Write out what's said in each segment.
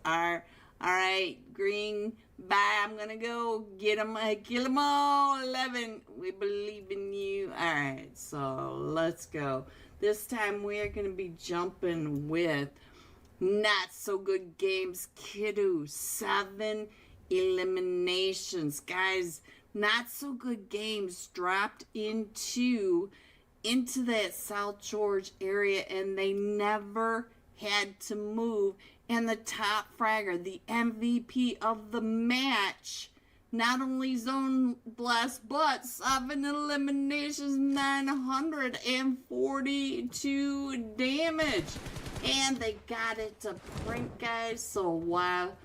are. All right, green, bye. I'm going to go get them, kill them all. 11, we believe in you. All right, so let's go. This time we are going to be jumping with Not So Good Games Kiddo. 7 eliminations. Guys, Not So Good Games dropped into that South George area, and they never had to move. And the top fragger, the MVP of the match, not only zone blast, but 7 eliminations, 942 damage. And they got it to print, guys. So while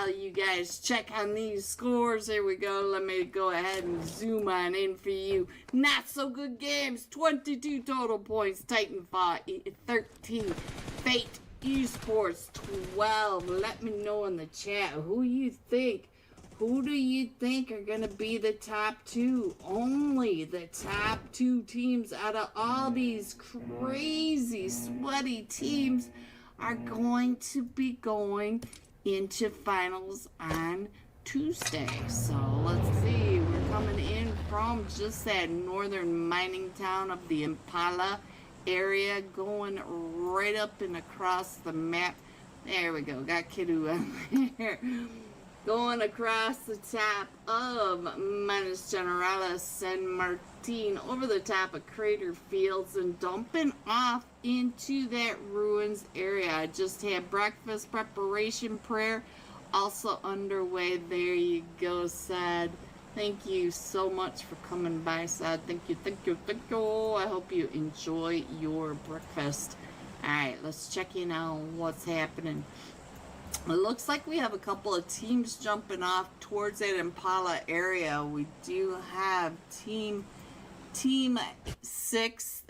you guys check on these scores, here we go. Let me go ahead and zoom on in for you. Not So Good Games, 22 total points. Titanfall, 13. Fate Esports, 12. Let me know in the chat who you think. Who do you think are going to be the top 2? Only the top 2 teams out of all these crazy, sweaty teams are going to be going into finals on Tuesday. So let's see. We're coming in from just that northern mining town of the Impala area, going right up and across the map. There we go. Got Kiddo on there. Going across the top of Minas Generalis, San Martin, over the top of Crater Fields, and dumping off into that ruins area. I just had breakfast preparation prayer also underway. There you go, Sad. Thank you so much for coming by, Sad. Thank you, thank you, thank you. I hope you enjoy your breakfast. Alright, let's check in on what's happening. It looks like we have a couple of teams jumping off towards that Impala area. We do have Team 6,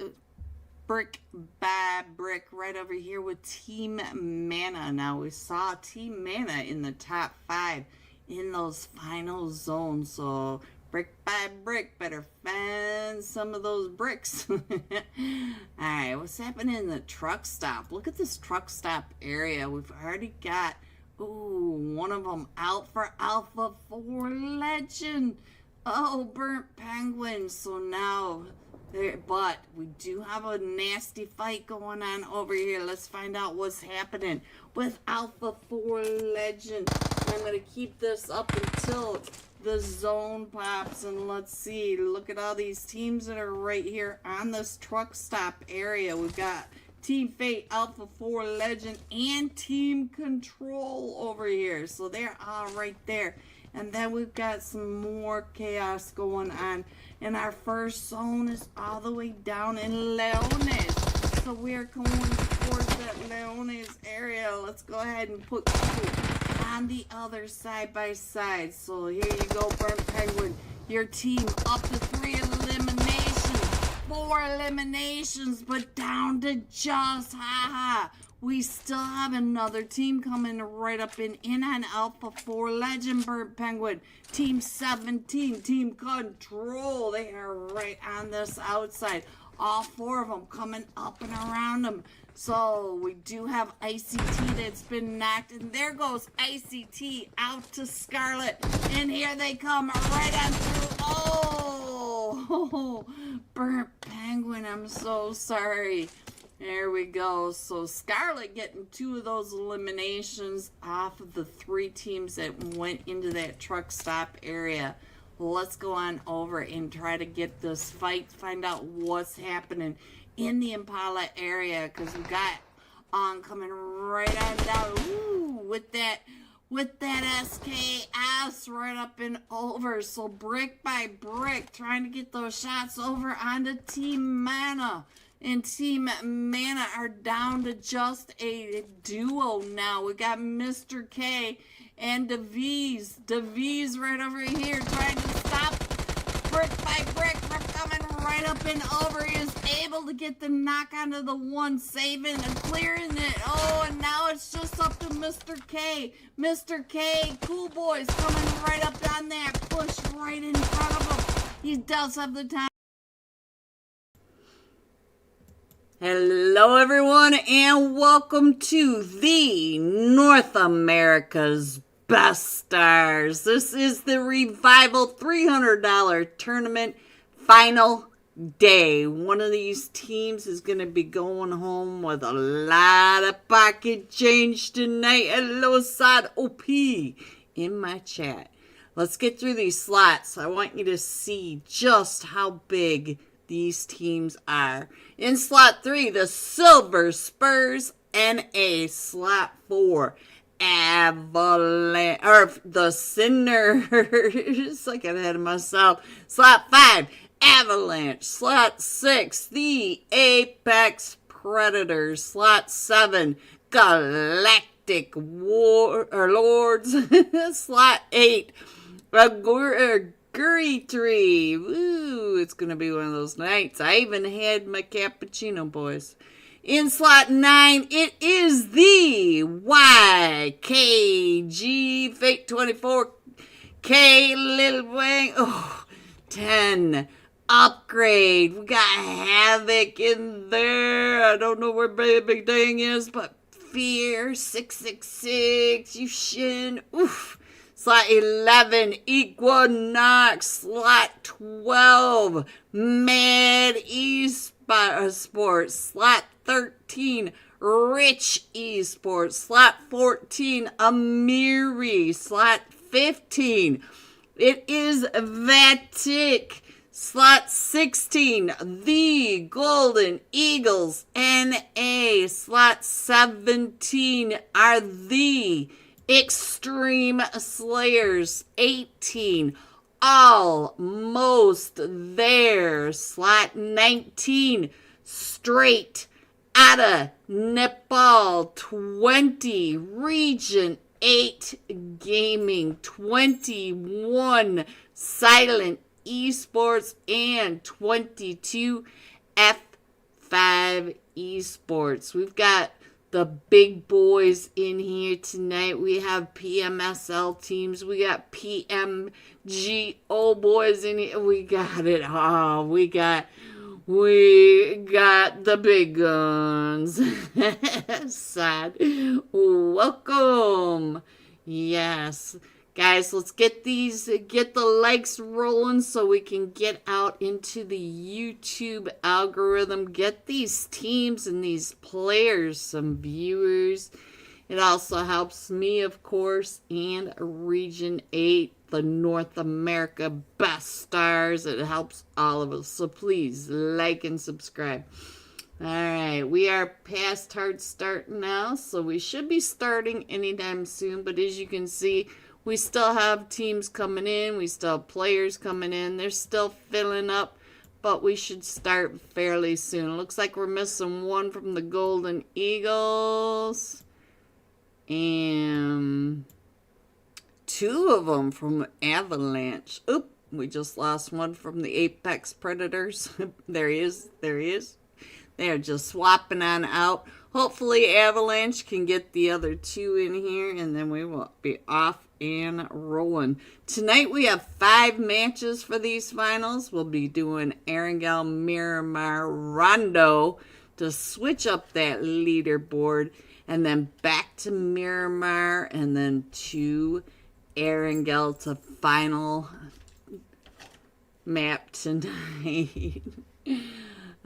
brick by brick, right over here with Team Mana. Now, we saw Team Mana in the top 5 in those final zones. So, brick by brick, better find some of those bricks. Alright, what's happening in the truck stop? Look at this truck stop area. We've already got, one of them out for Alpha 4 Legend. Oh, Burnt Penguin. So now, but we do have a nasty fight going on over here. Let's find out what's happening with Alpha 4 Legend. I'm going to keep this up until the zone pops, and let's see. Look at all these teams that are right here on this truck stop area. We've got Team Fate, Alpha 4 Legend, and Team Control over here. So they're all right there. And then we've got some more chaos going on. And our first zone is all the way down in Leones. So we're going towards that Leones area. Let's go ahead and put on the other side by side. So here you go, Burnt Penguin. Your team up to 3 eliminations. 4 eliminations, but down to just, we still have another team coming right up in on Alpha 4 Legend, Burnt Penguin. Team 17, Team Control. They are right on this outside. All 4 of them coming up and around them. So we do have ICT that's been knocked, and there goes ICT out to Scarlet, and here they come right on through. Oh, Burnt Penguin, I'm so sorry. There we go. So Scarlet getting 2 of those eliminations off of the 3 teams that went into that truck stop area. Let's go on over and try to get this fight, find out what's happening in the Impala area, because we got coming right on down. Ooh, with that SKS right up and over. So brick by brick, trying to get those shots over onto Team Mana. And Team Mana are down to just a duo now. We got Mr. K and DeVees. DeVees right over here trying to stop brick by brick from coming right up and over. He is able to get the knock onto the one, saving and clearing it. Oh, and now it's just up to Mr. K. Mr. K, Cool Boys coming right up on that, push right in front of him. He does have the time. Hello, everyone, and welcome to the North America's Best Stars. This is the Revival $300 tournament final day. One of these teams is going to be going home with a lot of pocket change tonight. Hello, Sad OP in my chat. Let's get through these slots. I want you to see just how big these teams are. In slot 3, the Silver Spurs NA. Slot 4, Avalanche, or the Sinners. I got ahead of myself. Slot 5, Avalanche. Slot 6, the Apex Predators. Slot 7, Galactic Lords. Slot 8, Gurry Tree. Woo, it's going to be one of those nights. I even had my cappuccino, boys. In slot 9, it is the YKG Fate 24K Little Wang. Oh, 10. Upgrade. We got Havoc in there. I don't know where Big Dang is, but Fear 666. Yushin. Oof. Slot 11, Equinox. Slot 12, Mad Esports. Slot 13, Rich Esports. Slot 14, Amiri. Slot 15, it is Vatic. Slot 16, the Golden Eagles NA. Slot 17 are the Extreme Slayers. 18, Almost There. Slot 19, Straight Outta Nepal. 20, Region 8 Gaming. 21, Silent Esports. And 22, F5 Esports. We've got the big boys in here tonight. We have PMSL teams. We got PMGO boys in here. We got it all. We got the big guns. Sad. Welcome. Yes. Guys, let's get the likes rolling so we can get out into the YouTube algorithm. Get these teams and these players some viewers. It also helps me, of course, and Region 8, the North America Best Stars. It helps all of us. So please like and subscribe. All right, we are past hard start now, so we should be starting anytime soon. But as you can see, we still have teams coming in. We still have players coming in. They're still filling up, but we should start fairly soon. It looks like we're missing one from the Golden Eagles and 2 of them from Avalanche. Oop, we just lost one from the Apex Predators. There he is. There he is. They're just swapping on out. Hopefully Avalanche can get the other 2 in here, and then we will be off and rolling. Tonight we have 5 matches for these finals. We'll be doing Erangel, Miramar, Rondo to switch up that leaderboard, and then back to Miramar, and then to Erangel to final map tonight.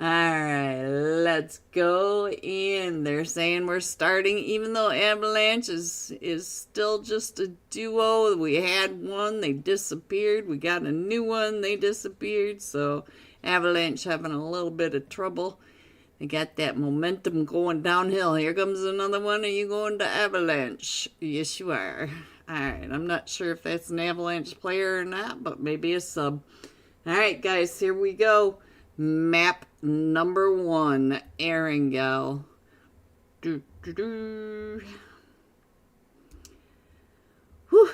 Alright, let's go in. They're saying we're starting, even though Avalanche is still just a duo. We had one, they disappeared. We got a new one, they disappeared. So Avalanche having a little bit of trouble. They got that momentum going downhill. Here comes another one. Are you going to Avalanche? Yes, you are. Alright, I'm not sure if that's an Avalanche player or not, but maybe a sub. Alright, guys, here we go. Map number 1, Erangel. Whew.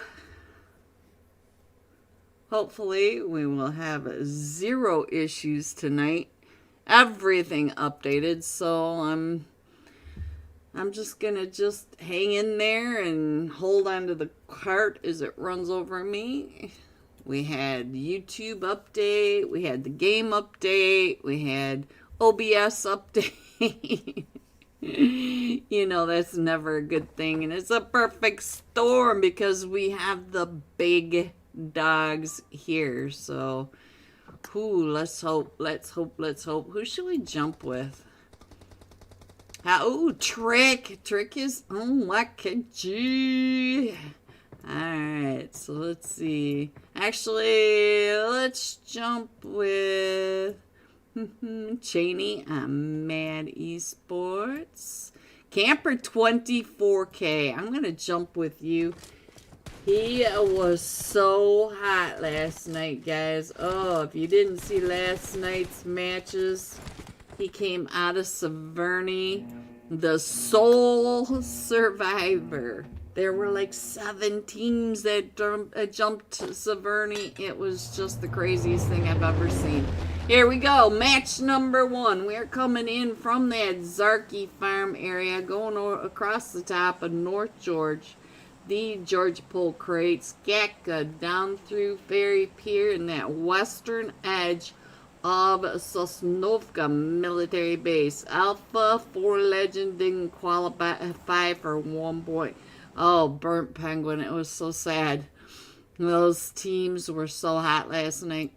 Hopefully we will have 0 issues tonight. Everything updated, so I'm just gonna hang in there and hold on to the cart as it runs over me. We had YouTube update, we had the game update, we had OBS update. You know, that's never a good thing. And it's a perfect storm because we have the big dogs here. So, let's hope, let's hope, let's hope. Who should we jump with? Oh, Trick. Trick is on like a G. Alright, so let's see. Actually, let's jump with Cheney on Mad Esports. Camper 24K. I'm going to jump with you. He was so hot last night, guys. Oh, if you didn't see last night's matches, he came out of Severny, the sole survivor. There were like 7 teams that jumped to Severny. It was just the craziest thing I've ever seen. Here we go. Match number 1. We're coming in from that Zarky Farm area, going across the top of North George. The Georgia Pole Crates, Gatka down through Ferry Pier in that western edge of Sosnovka Military Base. Alpha 4 Legend didn't qualify for 1 point. Oh, Burnt Penguin. It was so sad. Those teams were so hot last night.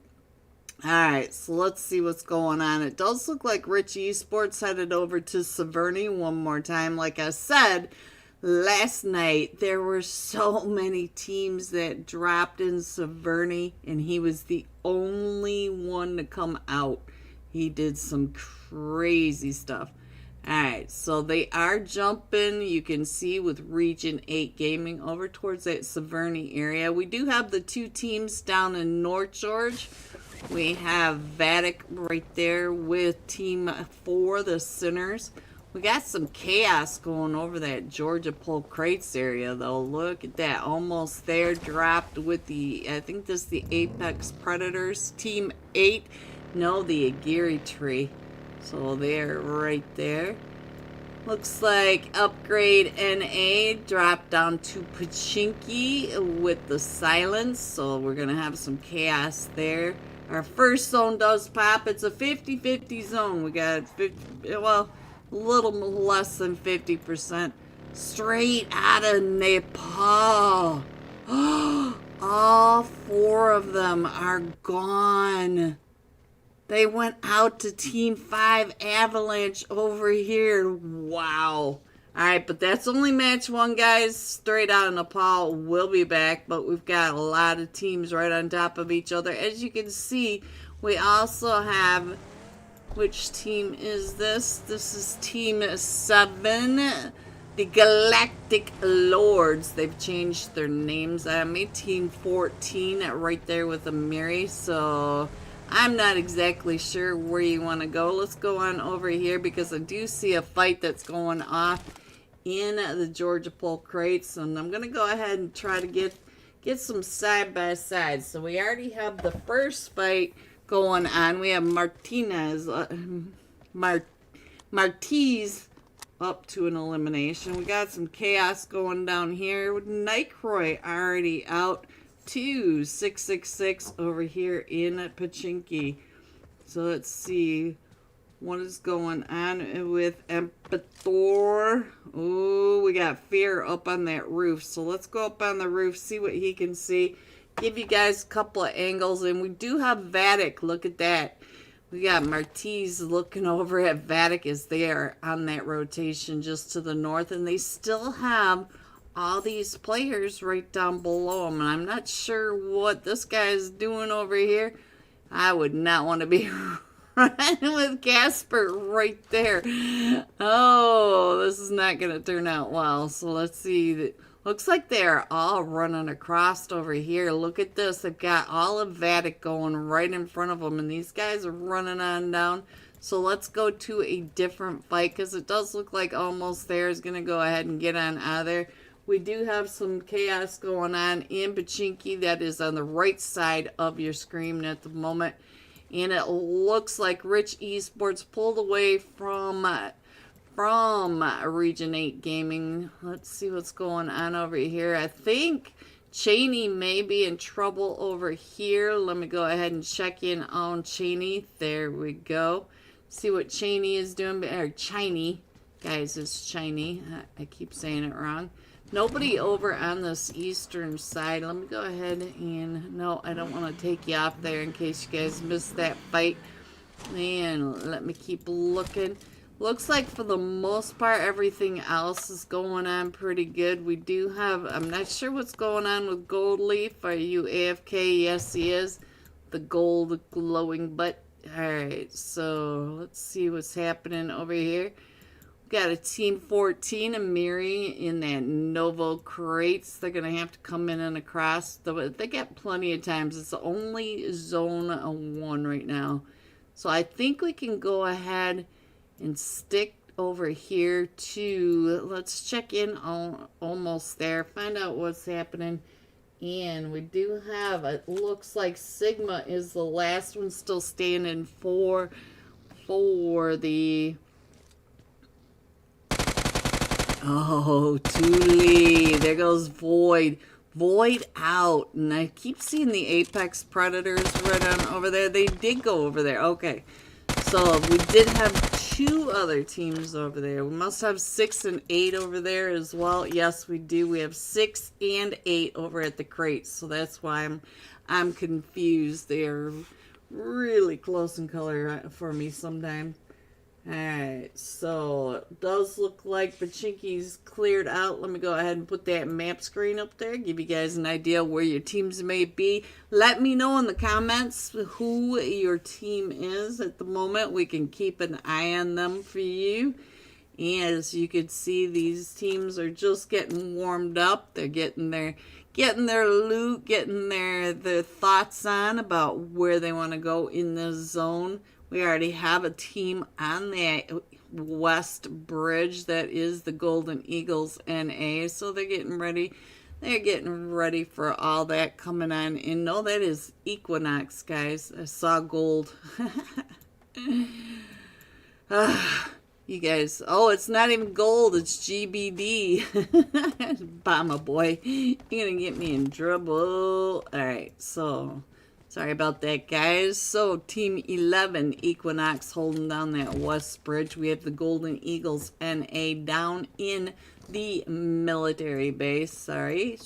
Alright, so let's see what's going on. It does look like Rich Esports headed over to Severny one more time. Like I said, last night there were so many teams that dropped in Severny, and he was the only one to come out. He did some crazy stuff. Alright, so they are jumping, you can see, with Region 8 Gaming over towards that Severny area. We do have the 2 teams down in North George. We have Vatic right there with Team 4, the Sinners. We got some chaos going over that Georgia Pole Crates area, though. Look at that. Almost there. Dropped with the, I think this is the Apex Predators. Team 8. No, the Aguirre Tree. So they're right there. Looks like Upgrade NA dropped down to Pachinki with the Silence. So we're going to have some chaos there. Our first zone does pop. It's a 50-50 zone. We got 50, well, a little less than 50%. Straight out of Nepal. All 4 of them are gone. They went out to Team 5 Avalanche over here. Wow. Alright, but that's only match 1, guys. Straight out of Nepal. We'll be back, but we've got a lot of teams right on top of each other. As you can see, we also have... Which team is this? This is Team 7. The Galactic Lords. They've changed their names on me. Team 14 right there with Amiri. So... I'm not exactly sure where you want to go. Let's go on over here because I do see a fight that's going off in the Georgia Pole Crates. And I'm going to go ahead and try to get some side-by-side. So we already have the first fight going on. We have Martiz up to an elimination. We got some chaos going down here with Nightcroy already out. 666 over here in Pachinki. So let's see what is going on with Empathor. Oh, we got Fear up on that roof. So let's go up on the roof, see what he can see. Give you guys a couple of angles. And we do have Vatic. Look at that. We got Martiz looking over at Vatic as they are on that rotation just to the north. And they still have all these players right down below them. And I'm not sure what this guy is doing over here. I would not want to be running with Casper right there. Oh, this is not going to turn out well. So let's see. Looks like they're all running across over here. Look at this. They've got all of Vatic going right in front of them. And these guys are running on down. So let's go to a different fight because it does look like Almost There is going to go ahead and get on out of there. We do have some chaos going on in Pachinki. That is on the right side of your screen at the moment. And it looks like Rich Esports pulled away from Region 8 Gaming. Let's see what's going on over here. I think Cheney may be in trouble over here. Let me go ahead and check in on Cheney. There we go. See what Cheney is doing, or Chiney. Guys, it's Chiney. I keep saying it wrong. Nobody over on this eastern side. Let me go ahead and... No, I don't want to take you off there in case you guys missed that fight. And let me keep looking. Looks like for the most part, everything else is going on pretty good. We do have... I'm not sure what's going on with Gold Leaf. Are you AFK? Yes, he is. The gold glowing butt. Alright, so let's see what's happening over here. Got a Team 14, Amiri in that Novo crates. They're going to have to come in and across. They got plenty of times. It's only zone 1 right now. So I think we can go ahead and stick over here to... Let's check in on almost there. Find out what's happening. And we do have... It looks like Sigma is the last one still standing for the... Oh, Thule. There goes Void. Void out. And I keep seeing the Apex Predators right on over there. They did go over there. Okay. So we did have 2 other teams over there. We must have 6 and 8 over there as well. Yes, we do. We have 6 and 8 over at the crates. So that's why I'm confused. They're really close in color for me sometimes. Alright, so it does look like Pachinki's cleared out. Let me go ahead and put that map screen up there. Give you guys an idea where your teams may be. Let me know in the comments who your team is at the moment. We can keep an eye on them for you. And as you can see, these teams are just getting warmed up. They're getting their loot, getting their thoughts on about where they want to go in this zone. We already have a team on that west bridge that is the Golden Eagles NA. So they're getting ready. They're getting ready for all that coming on. And no, that is Equinox, guys. I saw gold. You guys. Oh, it's not even gold. It's GBD. Bama boy. You're going to get me in trouble. Alright, so... Sorry about that, guys. So, Team 11, Equinox, holding down that west bridge. We have the Golden Eagles NA down in the military base. Sorry.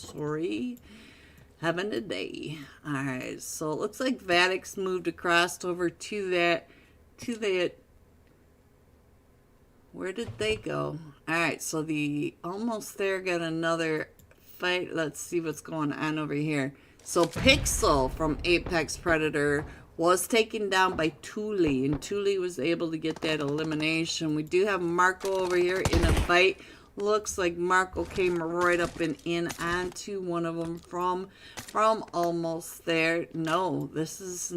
Having a day. Alright, so it looks like Vadix moved across over to that. Where did they go? Alright, so the almost there got another fight. Let's see what's going on over here. So Pixel from Apex Predator was taken down by Thule, and Thule was able to get that elimination. We do have Marco over here in a fight. Looks like Marco came right up and in onto one of them from almost there. No, this is...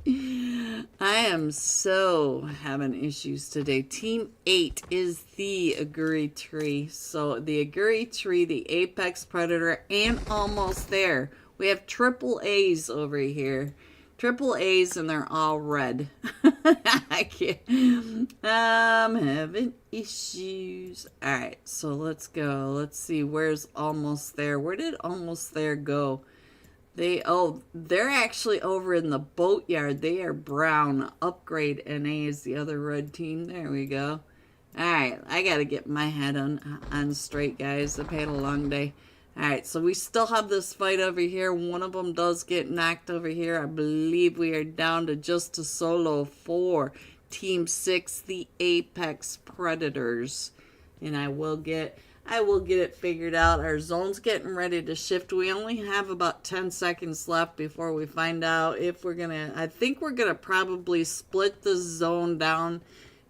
I am so having issues today. Team 8 is the Aguri Tree. So the Aguri Tree, the Apex Predator, and almost there. We have triple A's over here. Triple A's and they're all red. I can't. I'm having issues. Alright, so let's go. Let's see. Where's almost there? Where did almost there go? They're actually over in the boatyard. They are brown. Upgrade NA is the other red team. There we go. Alright, I gotta get my head on straight, guys. I've had a long day. Alright, so we still have this fight over here. One of them does get knocked over here. I believe we are down to just a solo for Team 6, the Apex Predators. And I will get it figured out. Our zone's getting ready to shift. We only have about 10 seconds left before we find out if we're gonna... I think we're gonna probably split the zone down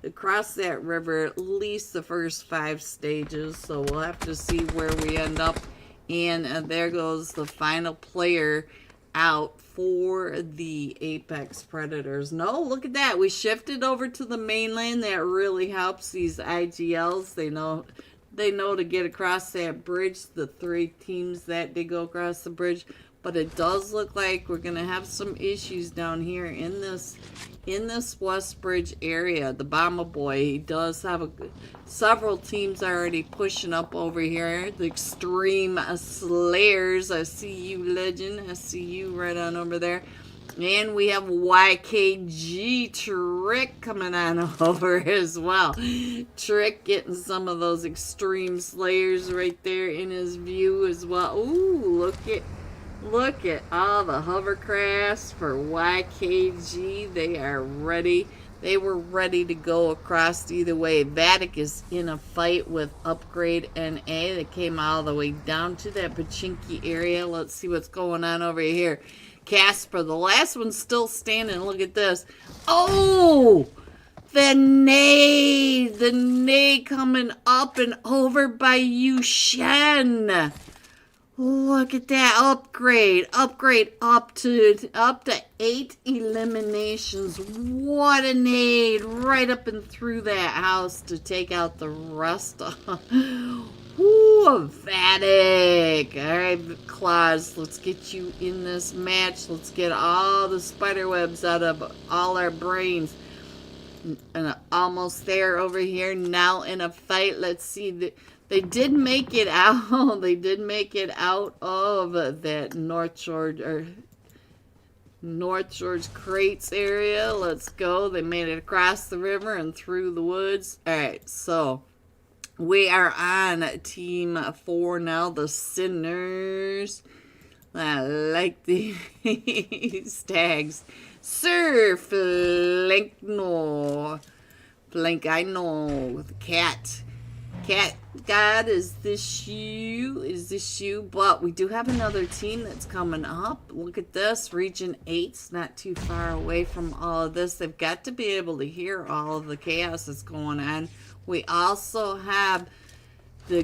across that river, at least the first 5 stages. So we'll have to see where we end up. And there goes the final player out for the Apex Predators. No, look at that. We shifted over to the mainland. That really helps these IGLs. They know to get across that bridge, the 3 teams that did go across the bridge. But it does look like we're going to have some issues down here in this West Bridge area. The Bomber Boy, he does have several teams already pushing up over here. The Extreme Slayers, I see you, Legend. I see you right on over there. And we have YKG Trick coming on over as well. Trick getting some of those extreme slayers right there in his view as well. Ooh, look at all the hovercrafts for YKG. They are ready. They were ready to go across either way. Vatic is in a fight with Upgrade NA. They came all the way down to that Pachinki area. Let's see what's going on over here. Casper, the last one's still standing. Look at this. Oh! The nade coming up and over by Yushen. Look at that upgrade up to 8 eliminations. What a nade right up and through that house to take out the rest of. Ooh, Vatic. All right, Claus, let's get you in this match. Let's get all the spider webs out of all our brains. And almost there over here now in a fight. Let's see. They did make it out. They did make it out of that North George Crates area. Let's go. They made it across the river and through the woods. All right, so we are on Team 4 now, the Sinners. I like these tags. Sir Flankno. Flank, I know. The cat. Cat God, is this you? Is this you? But we do have another team that's coming up. Look at this. Region 8's not too far away from all of this. They've got to be able to hear all of the chaos that's going on. We also have the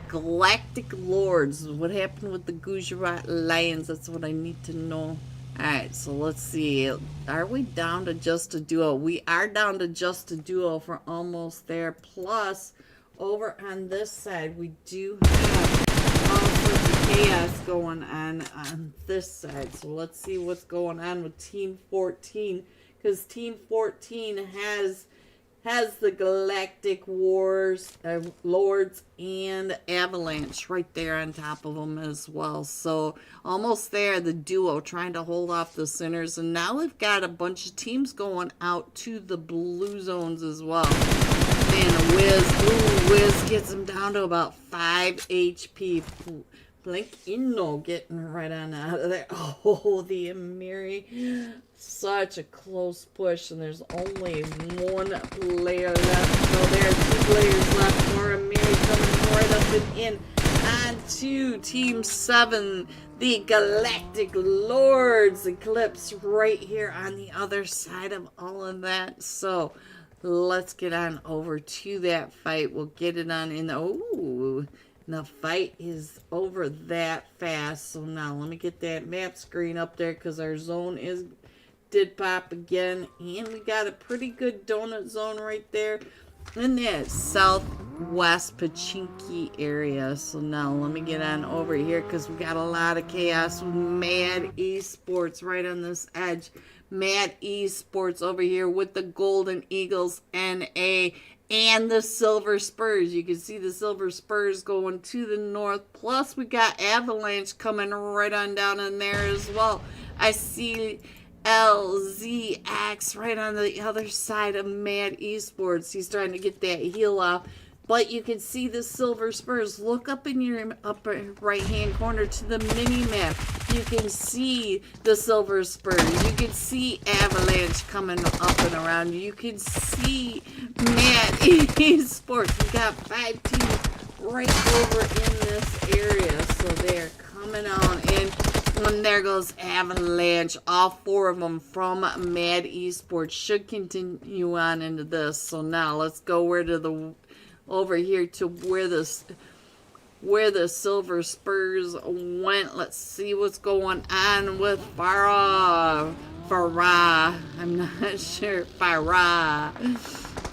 Galactic Lords. What happened with the Gujarat Lions? That's what I need to know. Alright, so let's see. Are we down to just a duo? We are down to just a duo for almost there. Plus, over on this side, we do have all sorts of chaos going on this side. So let's see what's going on with Team 14. Because Team 14 has the Galactic Lords and Avalanche right there on top of them as well. So almost there, the duo trying to hold off the Sinners. And now we've got a bunch of teams going out to the blue zones as well. And Wiz gets him down to about 5 HP. Blink Inno getting right on out of there. Oh, the Amiri. Such a close push, and there's only one player left. So there are 2 players left. More Amiri coming right up and in. On to Team 7, the Galactic Lords. Eclipse right here on the other side of all of that. So let's get on over to that fight. We'll get it on in the... Ooh. The fight is over that fast. So now let me get that map screen up there because our zone did pop again. And we got a pretty good donut zone right there in that southwest Pachinki area. So now let me get on over here because we got a lot of chaos with Mad Esports right on this edge. Mad Esports over here with the Golden Eagles NA. And the Silver Spurs. You can see the Silver Spurs going to the north. Plus, we got Avalanche coming right on down in there as well. I see LZX right on the other side of Mad Esports. He's trying to get that heal off. But you can see the Silver Spurs. Look up in your upper right-hand corner to the mini-map. You can see the Silver Spurs. You can see Avalanche coming up and around. You can see Mad Esports. We got 5 teams right over in this area. So they're coming on in. And there goes Avalanche. All 4 of them from Mad Esports should continue on into this. So now let's go over here to where the Silver Spurs went. Let's see what's going on with Farah. I'm not sure. Farah.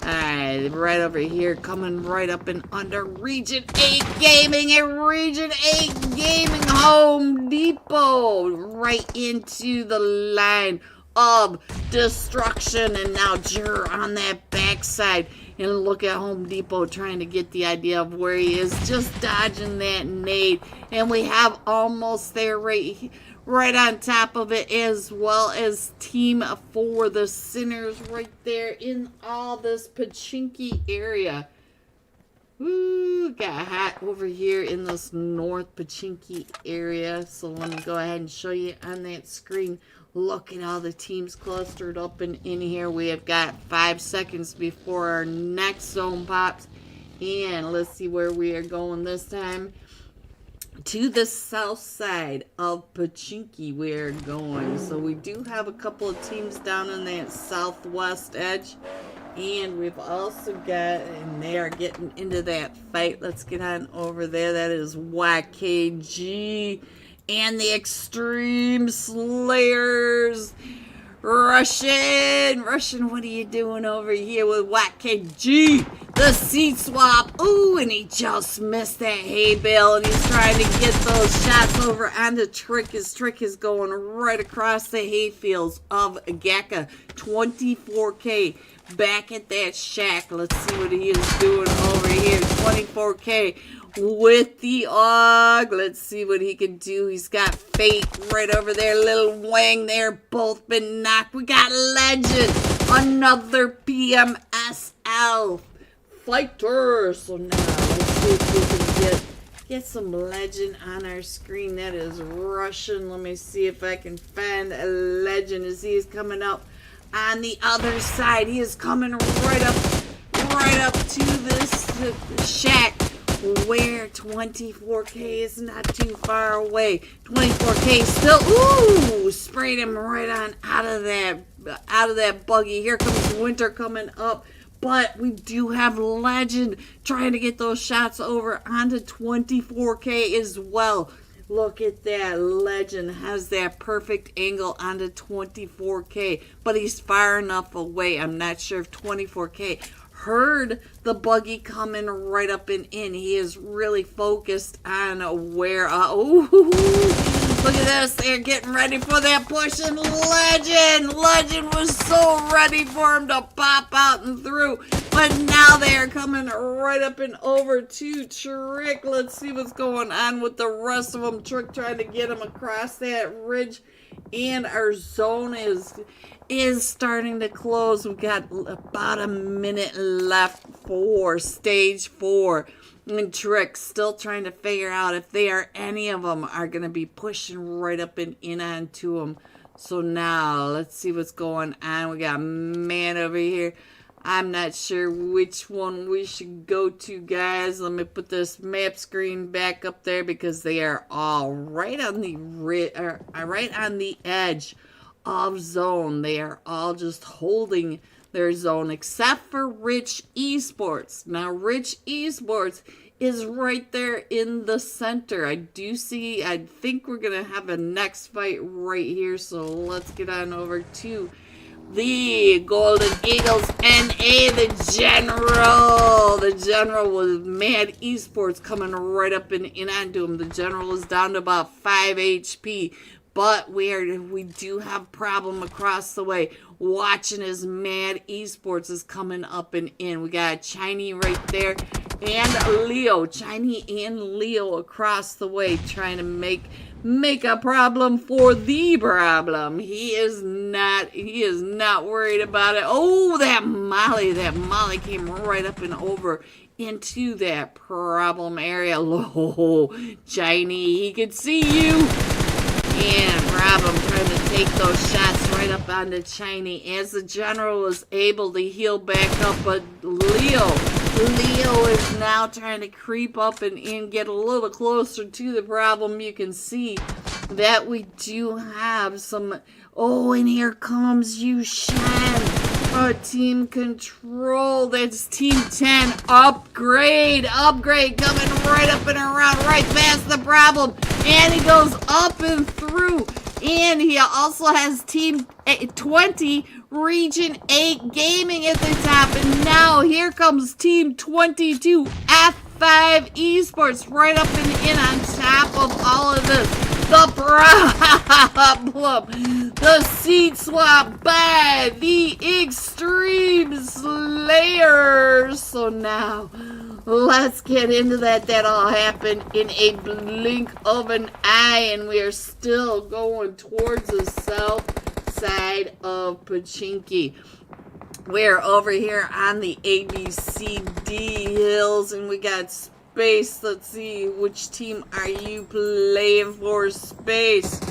Alright, right over here, coming right up and under Region 8 Gaming and Region 8 Gaming Home Depot. Right into the line of destruction. And now Jur on that backside. And look at Home Depot trying to get the idea of where he is. Just dodging that nade. And we have almost there right right on top of it, as well as Team 4, the Sinners, right there in all this Pachinki area. Ooh, got hot over here in this North Pachinki area. So let me go ahead and show you on that screen. Look at all the teams clustered up in here. We have got 5 seconds before our next zone pops. And let's see where we are going this time. To the south side of Pachinki we're going. So we do have a couple of teams down in that southwest edge. And we've also got, and they are getting into that fight. Let's get on over there. That is YKG and the Extreme Slayers. Russian, what are you doing over here with YKG? The seat swap. Ooh, and he just missed that hay bale, and he's trying to get those shots over onto Trick. His Trick is going right across the hay fields of Gaka. 24K back at that shack. Let's see what he is doing over here. 24K with the AUG. Let's see what he can do. He's got Fate right over there. Little Wang there. Both been knocked. We got Legend. Another PMSL fighter. So now let's see if we can get some Legend on our screen. That is Russian. Let me see if I can find a Legend as he is coming up on the other side. He is coming right up to this shack where 24K is not too far away. 24K still, ooh, sprayed him right on out of that buggy. Here comes Winter coming up, but we do have Legend trying to get those shots over onto 24K as well. Look at that. Legend has that perfect angle onto 24K, but he's far enough away. I'm not sure if 24K heard the buggy coming right up and in. He is really focused on where, ooh, look at this. They're getting ready for that push, and Legend was so ready for him to pop out and through. But now they are coming right up and over to Trick. Let's see what's going on with the rest of them. Trick trying to get him across that ridge. And our zone is starting to close. We've got about a minute left for stage 4. And Trick still trying to figure out if any of them are going to be pushing right up and in onto them. So now let's see what's going on. We got man over here. I'm not sure which one we should go to, guys. Let me put this map screen back up there because they are all right on the edge of zone. They are all just holding their zone except for Rich Esports. Now, Rich Esports is right there in the center. I think we're going to have a next fight right here. So let's get on over to the Golden Eagles NA, the General. The General with Mad Esports coming right up and in onto him. The General is down to about 5 HP. But we do have problem across the way. Watching as Mad Esports is coming up and in. We got Chinese right there. And Leo. Chinese and Leo across the way trying to make a problem for the problem. He is not worried about it. Oh, that Molly came right up and over into that problem area. Low, Chinese, he could see you. And Rob, I'm trying to take those shots right up onto Chinese as the General is able to heal back up, but Leo is now trying to creep up and get a little closer to the problem. You can see that we do have some, oh, and here comes Yushan. Team Control, that's Team 10, upgrade coming right up and around, right past the problem, and he goes up and through, and he also has Team 20, Region 8 Gaming at the top, and now here comes Team 22, F5 Esports, right up and in on top of all of this. The problem, the seat swap by the Extreme Slayers. So now, let's get into that. That all happened in a blink of an eye, and we are still going towards the south side of Pachinki. We're over here on the ABCD hills, and we got Space. Let's see, which team are you playing for, Space?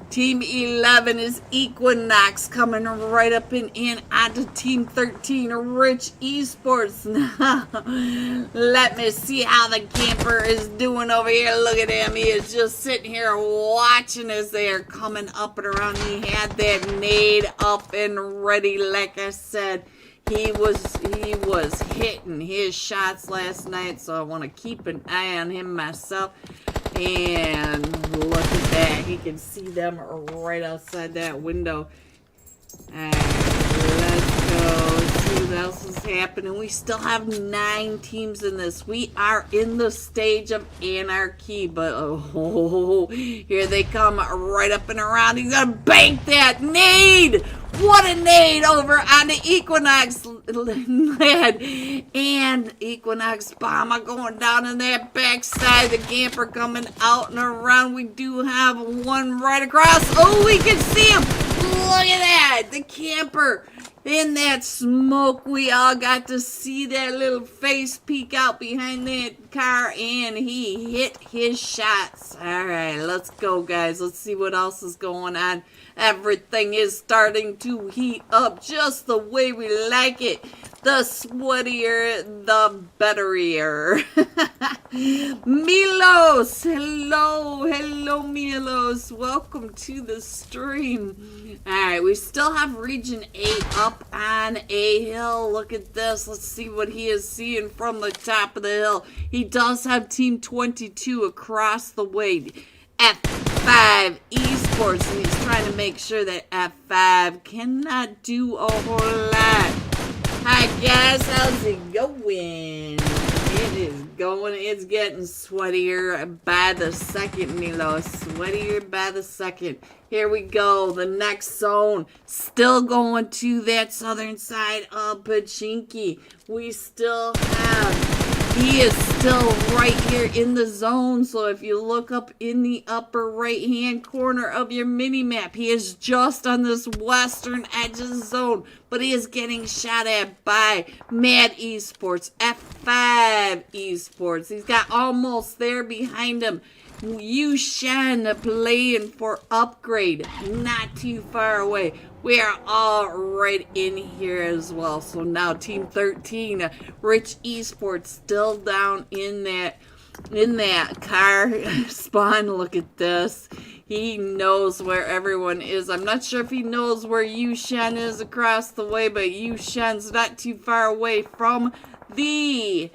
Team 11 is Equinox, coming right up and in onto Team 13, Rich Esports. Now, let me see how the camper is doing over here. Look at him. He is just sitting here watching as they are coming up and around. He had that nade up and ready. Like I said, he was hitting his shots last night, so I want to keep an eye on him myself. And look at that. He can see them right outside that window. Alright, let's go. Let's see what else is happening. We still have 9 teams in this. We are in the stage of anarchy, but here they come right up and around. He's gonna bank that nade! What a nade over on the Equinox lad. And Equinox bomber going down in that backside. The camper coming out and around. We do have one right across. Oh, we can see him. Look at that. The camper in that smoke. We all got to see that little face peek out behind that car, and he hit his shots. All right, let's go, guys. Let's see what else is going on. Everything is starting to heat up just the way we like it. The sweatier, the betterier. Milos, hello Milos. Welcome to the stream. Alright, we still have Region 8 up on a hill. Look at this. Let's see what he is seeing from the top of the hill. He does have Team 22 across the way. F5 Esports, and he's trying to make sure that F5 cannot do a whole lot. Hi guys, how's it going? It is going, it's getting sweatier by the second, Milo. Sweatier by the second. Here we go, the next zone. Still going to that southern side of Pachinki. We still have... He is still right here in the zone, so if you look up in the upper right-hand corner of your mini-map, he is just on this western edge of the zone, but he is getting shot at by Mad Esports, F5 Esports. He's got almost there behind him. Yushan playing for upgrade, not too far away. We are all right in here as well. So now Team 13, Rich Esports, still down in that car spawn. Look at this. He knows where everyone is. I'm not sure if he knows where Yushan is across the way, but Yushan's not too far away from the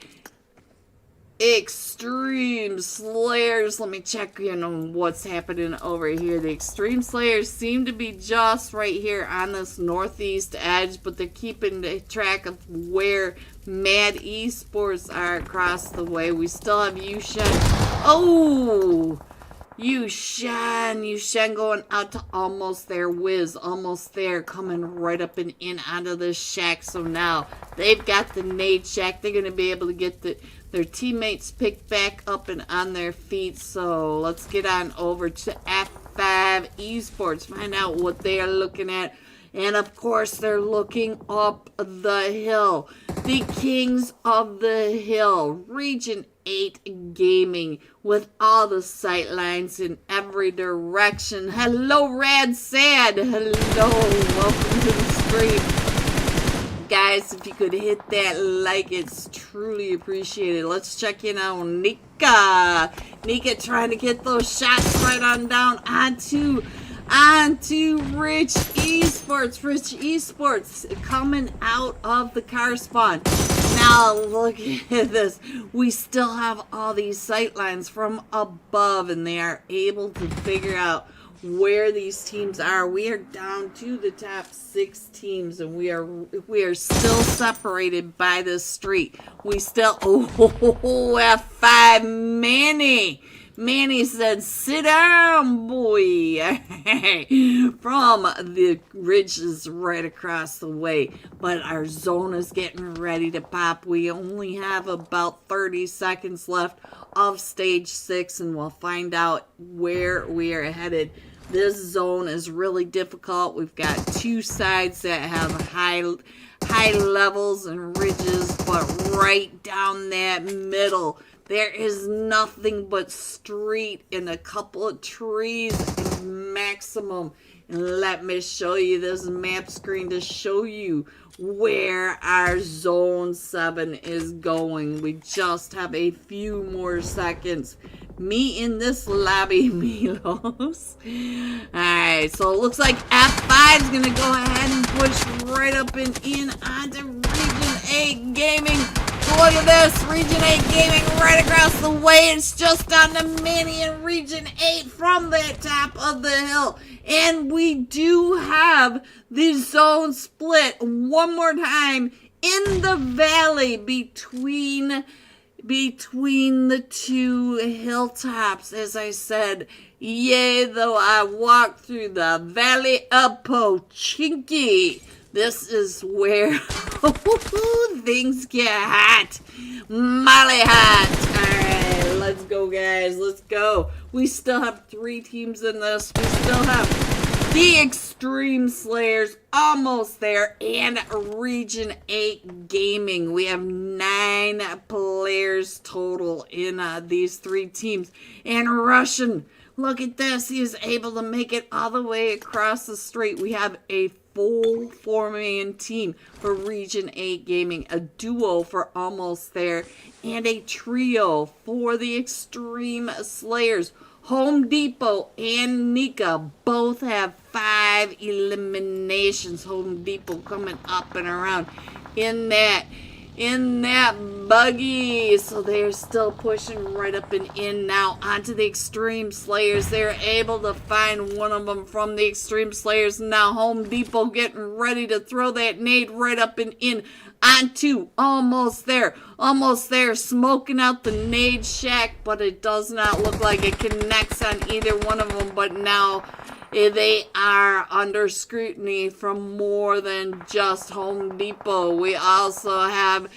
Extreme Slayers. Let me check what's happening over here. The Extreme Slayers seem to be just right here on this northeast edge, but they're keeping track of where Mad Esports are across the way. We still have Yushan. Oh! Yushan going out to almost there. Wiz, almost there, coming right up and in onto the shack. So now they've got the nade shack. They're going to be able to get their teammates picked back up and on their feet. So let's get on over to F5 Esports, find out what they are looking at. And of course, they're looking up the hill. The Kings of the Hill, Region 8 Gaming, with all the sight lines in every direction. Hello, Rad Sad. Hello, welcome to the stream. Guys, if you could hit that like, it's truly appreciated. Let's check in on Nika. Nika trying to get those shots right on down onto Rich Esports. Rich Esports coming out of the car spawn. Now look at this. We still have all these sight lines from above, and they are able to figure out where these teams are. We are down to the top 6 teams, and we are still separated by this street. We still F5 Manny. Manny said, sit down, boy, from the ridges right across the way. But our zone is getting ready to pop. We only have about 30 seconds left of stage 6, and we'll find out where we are headed. This zone is really difficult. We've got two sides that have high levels and ridges, but right down that middle, there is nothing but street and a couple of trees and maximum. And let me show you this map screen to show you where our zone 7 is going. We just have a few more seconds. Me in this lobby, Milos. Alright, so it looks like F5 is going to go ahead and push right up and in onto Region 8 Gaming. Look at this, Region 8 Gaming right across the way. It's just on the Manny in Region 8 from the top of the hill. And we do have the zone split one more time in the valley between the two hilltops. As I said, yea, though I walk through the valley of Pochinki. This is where things get hot. Molly hot. Alright, let's go, guys. Let's go. We still have 3 teams in this. We still have the Extreme Slayers almost there, and Region 8 Gaming. We have 9 players total in these 3 teams. And Russian, look at this. He is able to make it all the way across the street. We have a full 4-man team for Region 8 Gaming, a duo for Almost There, and a trio for the Extreme Slayers. Home Depot and Nika both have 5 eliminations. Home Depot coming up and around in that buggy. So they're still pushing right up and in now onto the Extreme Slayers. They're able to find one of them from the Extreme Slayers. Now Home Depot getting ready to throw that nade right up and in onto Almost There. Almost There, smoking out the nade shack, but it does not look like it connects on either one of them. But now they are under scrutiny from more than just Home Depot. We also have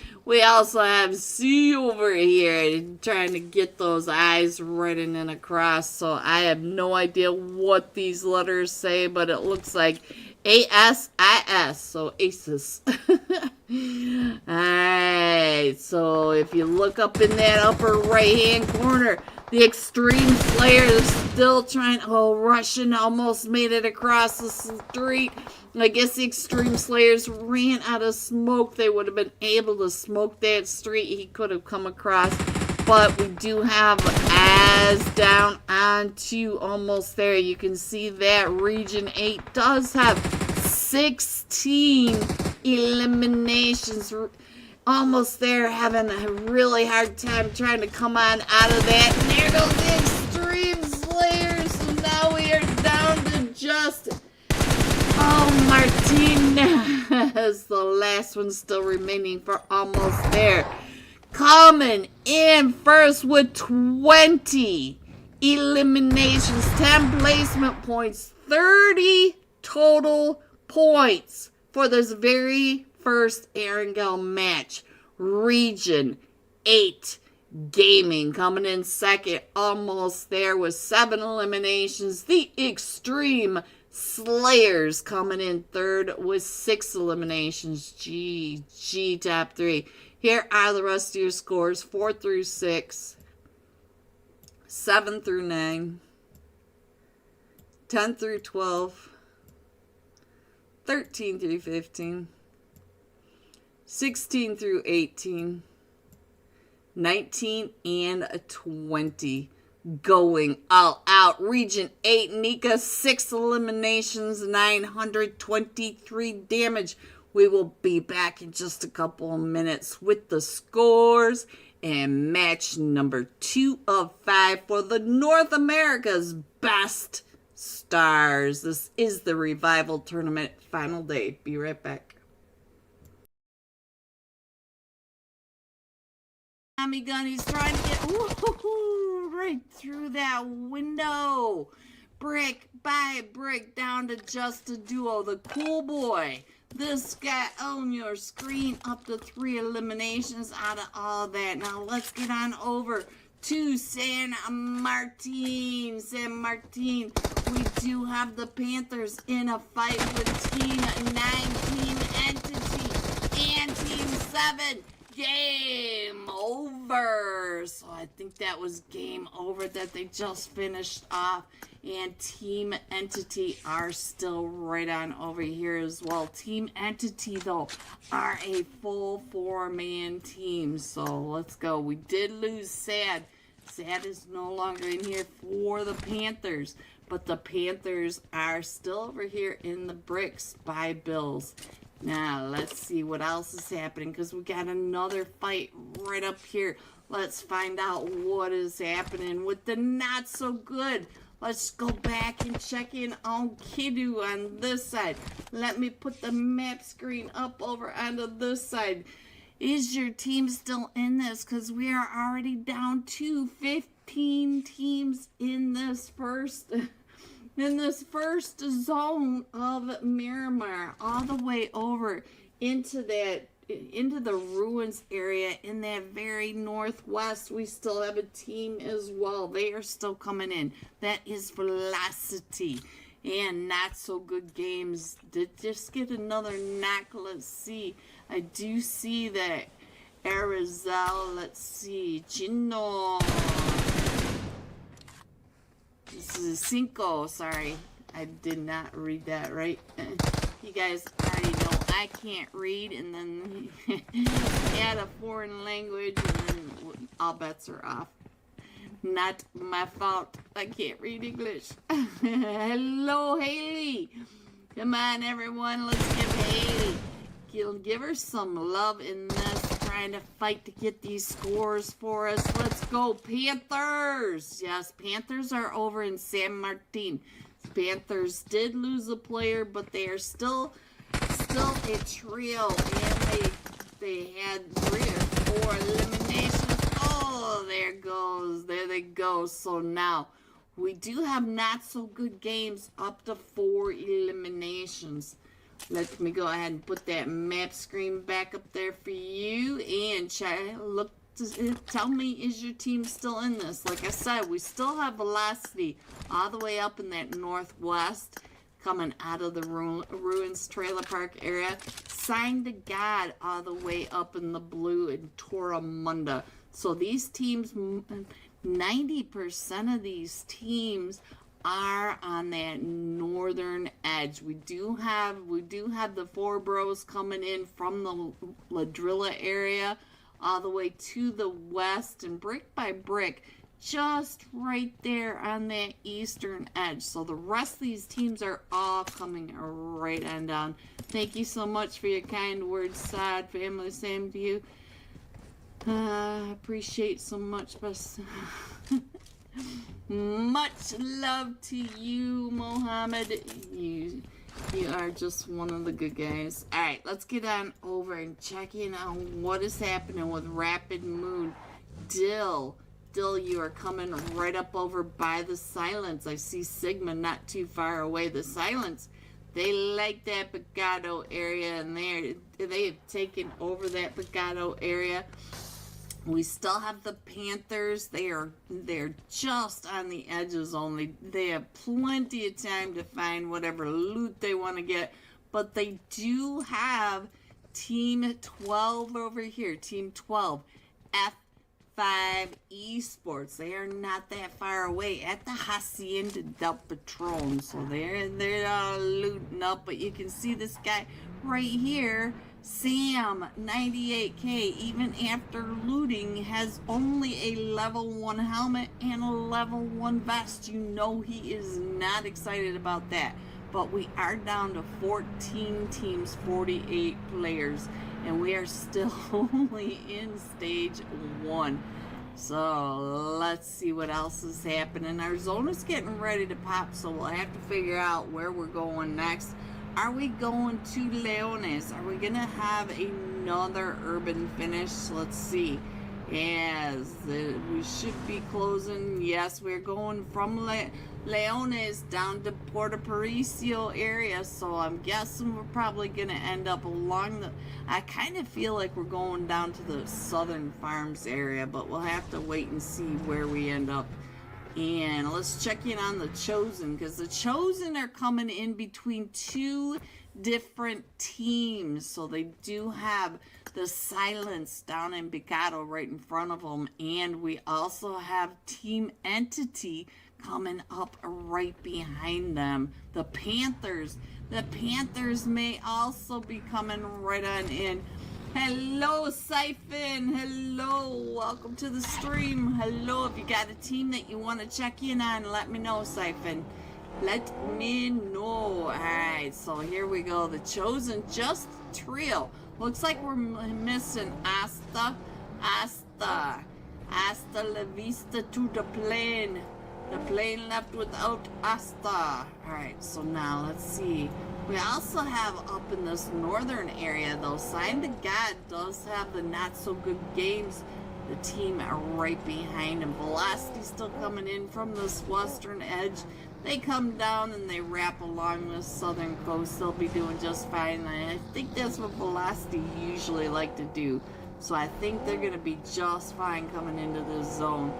C over here trying to get those eyes right in and across. So I have no idea what these letters say, but it looks like ASIS, so ASIS. Alright, so if you look up in that upper right hand corner, the Extreme Slayer is still trying. Oh, Russian almost made it across the street. I guess the Extreme Slayers ran out of smoke. They would have been able to smoke that street he could have come across. But we do have as down onto Almost There. You can see that Region 8 does have 16 eliminations. Almost There, having a really hard time trying to come on out of that. And there goes the Extreme Slayers. So now we are down to just Martinez, the last one still remaining for Almost There. Coming in first with 20 eliminations, 10 placement points, 30 total points for this very first Erangel match. Region 8 Gaming coming in second, Almost There with 7 eliminations. The Extreme Slayers coming in third with 6 eliminations. GG top 3. Here are the rest of your scores: 4 through 6, 7 through 9, 10 through 12, 13 through 15, 16 through 18, 19 and 20. Going all out. Region 8, Nika, 6 eliminations, 923 damage. We will be back in just a couple of minutes with the scores and match number 2 of 5 for the North America's Best Stars. This is the Revival Tournament final day. Be right back. Tommy Gun, he's trying to get right through that window. Brick by brick down to just a duo. The cool boy. This guy on your screen, up to 3 eliminations out of all that. Now let's get on over to San Martin. San Martin, we do have the Panthers in a fight with Team 9, Team Entity, and Team 7. Game over. So I think that was game over that they just finished off. And Team Entity are still right on over here as well. Team Entity, though, are a full 4-man team. So let's go. We did lose Sad. Sad is no longer in here for the Panthers. But the Panthers are still over here in the bricks by Bills. Now, let's see what else is happening, because we got another fight right up here. Let's find out what is happening with the not so good. Let's go back and check in on Kidu on this side. Let me put the map screen up over onto this side. Is your team still in this? Because we are already down to 15 teams in this first zone of Miramar, all the way over into the ruins area in that very northwest. We still have a team as well. They are still coming in. That is Velocity and Not So Good Games. Did just get another knock. Let's see. I do see that Erangel. Let's see. Chino. This is Cinco. Sorry, I did not read that right. You guys already know I can't read, and then add a foreign language, and then all bets are off. Not my fault. I can't read English. Hello, Haley. Come on, everyone. Let's give Haley. Give her some love in this. Trying to fight to get these scores for us. Let's go, Panthers. Yes, Panthers are over in San Martin. Panthers did lose a player, but they are still a trio, and they had 3 or 4 eliminations. Oh, there they go. So now we do have not so good games, up to 4 eliminations. Let me go ahead and put that map screen back up there for you, and tell me, is your team still in this? Like I said, we still have Velocity all the way up in that northwest, coming out of the Ruins Trailer Park area. Sign to God all the way up in the blue in Toramunda. So these teams, 90% of these teams are on that northern edge. We do have the 4 bros coming in from the Ladrilla area all the way to the west, and brick by brick, just right there on that eastern edge. So the rest of these teams are all coming right on down. Thank you so much for your kind words, Sad family. Same to you. Appreciate so much. Much love to you, Mohammed. You are just one of the good guys. Alright, let's get on over and check in on what is happening with Rapid Moon. Dill, you are coming right up over by the Silence. I see Sigma not too far away. The Silence, they like that Picado area, and they have taken over that Picado area. We still have the Panthers. They're just on the edges only. They have plenty of time to find whatever loot they want to get. But they do have Team 12 over here. Team 12. F5 Esports. They are not that far away at the Hacienda del Patron. So they're looting up. But you can see this guy right here. Sam, 98k, even after looting, has only a level 1 helmet and a level 1 vest. You know he is not excited about that. But we are down to 14 teams, 48 players, and we are still only in stage 1. So let's see what else is happening. Our zone is getting ready to pop, so we'll have to figure out where we're going next. Are we going to Leones? Are we going to have another urban finish? Let's see. Yes, we should be closing. Yes, we're going from Leones down to Puerto Paricio area, so I'm guessing we're probably going to end up along the... I kind of feel like we're going down to the Southern Farms area, but we'll have to wait and see where we end up. And let's check in on the Chosen, because the Chosen are coming in between two different teams. So they do have the Silence down in Picado right in front of them. And we also have Team Entity coming up right behind them. The Panthers. The Panthers may also be coming right on in. Hello, Siphon. Hello. Welcome to the stream. Hello. If you got a team that you want to check in on, let me know, Siphon. Let me know. All right. So here we go. The Chosen, just trio. Looks like we're missing Asta la vista to the plane. The plane left without Asta. All right. So now let's see. We also have up in this northern area, though, Sign to God does have the not-so-good games. The team are right behind him. Velocity still coming in from this western edge. They come down and they wrap along the southern coast. They'll be doing just fine. I think that's what Velocity usually like to do. So I think they're going to be just fine coming into this zone.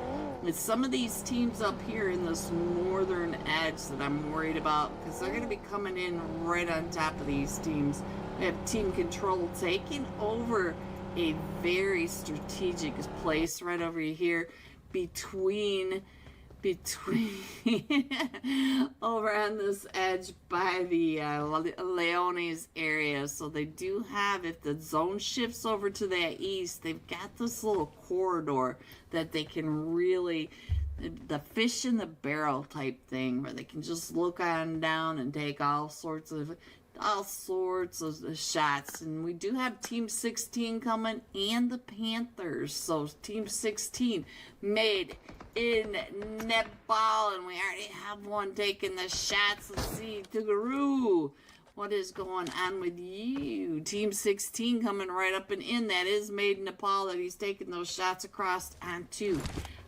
It's some of these teams up here in this northern edge that I'm worried about, because they're going to be coming in right on top of these teams. We have Team Control taking over a very strategic place right over here between over on this edge by the Leones area. So they do have, if the zone shifts over to that east, they've got this little corridor that they can really, the fish in the barrel type thing, where they can just look on down and take all sorts of shots. And we do have Team 16 coming and the Panthers. So Team 16 made in Nepal, and we already have one taking the shots. Let's see, Tugaru, what is going on with you? Team 16 coming right up and in. That is made in Nepal that he's taking those shots across onto.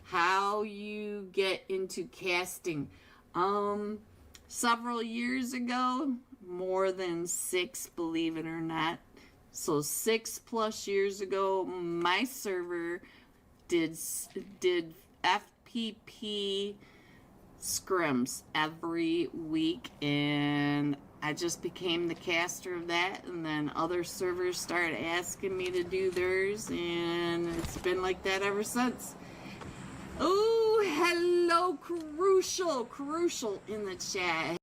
How you get into casting? Several years ago, more than 6, believe it or not. So 6+ years ago, my server did FPP scrims every week, and I just became the caster of that, and then other servers started asking me to do theirs, and it's been like that ever since. Oh, hello, Crucial in the chat.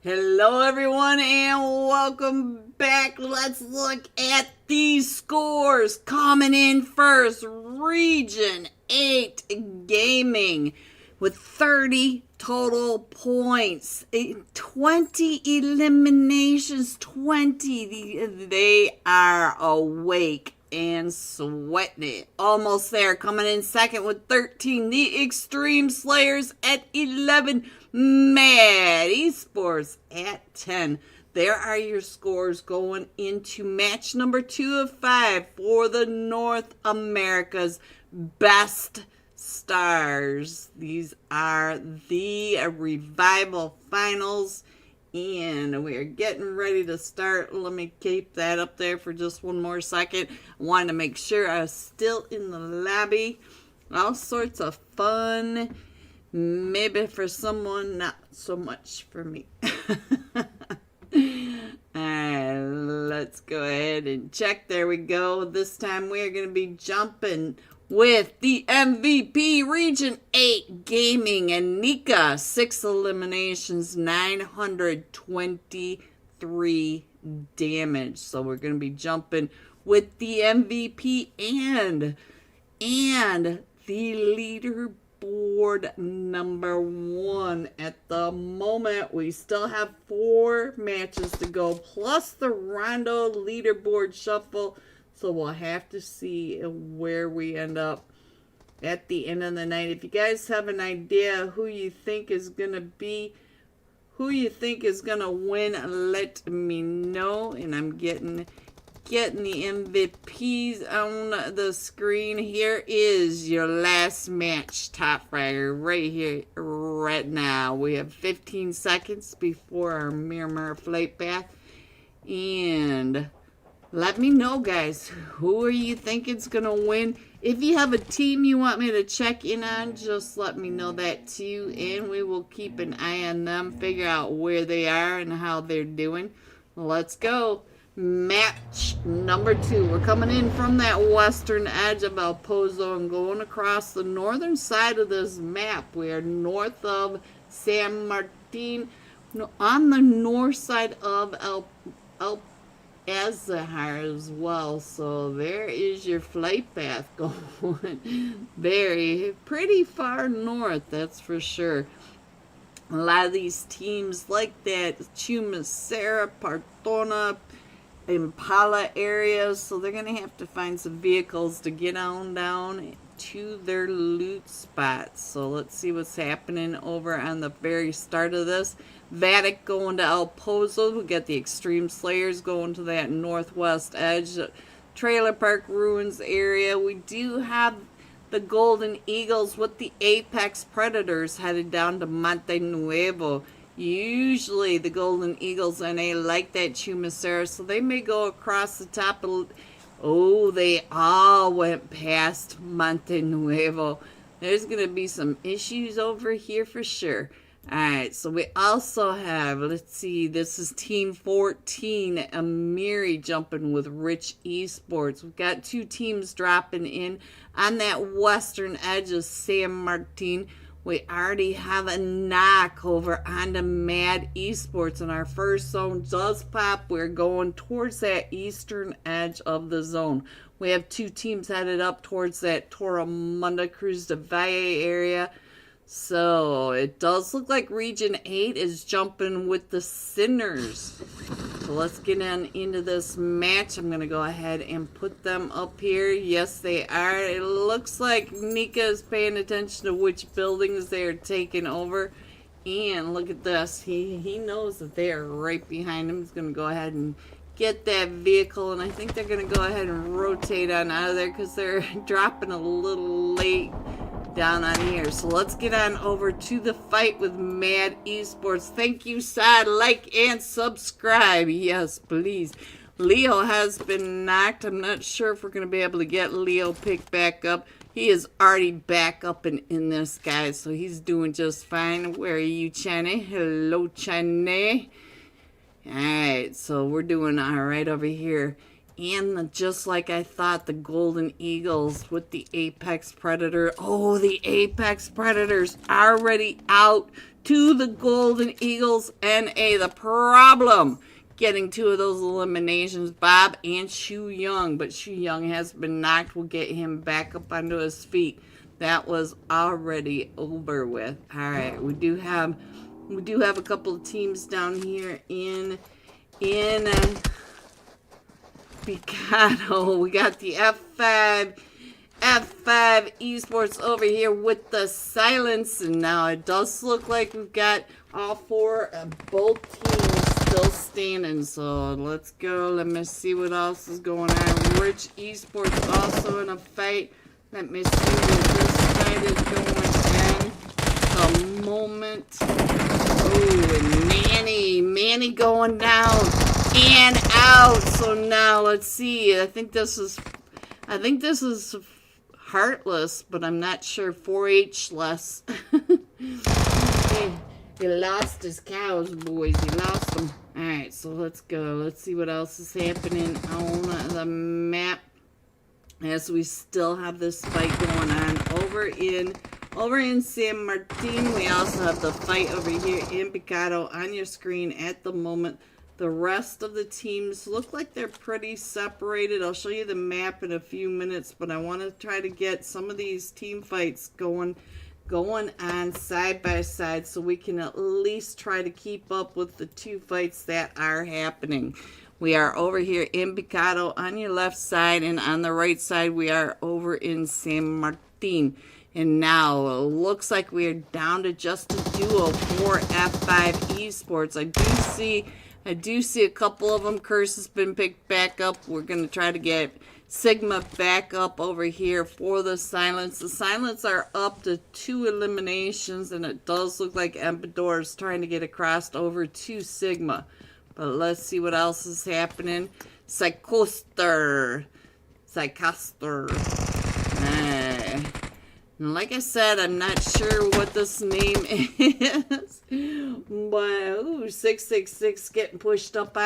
Hello, everyone, and welcome back. Let's look at these scores. Coming in first, Region 8 Gaming with 30 total points. 20 eliminations, 20. They are awake and sweating it. Almost there. Coming in second with 13. The Extreme Slayers at 11. Mad Esports at 10. There are your scores going into match number 2 of 5 for the North America's Best Stars. These are the Revival Finals, and we are getting ready to start. Let me keep that up there for just one more second. I wanted to make sure I was still in the lobby. All sorts of fun. Maybe for someone, not so much for me. Alright, let's go ahead and check. There we go. This time we are going to be jumping with the MVP Region 8 Gaming and Nika. 6 eliminations, 923 damage. So we're going to be jumping with the MVP and the leaderboard number 1 at the moment. We still have 4 matches to go, plus the Rondo leaderboard shuffle. So we'll have to see where we end up at the end of the night. If you guys have an idea who you think is going to win, let me know. And I'm getting getting the MVPs on the screen. Here is your last match, Top Fragger, right here, right now. We have 15 seconds before our Miramar flight path. And let me know, guys, who are you thinking's going to win? If you have a team you want me to check in on, just let me know that too. And we will keep an eye on them, figure out where they are and how they're doing. Let's go. Match number 2. We're coming in from that western edge of El Pozo and going across the northern side of this map. We are north of San Martin, on the north side of El Azahar as well. So there is your flight path going pretty far north, that's for sure. A lot of these teams like that Chumacera, Partona, Impala areas, so they're going to have to find some vehicles to get on down to their loot spots. So let's see what's happening over on the very start of this. Vatic going to El Pozo. We got the Extreme Slayers going to that northwest edge. Trailer Park Ruins area. We do have the Golden Eagles with the Apex Predators headed down to Monte Nuevo. Usually the Golden Eagles NA like that Chumacera, so they may go across the top of... Oh, they all went past Monte Nuevo. There's going to be some issues over here for sure. Alright, so we also have, let's see, this is Team 14, Amiri jumping with Rich Esports. We've got 2 teams dropping in on that western edge of San Martin. We already have a knock over onto Mad Esports, and our first zone does pop. We're going towards that eastern edge of the zone. We have 2 teams headed up towards that Torremunda Cruz de Valle area. So it does look like Region 8 is jumping with the Sinners. So let's get on into this match. I'm going to go ahead and put them up here. Yes, they are. It looks like Nika is paying attention to which buildings they're taking over. And look at this. He knows that they are right behind him. He's going to go ahead and get that vehicle. And I think they're going to go ahead and rotate on out of there because they're dropping a little late down on here. So let's get on over to the fight with Mad Esports. Thank you, side, like, and subscribe. Yes, please. Leo has been knocked. I'm not sure if we're going to be able to get Leo picked back up. He is already back up and in this, guys, so he's doing just fine. Where are you, Chane? Hello, Chane. Alright, so we're doing alright over here. And just like I thought, the Golden Eagles with the Apex Predator. Oh, the Apex Predators already out to the Golden Eagles NA. The problem, getting 2 of those eliminations, Bob and Shu Young. But Shu Young has been knocked. We'll get him back up onto his feet. That was already over with. Alright, we do have a couple of teams down here in Picado. We got the F5 Esports over here with the Silence, and now it does look like we've got all 4 of both teams still standing. So let's go. Let me see what else is going on. Rich Esports also in a fight. Let me see what this fight is going on. The moment. Oh, and Manny going down and out. So now let's see. I think this is Heartless, but I'm not sure. 4H less. He lost his cows, boys. He lost them. Alright, so let's go. Let's see what else is happening on the map. As we still have this fight going on over in San Martin. We also have the fight over here in Picado on your screen at the moment. The rest of the teams look like they're pretty separated. I'll show you the map in a few minutes, but I want to try to get some of these team fights going on side by side so we can at least try to keep up with the 2 fights that are happening. We are over here in Picado on your left side, and on the right side we are over in San Martin. And now it looks like we are down to just a duo for F5 Esports. I do see I do see a couple of them. Curse has been picked back up. We're going to try to get Sigma back up over here for the Silence. The Silence are up to 2 eliminations, and it does look like Empedor is trying to get across over to Sigma. But let's see what else is happening. Psychoster. And like I said, I'm not sure what this name is. But, ooh, 666 getting pushed up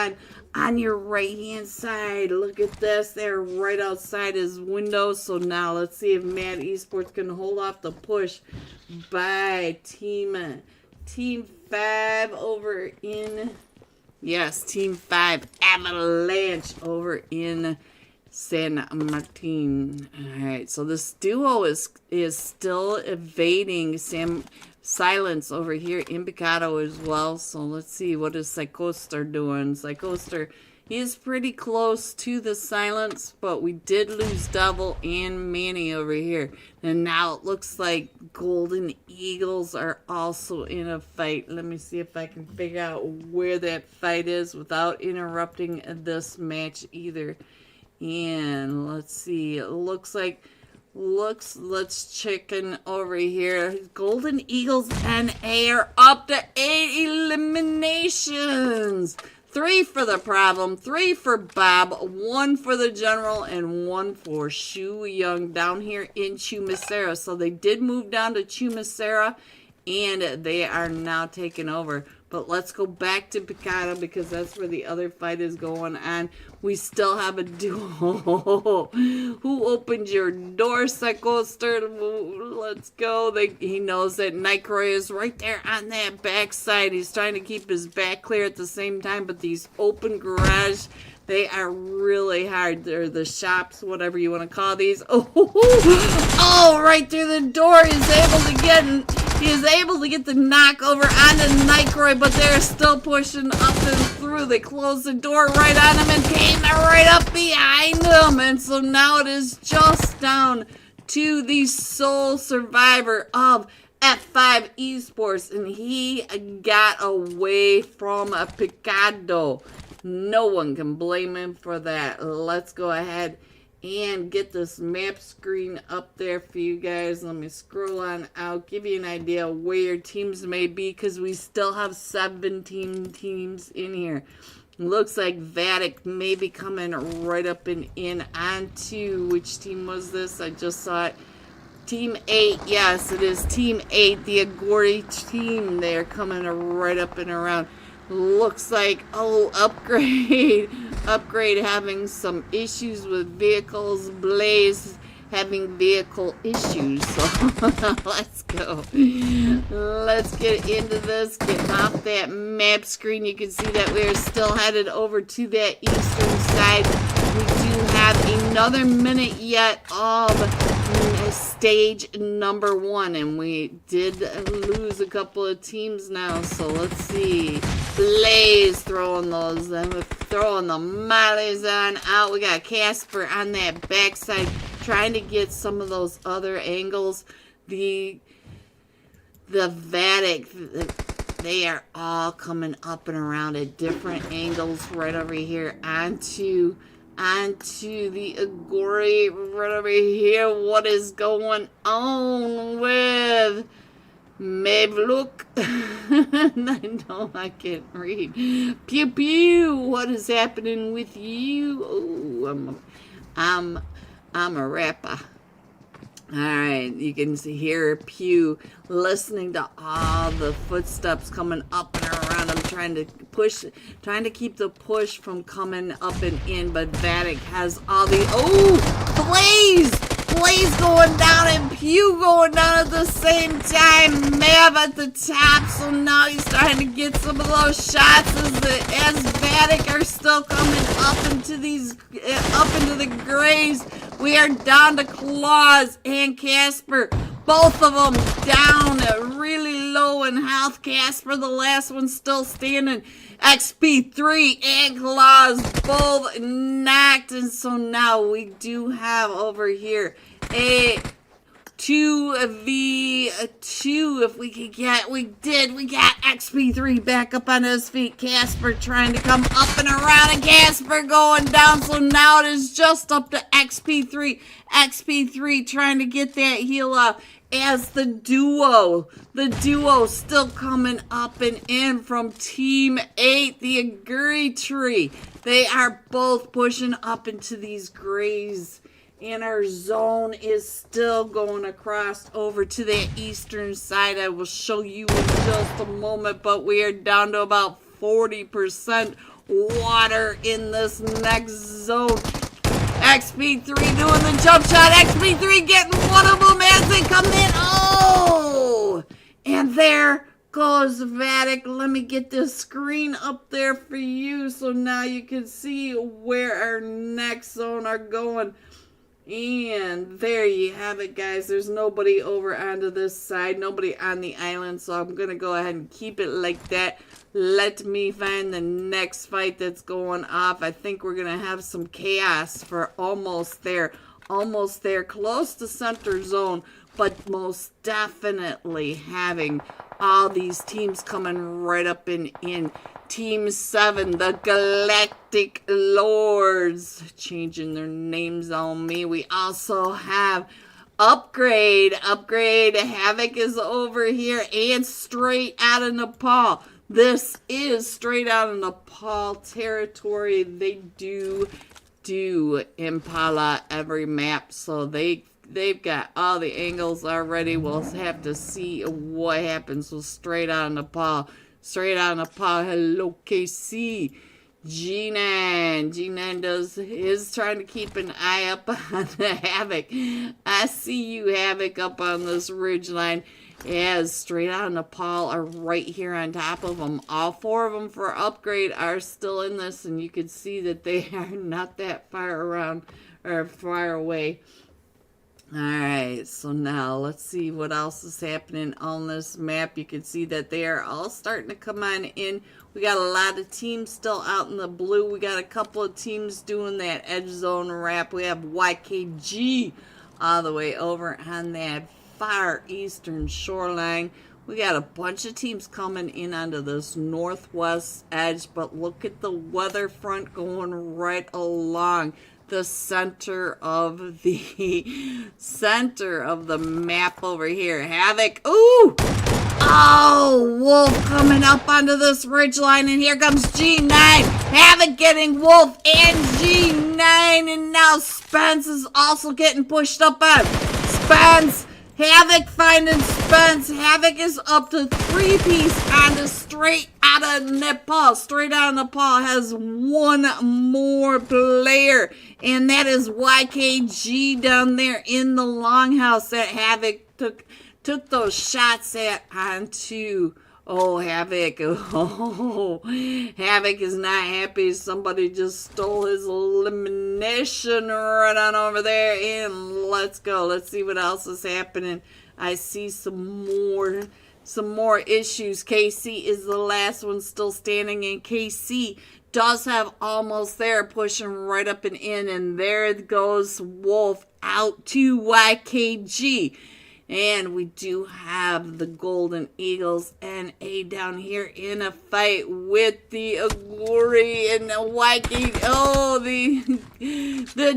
on your right-hand side. Look at this. They're right outside his window. So now let's see if Mad Esports can hold off the push by Team 5 over in... Yes, Team 5 Avalanche over in San Martin. Alright, so this duo is still evading Silence over here in Picado as well. So let's see, what is Psychoster doing? Psychoster, he is pretty close to the Silence, but we did lose Devil and Manny over here. And now it looks like Golden Eagles are also in a fight. Let me see if I can figure out where that fight is without interrupting this match either. And let's see, it let's check in over here. Golden Eagles NA are up to 8 eliminations. 3 for the Problem, 3 for Bob, 1 for the General, and 1 for Shu Young down here in Chumacera. So they did move down to Chumacera, and they are now taking over. But let's go back to Picado because that's where the other fight is going on. We still have a duo. Who opened your door, Psychoster? Let's go. He knows that Nightcroy is right there on that backside. He's trying to keep his back clear at the same time. But these open garage, they are really hard. They're the shops, whatever you want to call these. Oh, right through the door. He is able to get the knockover onto Nightcroy, but they're still pushing up and through. They closed the door right on him and came right up behind him. And so now it is just down to the sole survivor of F5 Esports, and he got away from a Picado. No one can blame him for that. Let's go ahead and get this map screen up there for you guys. Let me scroll on out, give you an idea where your teams may be, because we still have 17 teams in here. Looks like Vatic may be coming right up and in onto, which team was this? I just saw it. Team 8, yes, it is Team 8, the Agori team. They're coming right up and around. Looks like, oh, Upgrade having some issues with vehicles. Blaze having vehicle issues. So let's go. Let's get into this. Get off that map screen. You can see that we're still headed over to that eastern side. We do have another minute yet of stage number 1, and we did lose a couple of teams now. So let's see. Blaze throwing those, throwing the mollies on out. We got Casper on that backside trying to get some of those other angles. The Vatic, they are all coming up and around at different angles right over here onto the Agori right over here. What is going on with Mevluk? No, I can't read. Pew pew. What is happening with you? Oh, I'm a rapper. All right, you can hear Pew listening to all the footsteps coming up and around him, trying to keep the push from coming up and in. But Vatic has all the Blaze going down and Pew going down at the same time. Mav at the top, so now he's trying to get some of those shots as Vatic are still coming up into the graves. We are down to Claus and Casper. Both of them down really low in health. Casper, the last one, still standing. XP3 and Claus both knocked. And so now we do have over here 2v2 if we could get, we got XP3 back up on his feet. Casper trying to come up and around, and Casper going down, so now it is just up to XP3. XP3 trying to get that heal off as the duo still coming up and in from Team 8, the Aguri Tree. They are both pushing up into these grays. And our zone is still going across over to the eastern side. I will show you in just a moment, but we are down to about 40% water in this next zone. XP3 doing the jump shot. XP3 getting one of them as they come in. Oh! And there goes Vatic. Let me get this screen up there for you so now you can see where our next zone are going. And there you have it, guys. There's nobody over onto this side, nobody on the island, so I'm gonna go ahead and keep it like that. Let me find the next fight that's going off. I think we're gonna have some chaos for almost there, close to center zone, but most definitely having all these teams coming right up and in. Team 7, the Galactic Lords, changing their names on me. We also have Upgrade. Havoc is over here, and straight out of Nepal. This is straight out of Nepal territory. They do Impala every map, so they've got all the angles already. We'll have to see what happens. So straight out of Nepal. Hello, KC. G9 is trying to keep an eye up on the Havoc. I see you, Havoc, up on this ridge line. As straight out of Nepal are right here on top of them. All 4 of them for Upgrade are still in this, and you can see that they are not that far around or far away. Alright, so now let's see what else is happening on this map. You can see that they are all starting to come on in. We got a lot of teams still out in the blue. We got a couple of teams doing that edge zone wrap. We have YKG all the way over on that far eastern shoreline. We got a bunch of teams coming in onto this northwest edge, but look at the weather front going right along the center of the map over here. Havoc. Ooh! Oh, Wolf coming up onto this ridge line, and here comes G9. Havoc getting Wolf and G9, and now Spence is also getting pushed up on. Spence. Havoc finding Spence. Havoc is up to 3-piece onto straight out of Nepal. Straight out of Nepal has one more player, and that is YKG down there in the longhouse that Havoc took those shots at onto. Oh, Havoc. Oh, Havoc is not happy. Somebody just stole his elimination right on over there. And let's go. Let's see what else is happening. I see some more issues. KC is the last one still standing, and KC does have almost there, pushing right up and in. And there goes Wolf out to YKG. And we do have the Golden Eagles NA down here in a fight with the Aguri and the YK. Oh, the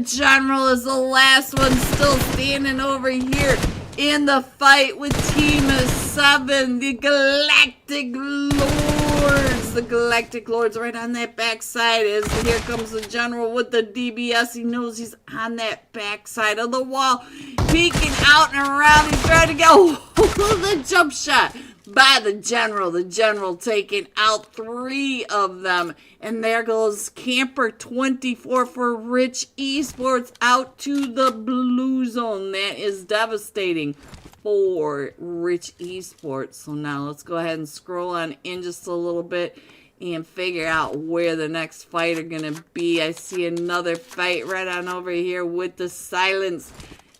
General is the last one still standing over here in the fight with Team 7, the Galactic Lords. The Galactic Lords right on that backside. As here comes the General with the DBS. He knows he's on that backside of the wall, peeking out and around. He's trying to go the jump shot by the General. The General taking out 3 of them. And there goes Camper 24 for Rich Esports out to the blue zone. That is devastating for Rich Esports. So now let's go ahead and scroll on in just a little bit and figure out where the next fight are going to be. I see another fight right on over here with the Silence.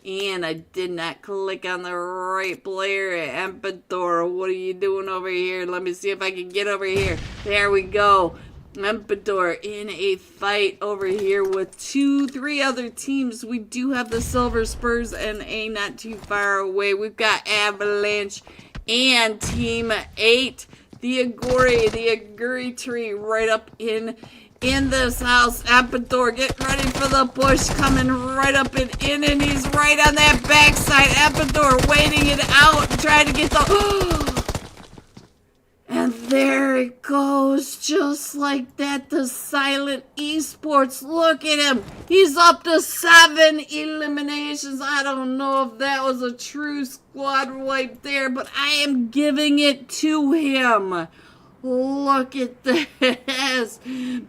And I did not click on the right player. Emperador, what are you doing over here? Let me see if I can get over here. There we go. Emperador in a fight over here with 3 other teams. We do have the Silver Spurs and a not too far away. We've got Avalanche and Team 8. The Aguri tree right up in this house. Emperador getting ready for the push, coming right up and in, and he's right on that backside. Emperador waiting it out, trying to get the... And there it goes, just like that, the Silent Esports. Look at him. He's up to 7 eliminations. I don't know if that was a true squad wipe there, but I am giving it to him. Look at this.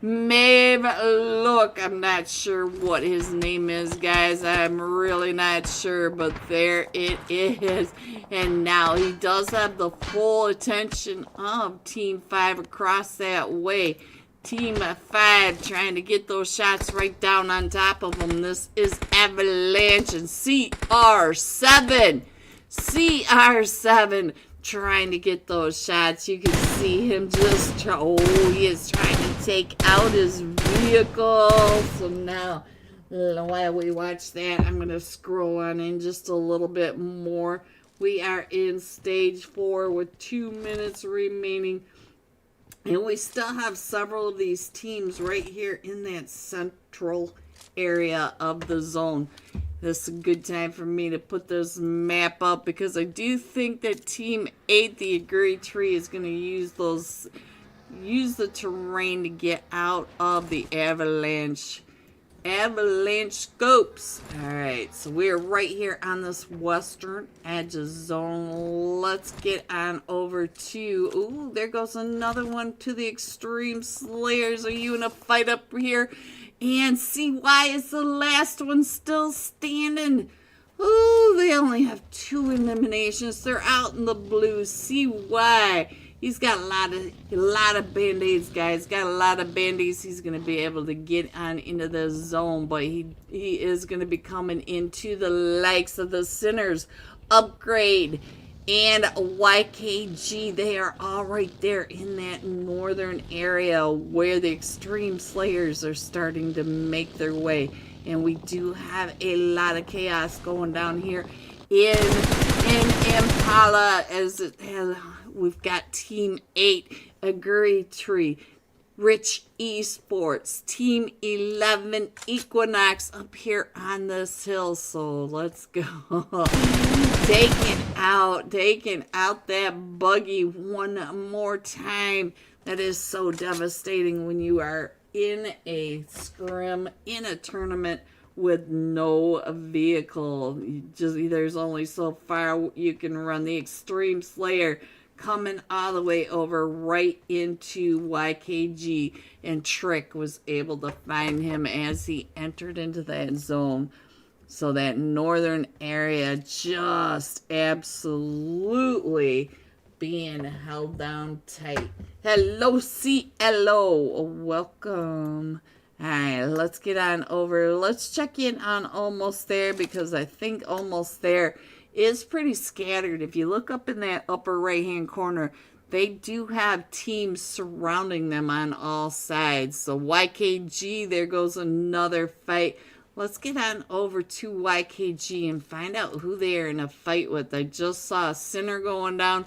Maeve, look, I'm not sure what his name is, guys. I'm really not sure, but there it is. And now he does have the full attention of Team 5 across that way. Team 5 trying to get those shots right down on top of them. This is Avalanche and CR7. CR7 trying to get those shots. You can see him just he is trying to take out his vehicle. So now, while we watch that, I'm going to scroll on in just a little bit more. We are in stage 4 with 2 minutes remaining. And we still have several of these teams right here in that central area of the zone. This is a good time for me to put this map up because I do think that Team 8, the Aguri tree, is going to use the terrain to get out of the avalanche scopes. Alright, so we're right here on this western edge of zone. Let's get on over to... Ooh, there goes another one to the Extreme Slayers. Are you in a fight up here? And CY is the last one still standing. Ooh, they only have 2 eliminations. They're out in the blue. CY. He's got a lot of band-aids, guys. Got a lot of band-aids. He's going to be able to get on into the zone, but he is going to be coming into the likes of the Sinners, Upgrade, and YKG. They are all right there in that northern area where the Extreme Slayers are starting to make their way. And we do have a lot of chaos going down here in Impala, as we've got Team 8, Aguri Tree, Rich Esports, Team 11, Equinox up here on this hill. So let's go. Taking out that buggy one more time. That is so devastating when you are in a scrim, in a tournament with no vehicle. There's only so far you can run. The Extreme Slayer coming all the way over right into YKG, and Trick was able to find him as he entered into that zone. So that northern area just absolutely being held down tight. Hello, CLO. Welcome. Alright, let's get on over. Let's check in on Almost There, because I think Almost There is pretty scattered. If you look up in that upper right hand corner, they do have teams surrounding them on all sides. So YKG, there goes another fight. Let's get on over to YKG and find out who they are in a fight with. I just saw a Sinner going down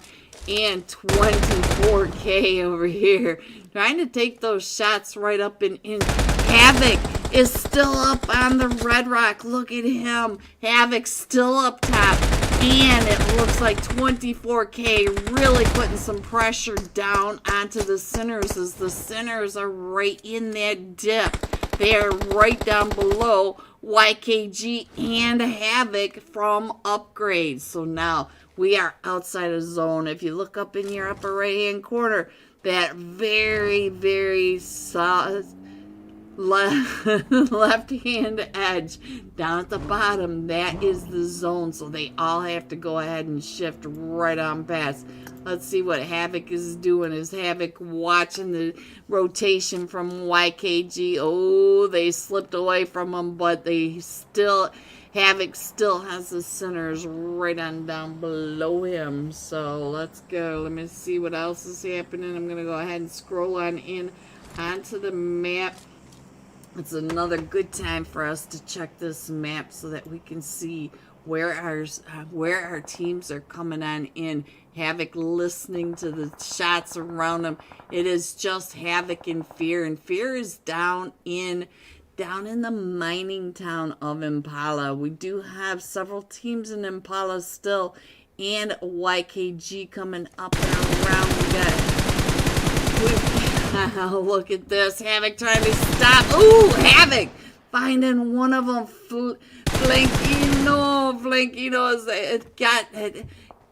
and 24K over here, trying to take those shots right up and in. Havoc is still up on the Red Rock. Look at him. Havoc still up top. And it looks like 24K really putting some pressure down onto the Sinners, as the Sinners are right in that dip. They are right down below YKG and Havoc from Upgrade. So now we are outside of zone. If you look up in your upper right hand corner, that very, very soft left hand edge down at the bottom, that is the zone. So they all have to go ahead and shift right on past. Let's see what Havoc is doing. Is Havoc watching the rotation from YKG? Oh, they slipped away from him, but Havoc still has the Sinners right on down below him. So let's go. Let me see what else is happening. I'm going to go ahead and scroll on in onto the map. It's another good time for us to check this map so that we can see where our teams are coming on in. Havoc listening to the shots around him. It is just Havoc and Fear is down in the mining town of Impala. We do have several teams in Impala still, and YKG coming up and around. Look at this. Havoc trying to stop. Ooh, Havoc finding one of them. Flankino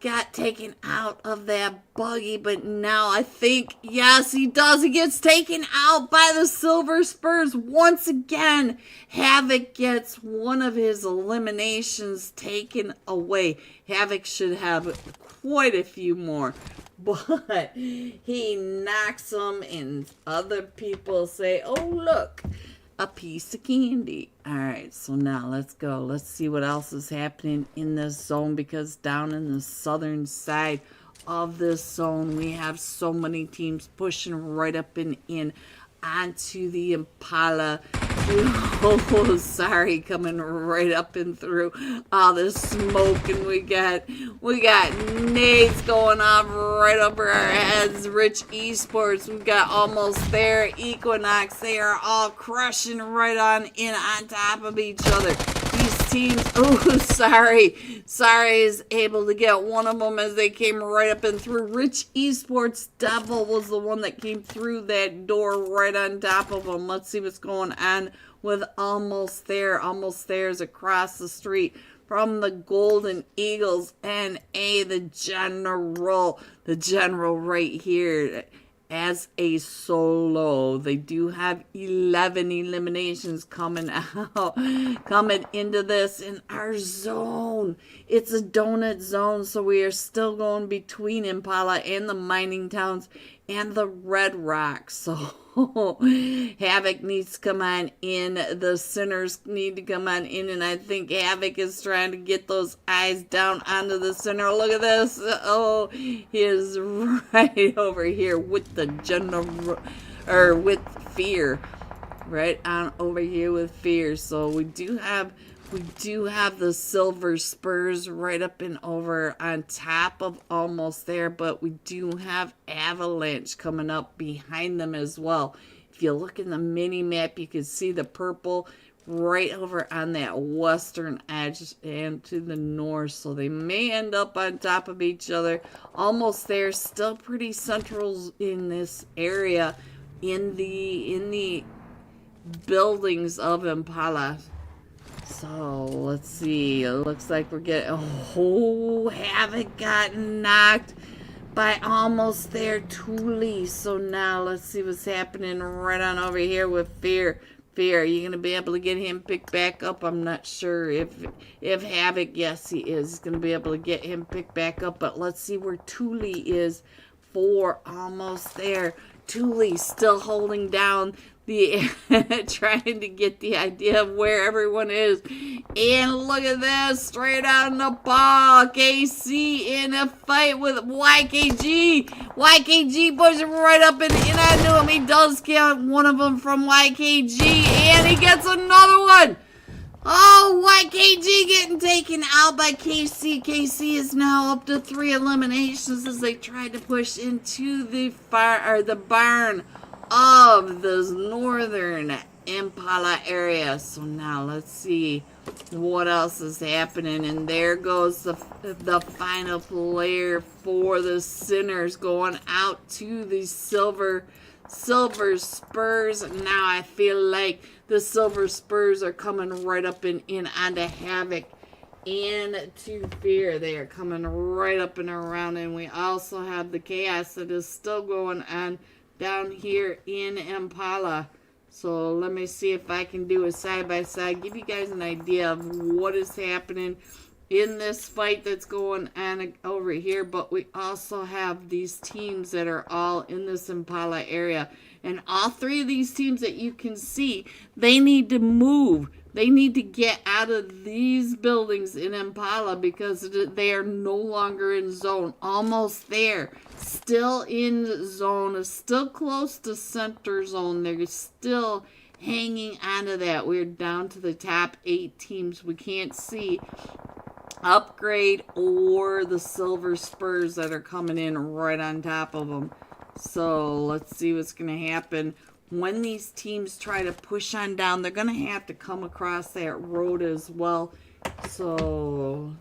got taken out of that buggy, but now I think, yes, he does. He gets taken out by the Silver Spurs once again. Havoc gets one of his eliminations taken away. Havoc should have quite a few more, but he knocks them, and other people say, oh, look, a piece of candy. All right, so now let's go. Let's see what else is happening in this zone, because down in the southern side of this zone, we have so many teams pushing right up and in onto the Impala. Oh, sorry, coming right up and through all the smoke, and we got nades going off right over our heads. Rich Esports, we got almost there. Equinox, they are all crushing right on in on top of each other. These teams, oh, sorry is able to get one of them as they came right up and through. Rich Esports Devil was the one that came through that door right on top of them. Let's see what's going on with Almost There. Almost There is across the street from the Golden Eagles, NA, the general right here as a solo. They do have 11 eliminations coming into this in our zone. It's a donut zone, so we are still going between Impala and the mining towns and the Red Rocks. So Havoc needs to come on in. The Sinners need to come on in, and I think Havoc is trying to get those eyes down onto the Sinner. Look at this. Oh, he is right over here with the with Fear. Right on over here with Fear. So we do have the Silver Spurs right up and over on top of Almost There, but we do have Avalanche coming up behind them as well. If you look in the mini map, you can see the purple right over on that western edge and to the north, so they may end up on top of each other. Almost There, still pretty central in this area, in the buildings of Impala. So let's see. It looks like we're getting. Oh, Havoc got knocked by Almost There, Thule. So now let's see what's happening right on over here with Fear. Fear, are you gonna be able to get him picked back up? I'm not sure if Havoc. Yes, he is. He's gonna be able to get him picked back up. But let's see where Thule is for Almost There. Thule still holding down the trying to get the idea of where everyone is. And look at this, straight out in the ball. KC in a fight with YKG. YKG pushing right up and I knew him. He does count one of them from YKG, and he gets another one. Oh, YKG getting taken out by KC. KC is now up to 3 eliminations as they tried to push into the barn of the northern Impala area. So now let's see what else is happening. And there goes the final player for the Sinners, going out to the Silver Spurs. Now I feel like the Silver Spurs are coming right up and in onto Havoc and to Fear. They are coming right up and around. And we also have the chaos that is still going on down here in Impala. So let me see if I can do a side-by-side, give you guys an idea of what is happening in this fight that's going on over here. But we also have these teams that are all in this Impala area. And all three of these teams that you can see, they need to move. They need to get out of these buildings in Impala because they are no longer in zone. Almost there. Still in zone. Still close to center zone. They're still hanging on to that. We're down to the top 8 teams. We can't see Upgrade or the Silver Spurs that are coming in right on top of them. So let's see what's going to happen. When these teams try to push on down, they're going to have to come across that road as well. So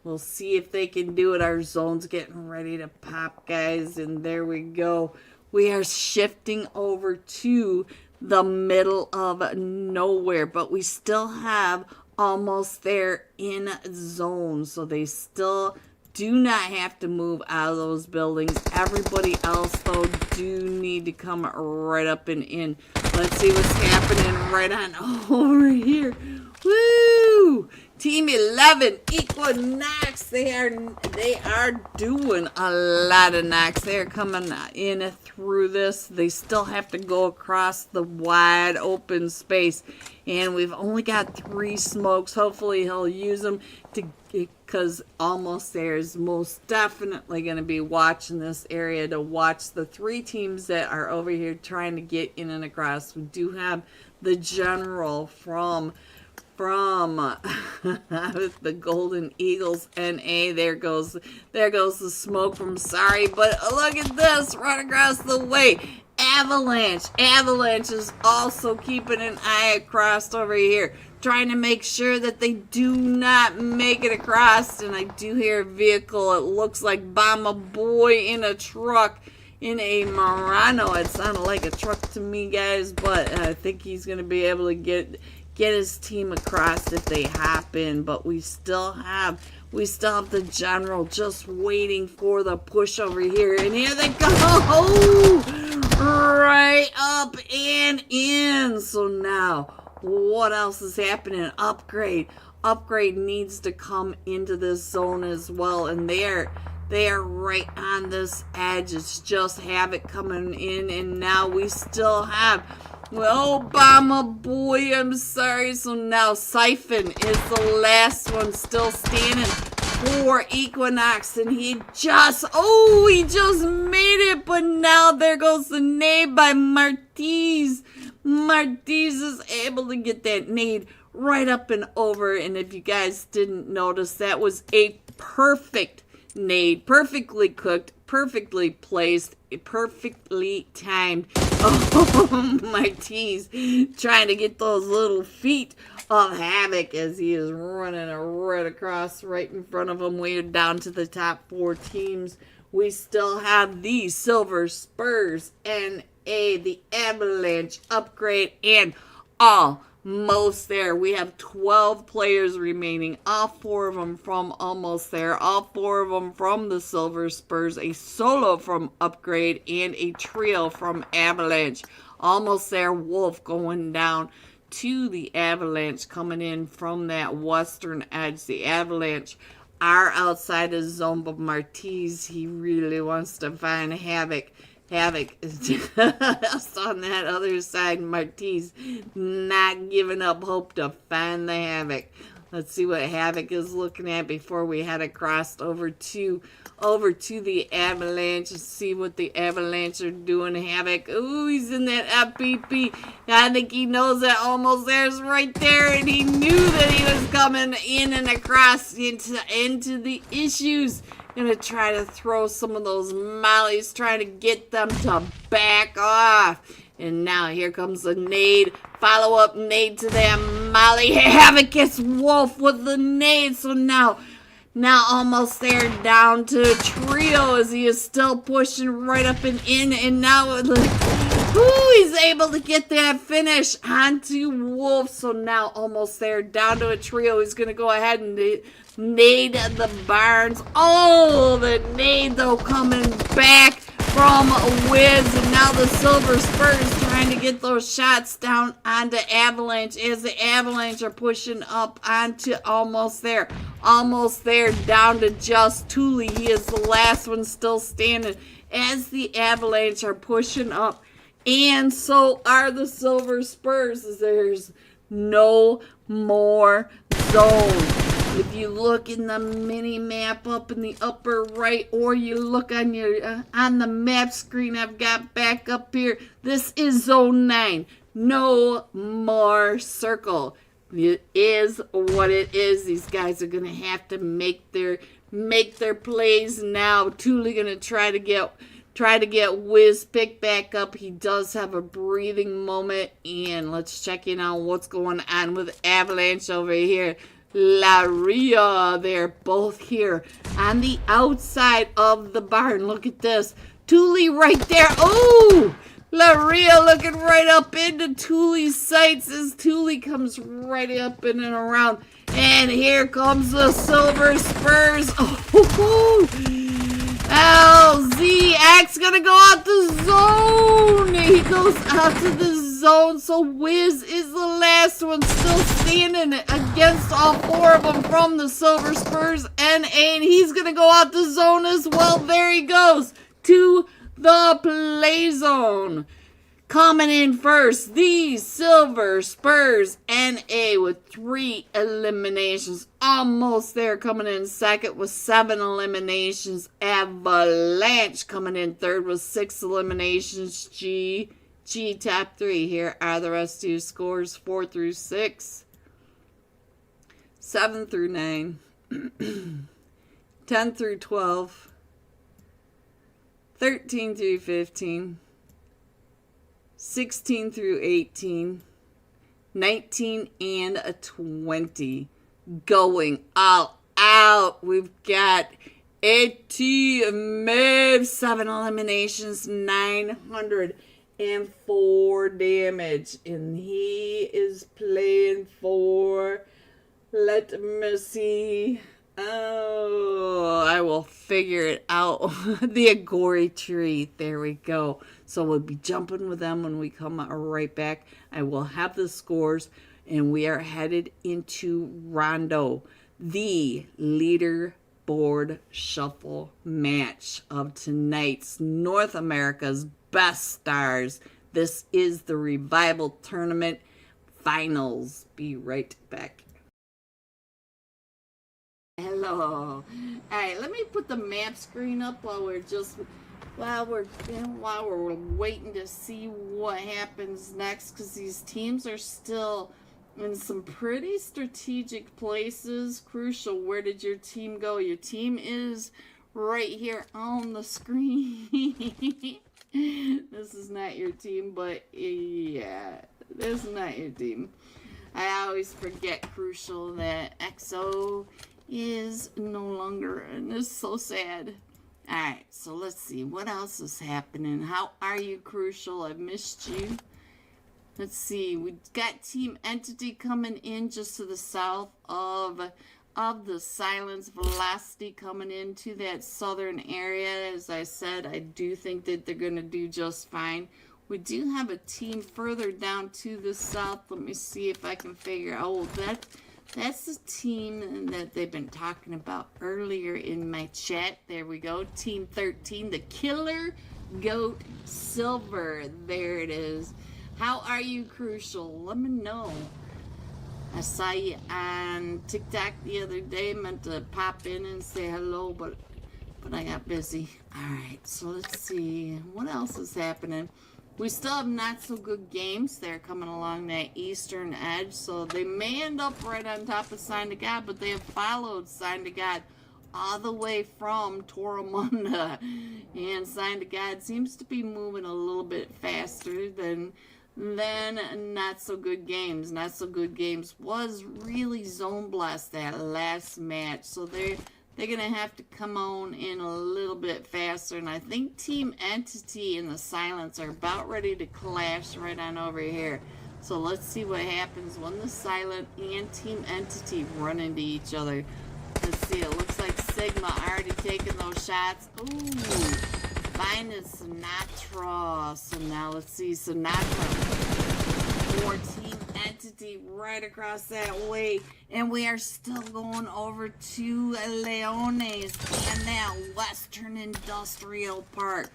we'll see if they can do it. Our zone's getting ready to pop, guys. And there we go. We are shifting over to the middle of nowhere. But we still have almost there in zone. So they still do not have to move out of those buildings. Everybody else, though, do need to come right up and in. Let's see what's happening right on over here. Woo! Team 11, Equinox. They are doing a lot of knocks. They're coming in through this. They still have to go across the wide open space. And we've only got 3 smokes. Hopefully he'll use them because almost there is most definitely going to be watching this area to watch the 3 teams that are over here trying to get in and across. We do have the general from the Golden Eagles NA. There goes the smoke from Sorry, but look at this right across the way. Avalanche is also keeping an eye across over here, trying to make sure that they do not make it across. And I do hear a vehicle. It looks like Bomba Boy in a truck, in a Murano. It sounded like a truck to me, guys, but I think he's going to be able to get his team across if they hop in. But we still have the general just waiting for the push over here. And here they go! Right up and in. So now, what else is happening? Upgrade needs to come into this zone as well. And they are right on this edge. It's just Havoc coming in. And now we still have... Well, Bomba Boy, I'm sorry. So now Siphon is the last one still standing for Equinox. And he just made it. But now there goes the nade by Martiz. Martiz is able to get that nade right up and over. And if you guys didn't notice, that was a perfect nade. Perfectly cooked, perfectly placed, perfectly timed. Oh, Martiz trying to get those little feet of Havoc as he is running right across right in front of him. We're down to the top 4 teams. We still have the Silver Spurs, NA, the Avalanche, Upgrade, and almost there. We have 12 players remaining. All 4 of them from almost there. All 4 of them from the Silver Spurs. A solo from Upgrade and a trio from Avalanche. Almost there. Wolf going down to the Avalanche, coming in from that western edge. The Avalanche are outside the zone, but Martiz, he really wants to find Havoc. Havoc is just on that other side. Martiz not giving up hope to find the Havoc. Let's see what Havoc is looking at before we head across over to the Avalanche and see what the Avalanche are doing. Havoc, ooh, he's in that FPP. I think he knows that almost there's right there, and he knew that he was coming in and across into the issues. Gonna try to throw some of those mollies, trying to get them to back off. And now here comes the nade. Follow-up nade to that molly. Havoc gets Wolf with the nade. So now almost there, down to trio as he is still pushing right up and in. And now he's able to get that finish onto Wolf. So now almost there, down to a trio. He's going to go ahead and nade the Barnes. Oh, the nade though coming back from Wiz. And now the Silver Spurs trying to get those shots down onto Avalanche as the Avalanche are pushing up onto almost there. Almost there, down to just Thule. He is the last one still standing as the Avalanche are pushing up And so are the Silver Spurs. There's no more zone. If you look in the mini map up in the upper right, or you look on your on the map screen I've got back up here, this is zone 9. No more circle. It is what it is. These guys are gonna have to make their plays now. Thule gonna try to get Wiz picked back up. He does have a breathing moment. And let's check in on what's going on with Avalanche over here. Laria, they're both here on the outside of the barn. Look at this. Thule right there. Oh! Laria looking right up into Thule's sights as Thule comes right up in and around. And here comes the Silver Spurs. Oh! LZX gonna go out the zone. He goes out to the zone. So Wiz is the last one still standing against all 4 of them from the Silver Spurs. And he's gonna go out the zone as well. There he goes to the play zone. Coming in first, the Silver Spurs NA with 3 eliminations. Almost there. Coming in second with 7 eliminations. Avalanche coming in third with 6 eliminations. G top 3. Here are the rest of your scores. 4 through 6. 7 through 9. 10 through 12. 13 through 15. 16 through 18, 19 and 20. Going all out. We've got NABS, 7 eliminations, 904 damage. And he is playing for, let me see. Oh, I will figure it out. The Agori tree. There we go. So we'll be jumping with them when we come right back. I will have the scores, and we are headed into Rondo, the leaderboard shuffle match of tonight's North America's Best Stars. This is the Revival Tournament Finals. Be right back. Hello. All right, let me put the map screen up while we're waiting to see what happens next, because these teams are still in some pretty strategic places. Crucial, where did your team go? Your team is right here on the screen. This is not your team, but yeah, this is not your team. I always forget, Crucial, that XO is no longer, and it's so sad. Alright, so let's see what else is happening. How are you, Crucial? I've missed you. Let's see, we got Team Entity coming in just to the south of the Silence. Velocity coming into that southern area. As I said, I do think that they're going to do just fine. We do have a team further down to the south. Let me see if I can figure out. Oh, that's the team that they've been talking about earlier in my chat. There we go. Team 13, the Killer Goat Silver. There it is. How are you, Crucial? Let me know. I saw you on TikTok the other day. Meant to pop in and say hello, but I got busy. Alright, so let's see. What else is happening? We still have not so good games there coming along that eastern edge, so they may end up right on top of Sign to God, but they have followed Sign to God all the way from Toramunda, and Sign to God seems to be moving a little bit faster than Not So Good Games. Not So Good Games was really zone blessed that last match, so they're going to have to come on in a little bit faster. And I think Team Entity and the Silence are about ready to clash right on over here. So let's see what happens when the Silent and Team Entity run into each other. Let's see, it looks like Sigma already taking those shots. Ooh, finding Sinatra. So now let's see, Sinatra for Team Entity right across that way. And we are still going over to Leones and that Western Industrial Park.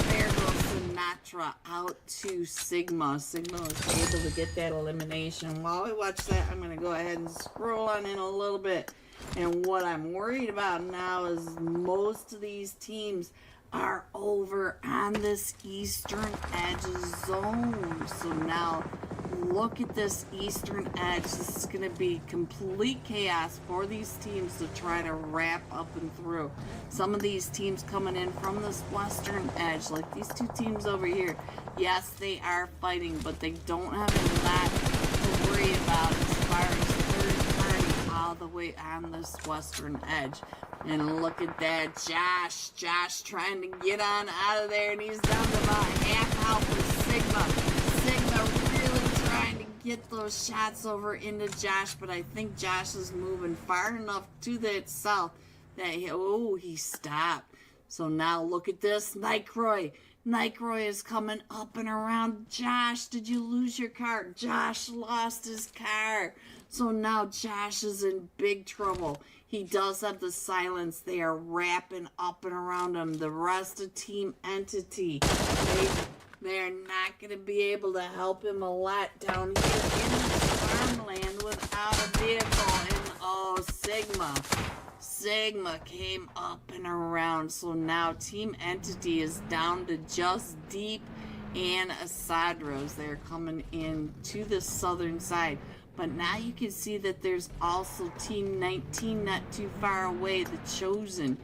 There goes Sinatra out to Sigma. Sigma was able to get that elimination. While we watch that, I'm going to go ahead and scroll on in a little bit. And what I'm worried about now is most of these teams are over on this eastern edge zone. So now look at this eastern edge. This is going to be complete chaos for these teams to try to wrap up and through. Some of these teams coming in from this western edge, like these two teams over here, yes, they are fighting, but they don't have a lot to worry about as far as third party all the way on this western edge. And look at that, Josh trying to get on out of there, and he's down to about half health with Sigma really trying to get those shots over into Josh, but I think Josh is moving far enough to the south that he stopped. So now look at this, Nightcroy is coming up and around. Josh, did you lose your car? Josh lost his car. So now Josh is in big trouble. He does have the silence. They are wrapping up and around him. The rest of Team Entity, they're not going to be able to help him a lot down here in this farmland without a vehicle. And oh, Sigma came up and around. So now Team Entity is down to just Deep and Asadros. They're coming in to the southern side. But now you can see that there's also Team 19 not too far away, the Chosen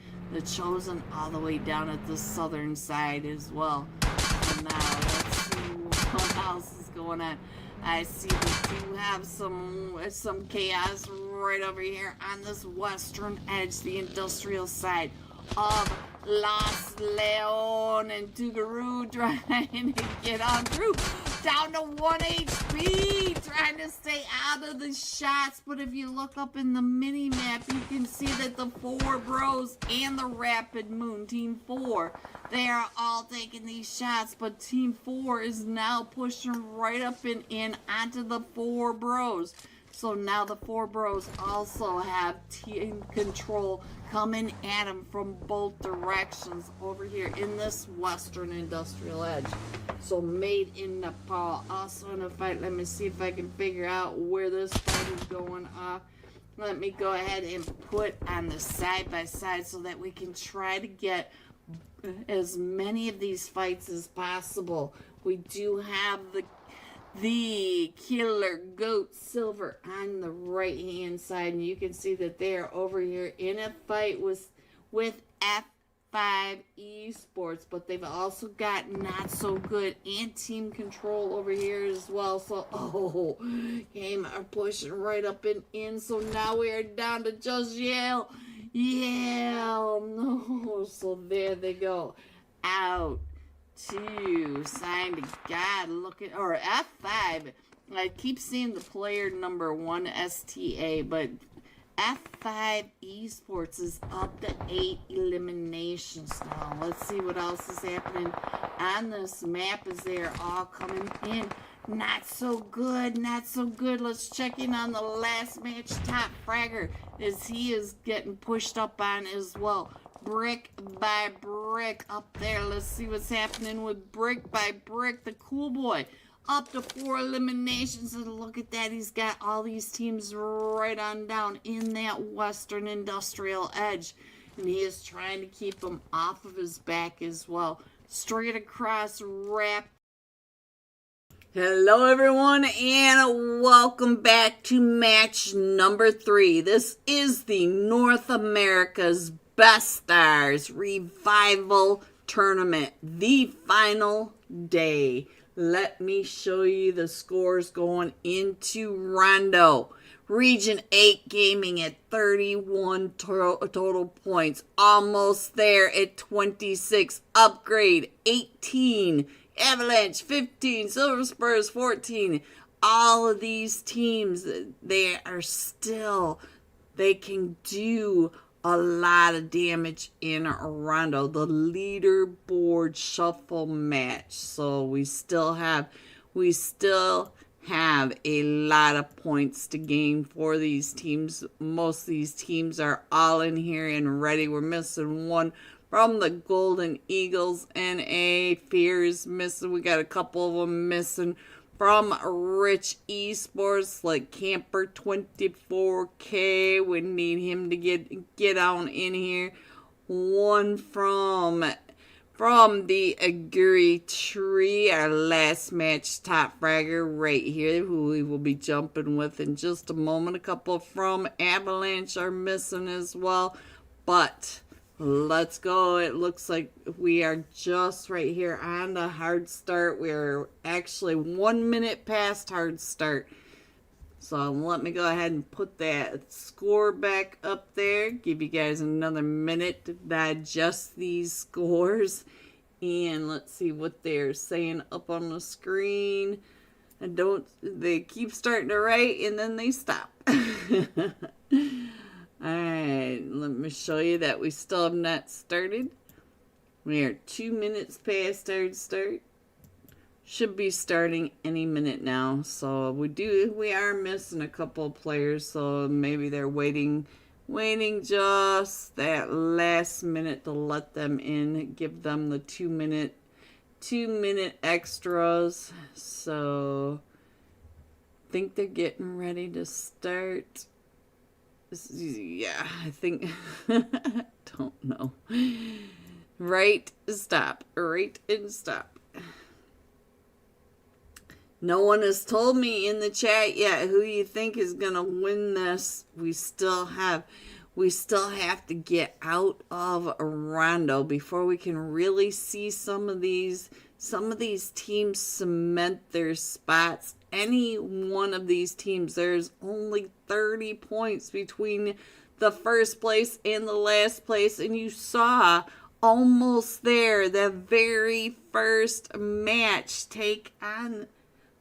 all the way down at the southern side as well. So now let's see what else is going on. I see we do have some chaos right over here on this western edge, the industrial side of Los Leon, and Tugaroo trying to get on through. Down to 1 HP, trying to stay out of the shots. But if you look up in the mini map, you can see that the 4 bros and the Rapid Moon, Team 4, they are all taking these shots. But Team 4 is now pushing right up and in onto the 4 bros. So now the 4 bros also have team control coming at them from both directions over here in this western industrial edge. So Made in Nepal also in a fight. Let me see if I can figure out where this fight is going off. Let me go ahead and put on the side by side so that we can try to get as many of these fights as possible. We do have the Killer Goat Silver on the right hand side, and you can see that they are over here in a fight with F5 Esports, but they've also got Not So Good and Team Control over here as well. So game are pushing right up and in. So now we are down to just Yale. No. So there they go, out to sign to God. Look at, or F5. I keep seeing the player number 1 STA, but F5 Esports is up to 8 eliminations now. Let's see what else is happening on this map as they are all coming in. Not so good. Let's check in on the last match top fragger as he is getting pushed up on as well. Brick by brick up there. Let's see what's happening with Brick by Brick, the cool boy. Up to 4 eliminations, and look at that. He's got all these teams right on down in that western industrial edge. And he is trying to keep them off of his back as well. Straight across, wrap. Hello everyone, and welcome back to match number 3. This is the North America's Best Stars Revival Tournament, the final day. Let me show you the scores going into Rondo. Region 8 Gaming at 31 total points. Almost there at 26. Upgrade 18. Avalanche 15. Silver Spurs 14. All of these teams, they can do a lot of damage in Rondo, the leaderboard shuffle match. So we still have a lot of points to gain for these teams. Most of these teams are all in here and ready. We're missing one from the Golden Eagles. NA Fears missing. We got a couple of them missing from Rich Esports, like Camper 24K. We need him to get on in here. One from the Aguri Tree, our last match top fragger right here, who we will be jumping with in just a moment. A couple from Avalanche are missing as well, but let's go. It looks like we are just right here on the hard start. We're actually 1 minute past hard start. So let me go ahead and put that score back up there. Give you guys another minute to digest these scores. And let's see what they're saying up on the screen. They keep starting to write and then they stop. Alright, let me show you that we still have not started. We are 2 minutes past hard start. Should be starting any minute now. So we are missing a couple of players, so maybe they're waiting just that last minute to let them in, give them the 2 minute extras. So I think they're getting ready to start. Yeah, I think don't know. Right, stop. Right and stop. No one has told me in the chat yet who you think is gonna win this. We still have to get out of Rondo before we can really see some of these teams cement their spots. Any one of these teams, there's only 30 points between the first place and the last place, and you saw almost there the very first match take on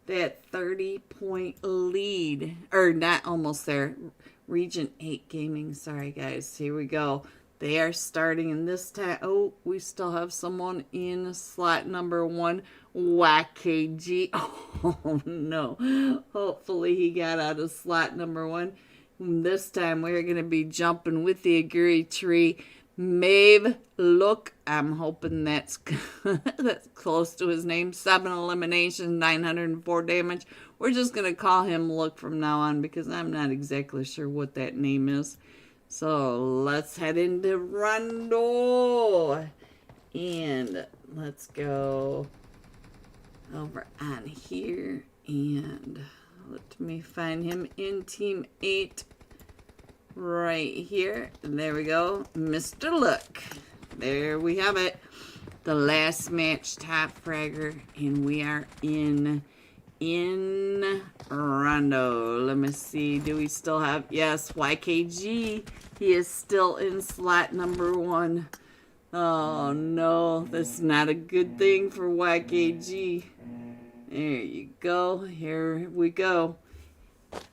that 30-point lead. Or not almost there. Region 8 Gaming. Sorry, guys. Here we go. They are starting in this time. Oh, we still have someone in slot number 1. YKG. Oh, no. Hopefully he got out of slot number 1. This time we're going to be jumping with the Aguri Tree. Maeve, look, I'm hoping that's close to his name. 7 eliminations, 904 damage. We're just going to call him Look from now on because I'm not exactly sure what that name is. So let's head into Rondo. And let's go over on here. And let me find him in Team 8. Right here. There we go. Mr. Look. There we have it. The last match top fragger. And we are in Rondo. Let me see. Do we still have... Yes, YKG. He is still in slot number 1. Oh, no. That's not a good thing for YKG. There you go. Here we go.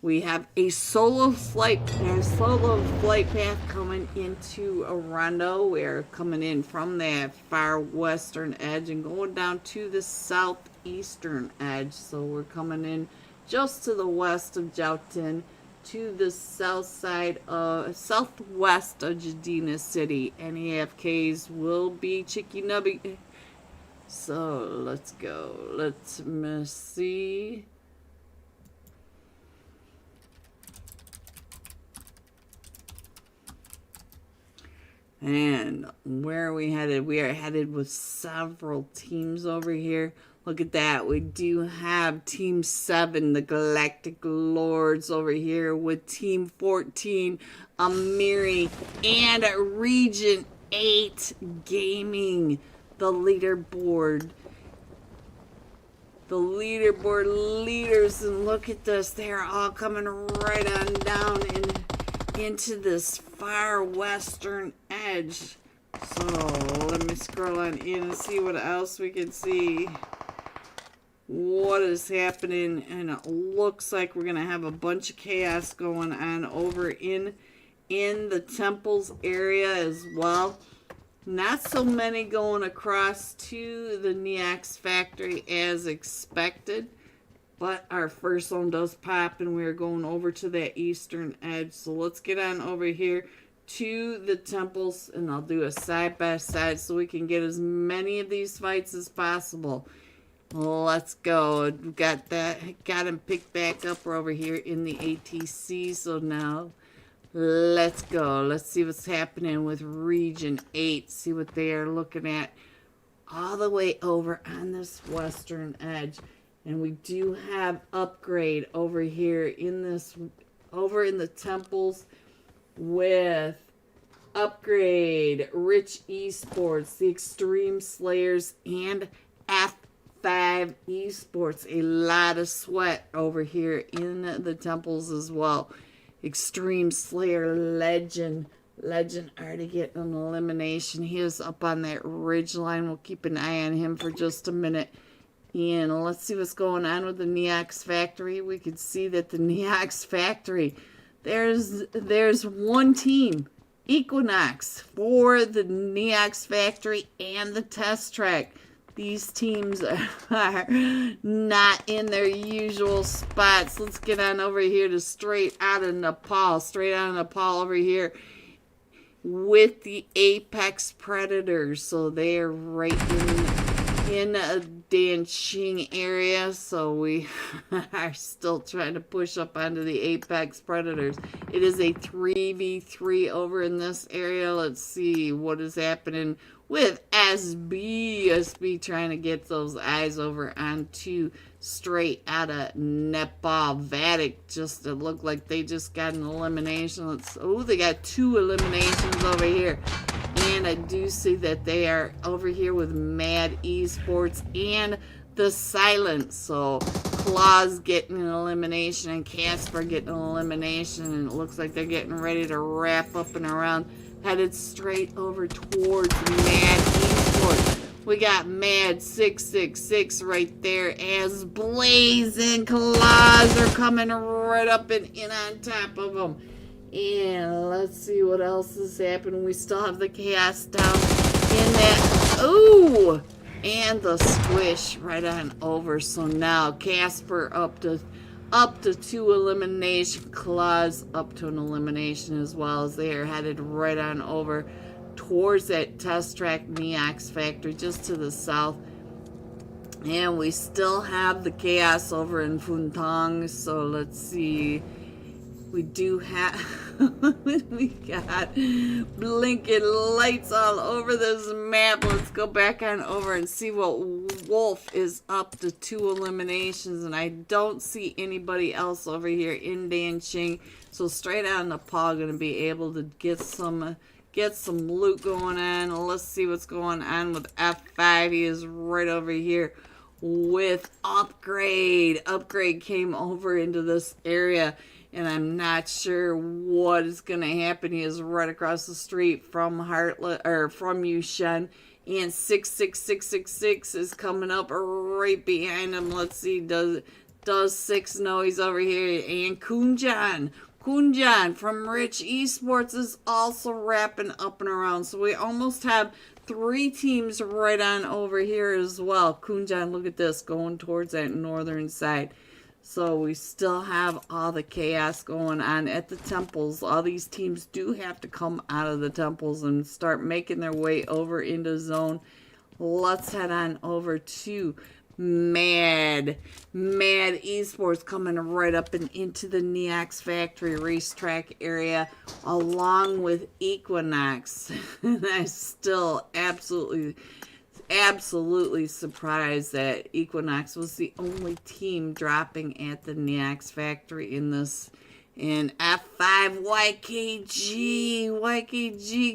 We have a solo flight path coming into Rondo. We're coming in from that far western edge and going down to the southeastern edge. So we're coming in just to the west of Joutin, to the southwest of Jadina City. Any AFKs will be Chicky Nubby. So let's go. Let's see. And where are we headed? We are headed with several teams over here. Look at that. We do have Team 7, the Galactic Lords, over here with Team 14, Amiri, and Region 8 Gaming. The leaderboard. The leaderboard leaders. And look at this. They're all coming right on down into this far western edge. So let me scroll on in and see what else we can see. What is happening? And it looks like we're gonna have a bunch of chaos going on over in the temples area as well. Not so many going across to the Neax factory as expected. But our first zone does pop, and we're going over to that eastern edge. So let's get on over here to the temples, and I'll do a side by side so we can get as many of these fights as possible. Let's go. We got him picked back up. We're over here in the ATC. So now let's go. Let's see what's happening with Region 8. See what they are looking at all the way over on this western edge. And we do have upgrade over here in this, over in the temples with upgrade, Rich Esports, the Extreme Slayers, and F5 Esports. A lot of sweat over here in the temples as well. Extreme Slayer Legend already getting an elimination. He is up on that ridge line. We'll keep an eye on him for just a minute. And let's see what's going on with the Neox Factory. We can see that the Neox Factory, there's one team, Equinox, for the Neox Factory and the test track. These teams are not in their usual spots. Let's get on over here to straight out of Nepal. Straight out of Nepal over here with the Apex Predators. So they are right in a Danqing area. So we are still trying to push up onto the Apex Predators. It is a 3v3 over in this area. Let's see what is happening with SB trying to get those eyes over onto straight out of Nepal. Vatic just, it looked like they just got an elimination. They got 2 eliminations over here. And I do see that they are over here with Mad Esports and the Silence. So Claw's getting an elimination and Casper getting an elimination. And it looks like they're getting ready to wrap up and around. Headed straight over towards Mad Esports. We got Mad 666 right there as Blazing Claws are coming right up and in on top of them. And let's see what else is happening. We still have the Chaos down in that. Ooh! And the Squish right on over. So now Casper up to 2 elimination, Claws up to an elimination as well, as they are headed right on over towards that test track Neox Factory just to the south. And we still have the Chaos over in Funtong. So let's see. We do have, we got blinking lights all over this map. Let's go back on over and see what Wolf is up to 2 eliminations. And I don't see anybody else over here in Danqing. So straight out of Nepal, going to be able to get some loot going on. Let's see what's going on with F5. He is right over here with Upgrade. Upgrade came over into this area. And I'm not sure what is going to happen. He is right across the street from from Yushan. And 66666 is coming up right behind him. Let's see, does 6 know he's over here? And Kunjan from Rich Esports is also wrapping up and around. So we almost have 3 teams right on over here as well. Kunjan, look at this, going towards that northern side. So we still have all the chaos going on at the temples. All these teams do have to come out of the temples and start making their way over into zone. Let's head on over to Mad Esports coming right up and into the Neox Factory racetrack area along with Equinox. And I'm still absolutely surprised that Equinox was the only team dropping at the Neox Factory in this. And F5 YKG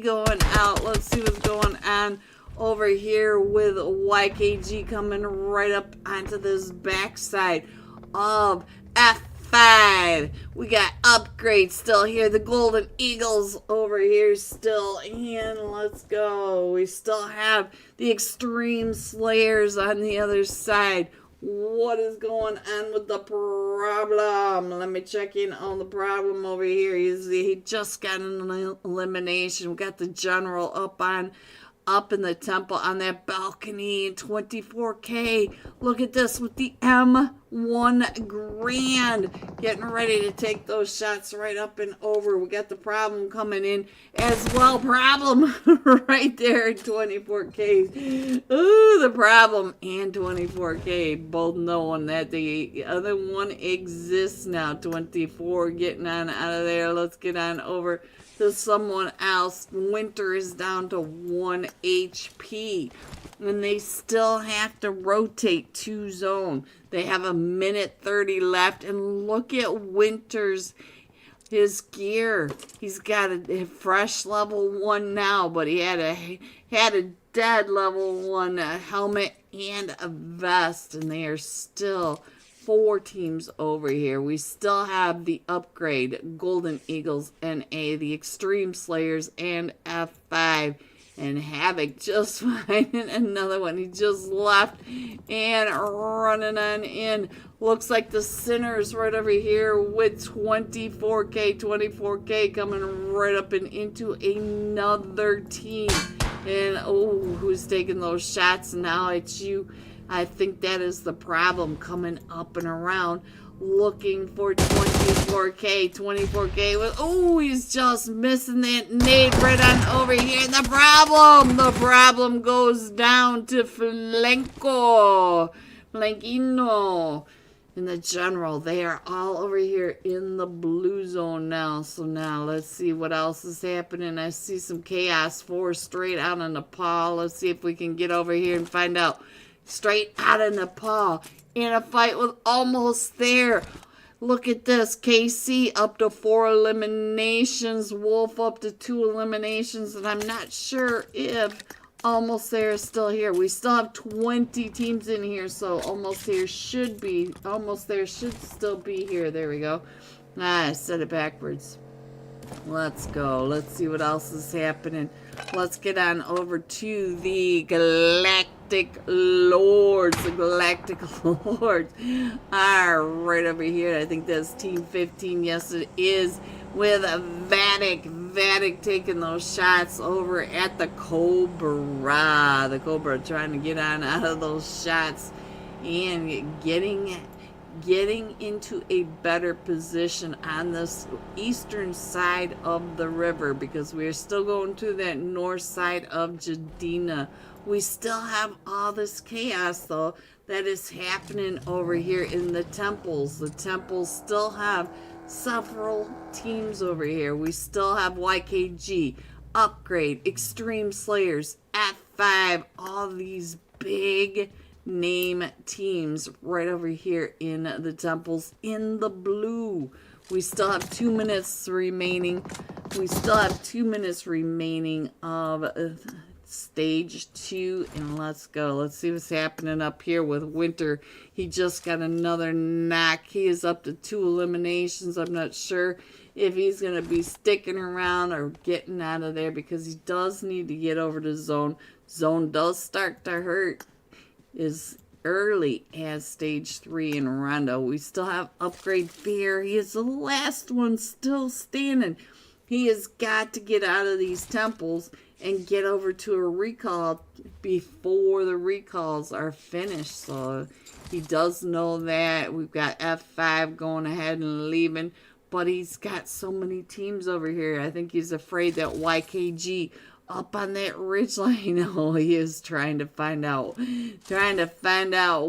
going out. Let's see what's going on over here with YKG coming right up onto this backside of F5. We got Upgrade still here. The Golden Eagles over here still. And let's go. We still have the Extreme Slayers on the other side. What is going on with the problem? Let me check in on the problem over here. He just got an elimination. We got the General up on up in the temple on that balcony in 24K. Look at this with the M1 Grand. Getting ready to take those shots right up and over. We got the problem coming in as well. Problem right there in 24K. Ooh, the problem and 24K. Both knowing that the other one exists now. 24 getting on out of there. Let's get on over to someone else. Winter is down to 1 HP. And they still have to rotate 2 zone. They have a minute 30 left. And look at Winter's his gear. He's got a fresh level 1 now, but he had a dead level 1 helmet and a vest, and they are still 4 teams over here. We still have the upgrade Golden Eagles NA, the Extreme Slayers, and F5. And Havoc just finding another one. He just left and running on in. Looks like the Sinners right over here with 24K. 24K coming right up and into another team. And, oh, who's taking those shots? Now it's you. I think that is the problem, coming up and around. Looking for 24K. 24K with, oh, he's just missing that nade right on over here. And the problem goes down to Flanquino. And the general, they are all over here in the blue zone now. So now let's see what else is happening. I see some Chaos 4 straight out of Nepal. Let's see if we can get over here and find out. Straight out of Nepal in a fight with Almost There. Look at this. KC up to 4 eliminations. Wolf up to 2 eliminations. And I'm not sure if Almost There is still here. We still have 20 teams in here. So Almost There should still be here. There we go. I said it backwards. Let's go. Let's see what else is happening. Let's get on over to the Galactic Lords. The Galactic Lords are right over here. I think that's Team 15. Yes, it is. With Vatic. Vatic taking those shots over at the Cobra. The Cobra trying to get on out of those shots and getting into a better position on this eastern side of the river, because we are still going to that north side of Jadina. We still have all this chaos though that is happening over here in the temples. The temples still have several teams over here. We still have YKG, Upgrade, Extreme Slayers, F5, all these big name teams right over here in the temples in the blue. We still have 2 minutes remaining. We still have 2 minutes remaining of stage 2, and let's go. Let's see what's happening up here with Winter. He just got another knock. He is up to 2 eliminations. I'm not sure if he's going to be sticking around or getting out of there, because he does need to get over to zone. Zone does start to hurt is early as stage 3 in Rondo. We still have Upgrade Fear. He is the last one still standing. He has got to get out of these temples and get over to a recall before the recalls are finished. So he does know that. We've got F5 going ahead and leaving, but he's got so many teams over here. I think he's afraid that YKG up on that ridge line. Oh, he is trying to find out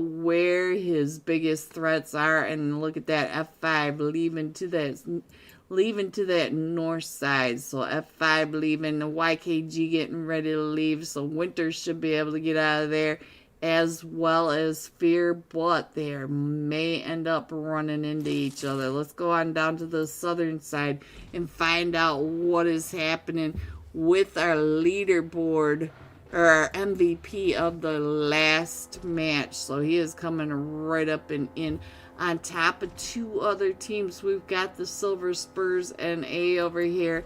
where his biggest threats are. And look at that, F5 leaving to that north side. So F5 leaving, the YKG getting ready to leave. So Winter should be able to get out of there, as well as Fear, but they may end up running into each other. Let's go on down to the southern side and find out what is happening with our leaderboard, or our MVP of the last match. So he is coming right up and in on top of 2 other teams. We've got the Silver Spurs NA over here,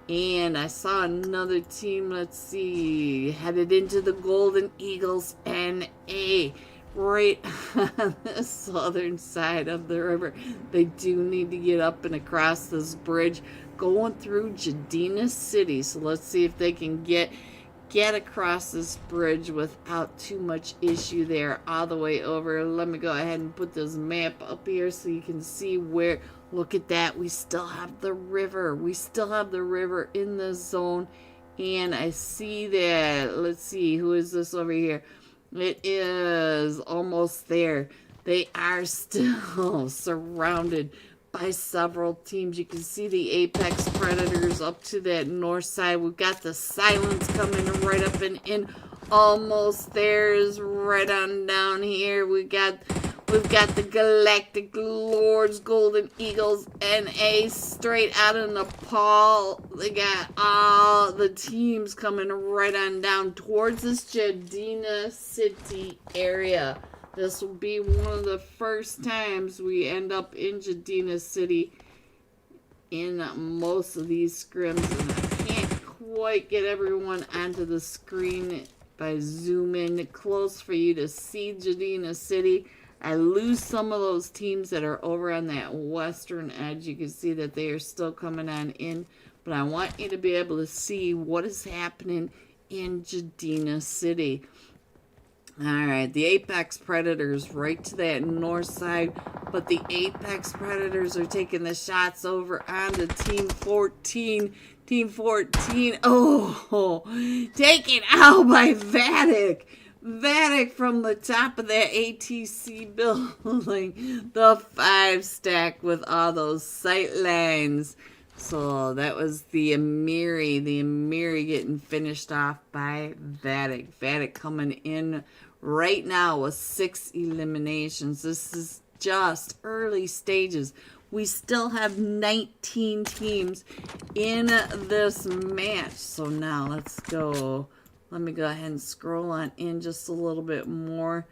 and I saw another team, let's see, headed into the Golden Eagles NA right on the southern side of the river. They do need to get up and across this bridge going through Jadina City. So let's see if they can get get across this bridge without too much issue there all the way over. Let me go ahead and put this map up here so you can see where. Look at that. We still have the river. We still have the river in the zone. And I see that. Let's see. Who is this over here? It is almost there. They are still surrounded by several teams. You can see the Apex Predators up to that north side. We've got the Silence coming right up and in. Almost there is right on down here. We've got the Galactic Lords, Golden Eagles, NA straight out of Nepal. They got all the teams coming right on down towards this Jadina City area. This will be one of the first times we end up in Jadina City in most of these scrims. And I can't quite get everyone onto the screen by zooming close for you to see Jadina City. I lose some of those teams that are over on that western edge. You can see that they are still coming on in. But I want you to be able to see what is happening in Jadina City. Alright, the Apex Predators right to that north side. But the Apex Predators are taking the shots over onto Team 14. Team 14, oh, taken out by Vatic. Vatic from the top of that ATC building. The 5-stack with all those sight lines. So that was the Amiri. The Amiri getting finished off by Vatic. Vatic coming in right now with 6 eliminations. This is just early stages. We still have 19 teams in this match. So now let's go. Let me go ahead and scroll on in just a little bit more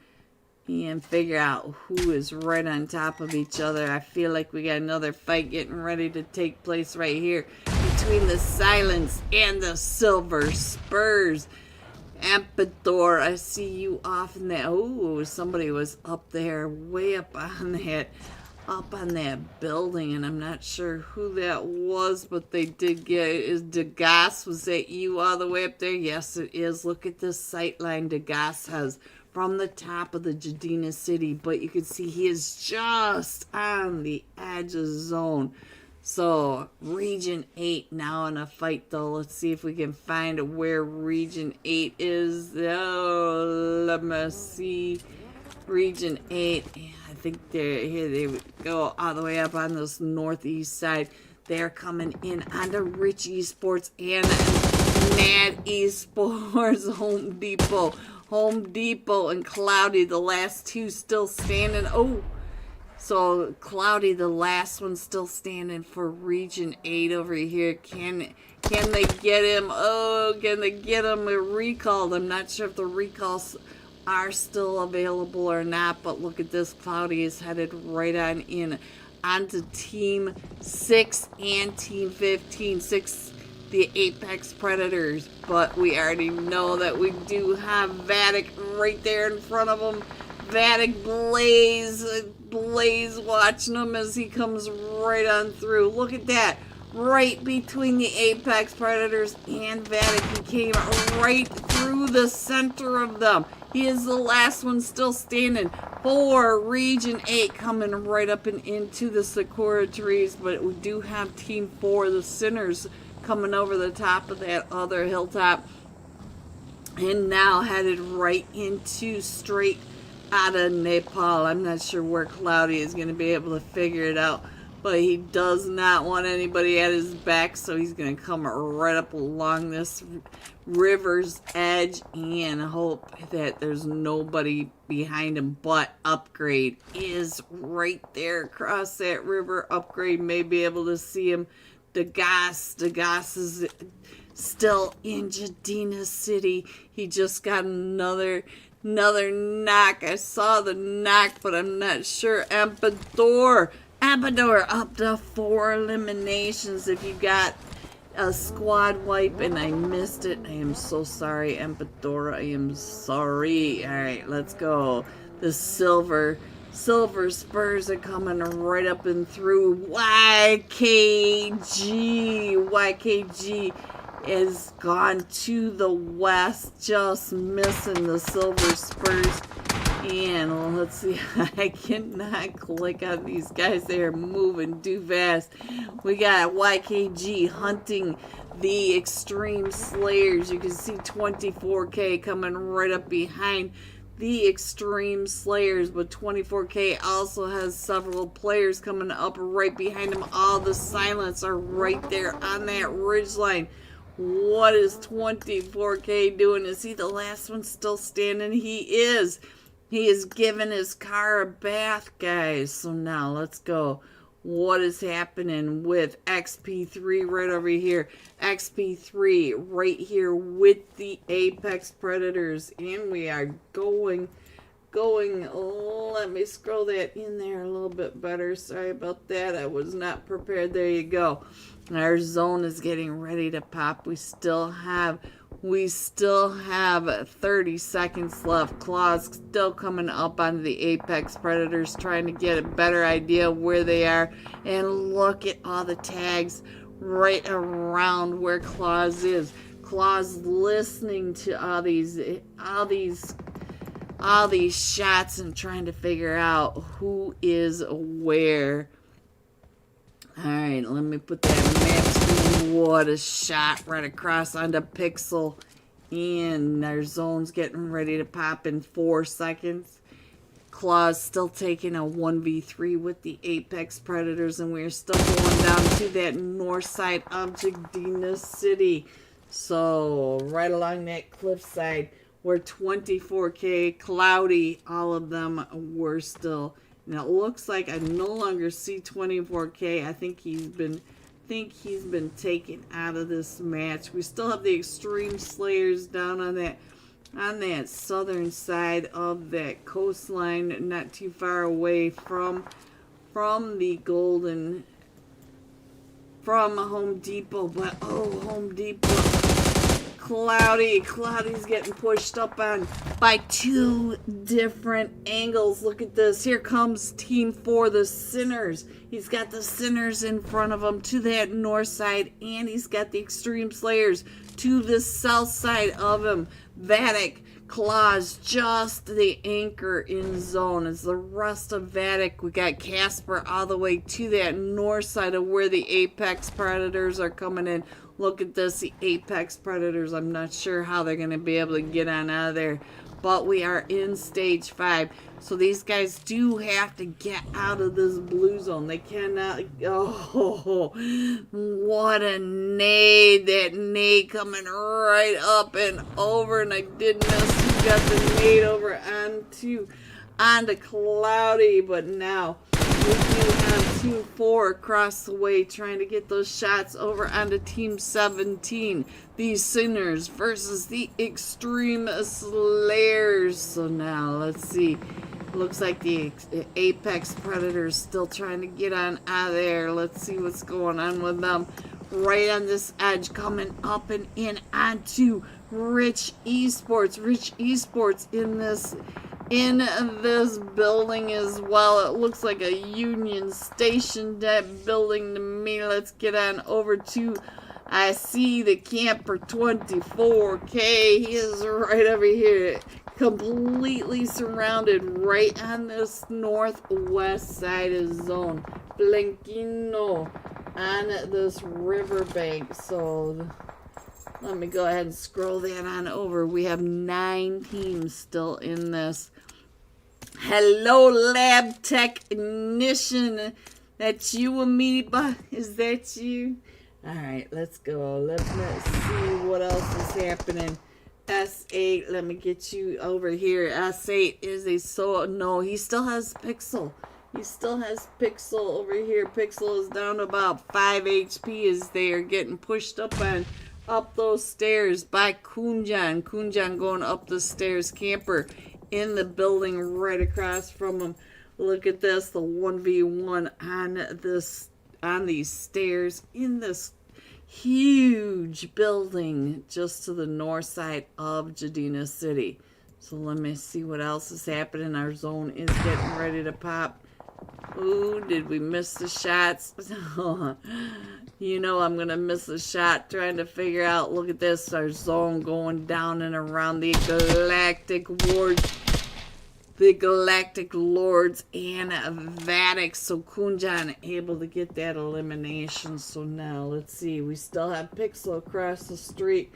and figure out who is right on top of each other. I feel like we got another fight getting ready to take place right here between the Silence and the Silver Spurs. Ampedor, I see you off in that. Oh, somebody was up there, way up on that building, and I'm not sure who that was, but they did get. Is Degas, was that you all the way up there? Yes, it is. Look at this sight line Degas has from the top of the Jadina City, but you can see he is just on the edge of zone. So, Region 8 now in a fight, though. Let's see if we can find where Region 8 is. Oh, let me see. Region 8. I think here they go all the way up on this northeast side. They're coming in onto Rich Esports and Mad Esports. Home Depot and Cloudy, the last two still standing. Oh, so Cloudy, the last one still standing for Region 8 over here. Can they get him? Oh, can they get him recalled? I'm not sure if the recalls are still available or not, but look at this. Cloudy is headed right on in onto Team 6 and Team 15. 6, the Apex Predators, but we already know that we do have Vatic right there in front of them. Vatic Blaze watching him as he comes right on through. Look at that. Right between the Apex Predators and Vatic. He came right through the center of them. He is the last one still standing for Region 8 coming right up and into the Sakura trees. But we do have Team 4, the Sinners, coming over the top of that other hilltop. And now headed right into straight out of Nepal. I'm not sure where Cloudy is going to be able to figure it out. But he does not want anybody at his back, so he's going to come right up along this river's edge and hope that there's nobody behind him. But Upgrade is right there across that river. Upgrade may be able to see him. Degas is still in Jadina City. He just got another knock. I saw the knock, but I'm not sure. Ampedor up to 4 eliminations. If you got a squad wipe and I missed it, I am so sorry, Ampedor. I am sorry. Alright, let's go. The Silver Spurs are coming right up and through. YKG is gone to the west, just missing the Silver Spurs. And let's see, I cannot click on these guys. They are moving too fast. We got YKG hunting the Extreme Slayers. You can see 24K coming right up behind the Extreme Slayers, but 24K also has several players coming up right behind him. All the silents are right there on that ridgeline. What is 24K doing? Is he the last one still standing? He is. He is giving his car a bath, guys. So now let's go. What is happening with XP3 right over here? XP3 right here with the Apex Predators. And we are going. Let me scroll that in there a little bit better. Sorry about that. I was not prepared. There you go. Our zone is getting ready to pop. We still have 30 seconds left. Claws still coming up on the Apex Predators, trying to get a better idea of where they are. And look at all the tags right around where Claws is. Claws listening to all these shots and trying to figure out who is where. Alright, let me put that map screen. What a shot right across onto Pixel. And our zone's getting ready to pop in 4 seconds. Claw's still taking a 1v3 with the Apex Predators. And we're still going down to that north side of Jadina City. So, right along that cliffside where 24K, Cloudy, all of them were still. Now it looks like I no longer see 24K. I think he's been taken out of this match. We still have the Extreme Slayers down on that southern side of that coastline, not too far away from the Golden, from Home Depot. But oh, Home Depot. Cloudy's getting pushed up on by 2 different angles. Look at this. Here comes Team 4, the Sinners. He's got the Sinners in front of him to that north side, and he's got the Extreme Slayers to the south side of him. Vatic, Claws, just the anchor in zone. It's the rest of Vatic. We got Casper all the way to that north side of where the Apex Predators are coming in. Look at this, the Apex Predators. I'm not sure how they're going to be able to get on out of there. But we are in stage 5. So these guys do have to get out of this blue zone. They cannot. Oh, what a nade. That nade coming right up and over. And I did miss. He got the nade over onto Cloudy. But now we do have Team 4 across the way trying to get those shots over onto Team 17. These Sinners versus the Extreme Slayers. So now, let's see. Looks like the Apex Predators still trying to get on out of there. Let's see what's going on with them. Right on this edge, coming up and in onto Rich Esports. Rich Esports in this building as well. It looks like a Union Station type building to me. Let's get on over to, I see the camper 24K. He is right over here, completely surrounded right on this northwest side of zone. Blanquino on this riverbank. So let me go ahead and scroll that on over. We have 9 teams still in this. Hello, lab technician. That's you, Amoeba? Is that you? Alright, let's go. Let's see what else is happening. S8, let me get you over here. S8 is a no, he still has Pixel. He still has Pixel over here. Pixel is down to about 5 HP as they are getting pushed up those stairs by Kunjan. Kunjan going up the stairs. Camper in the building right across from him. Look at this, the 1v1 on these stairs in this huge building just to the north side of Jadina City. So let me see what else is happening. Our zone is getting ready to pop. Ooh, did we miss the shots? You know I'm going to miss a shot trying to figure out. Look at this. Our zone going down and around the Galactic Wards. The Galactic Lords and Vatic. So Kunjan able to get that elimination. So now let's see. We still have Pixel across the street.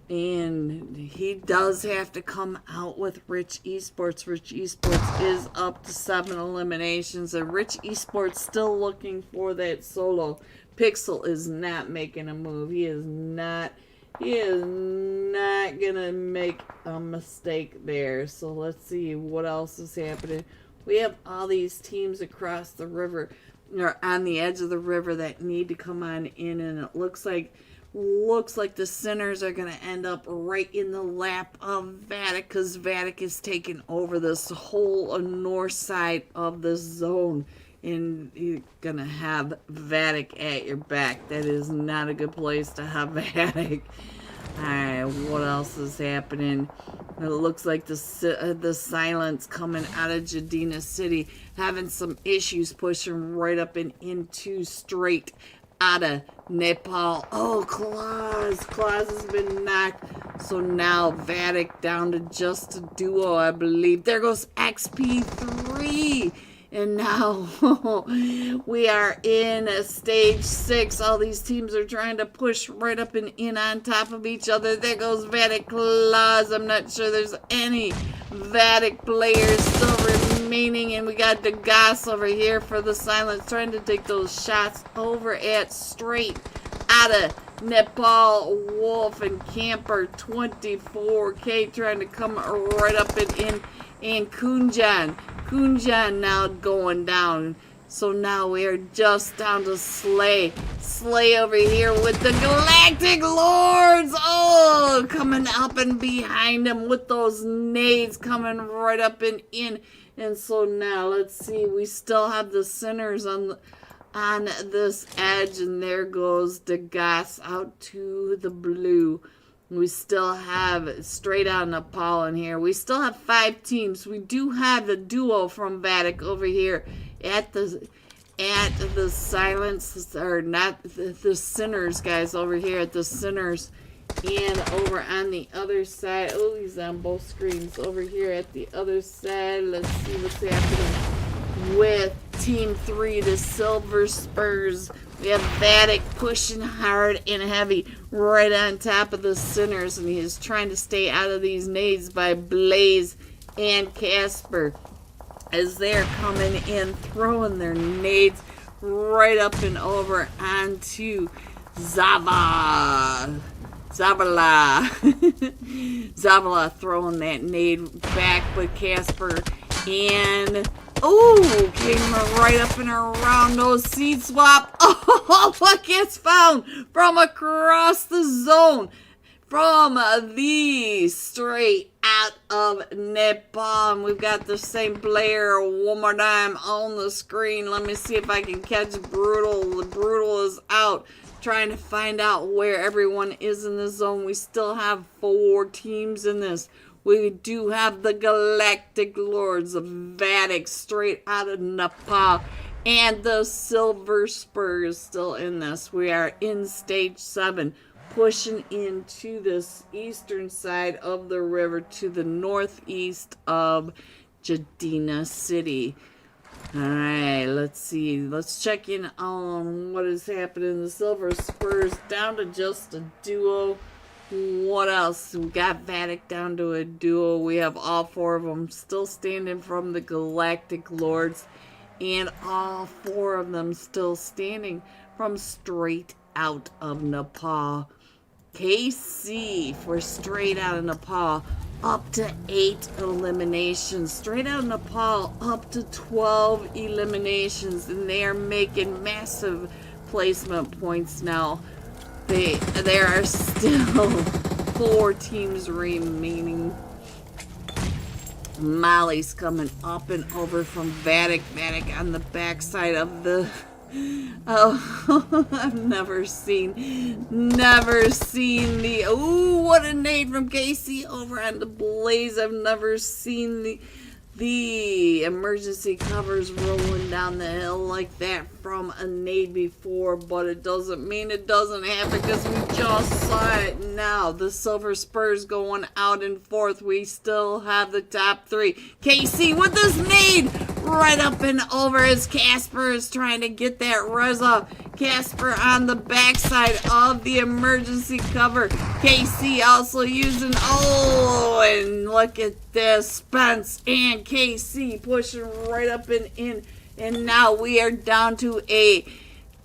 And he does have to come out with Rich Esports. Rich Esports is up to 7 eliminations. And Rich Esports still looking for that solo. Pixel is not making a move. He is not gonna make a mistake there. So let's see what else is happening. We have all these teams across the river, or on the edge of the river, that need to come on in, and it looks like the Sinners are going to end up right in the lap of Vatic, because Vatic is taking over this whole north side of the zone. And you're going to have Vatic at your back. That is not a good place to have Vatic. Alright, what else is happening? It looks like the Silence coming out of Jadina City, having some issues pushing right up and into straight out of Nepal. Oh, Claus has been knocked. So now Vatic down to just a duo, I believe. There goes XP3. And now we are in stage 6. All these teams are trying to push right up and in on top of each other. There goes Vatic Claus. I'm not sure there's any Vatic players still remaining. And we got Degas over here for the Silence, trying to take those shots over at straight out of Nepal. Wolf and Camper 24K trying to come right up and in. And Kunjan now going down. So now we are just down to Slay. Slay over here with the Galactic Lords. Oh, coming up and behind him with those nades coming right up and in. And so now let's see. We still have the Sinners on this edge. And there goes Degas out to the blue. We still have straight out Nepal in here. We still have 5 teams. We do have the duo from Vatic over here at the Silence, or not the Sinners, guys, over here at the Sinners. And over on the other side, oh, he's on both screens. Over here at the other side, let's see what's happening with Team 3, the Silver Spurs. We have Vatic pushing hard and heavy right on top of the Sinners, and he is trying to stay out of these nades by Blaze and Casper as they're coming in, throwing their nades right up and over onto Zavala. Zavala throwing that nade back, but Casper and oh, came right up and around. No seed swap. Oh, what gets found from across the zone from the straight out of Nepal. And we've got the same player one more time on the screen. Let me see if I can catch Brutal. The Brutal is out, trying to find out where everyone is in the zone. We still have 4 teams in this. We do have the Galactic Lords of Vatic straight out of Nepal, and the Silver Spurs still in this. We are in stage 7, pushing into this eastern side of the river to the northeast of Jadina City. Alright, let's see. Let's check in on what is happening. The Silver Spurs down to just a duo. What else? We got Vatic down to a duo. We have all 4 of them still standing from the Galactic Lords. And all 4 of them still standing from straight out of Nepal. KC for straight out of Nepal. Up to 8 eliminations. Straight out of Nepal up to 12 eliminations. And they are making massive placement points now. There are still 4 teams remaining. Molly's coming up and over from Vatic. Vatic on the backside of the... Oh, I've never seen the... Ooh, what a nade from Casey over on the Blaze. I've never seen The emergency covers rolling down the hill like that from a nade before, but it doesn't mean it doesn't happen because we just saw it now. The Silver Spurs going out in fourth. We still have the top three. KC with this nade right up and over as Casper is trying to get that res off. Casper on the backside of the emergency cover. KC also using, and look at this. Spence and KC pushing right up and in. And now we are down to a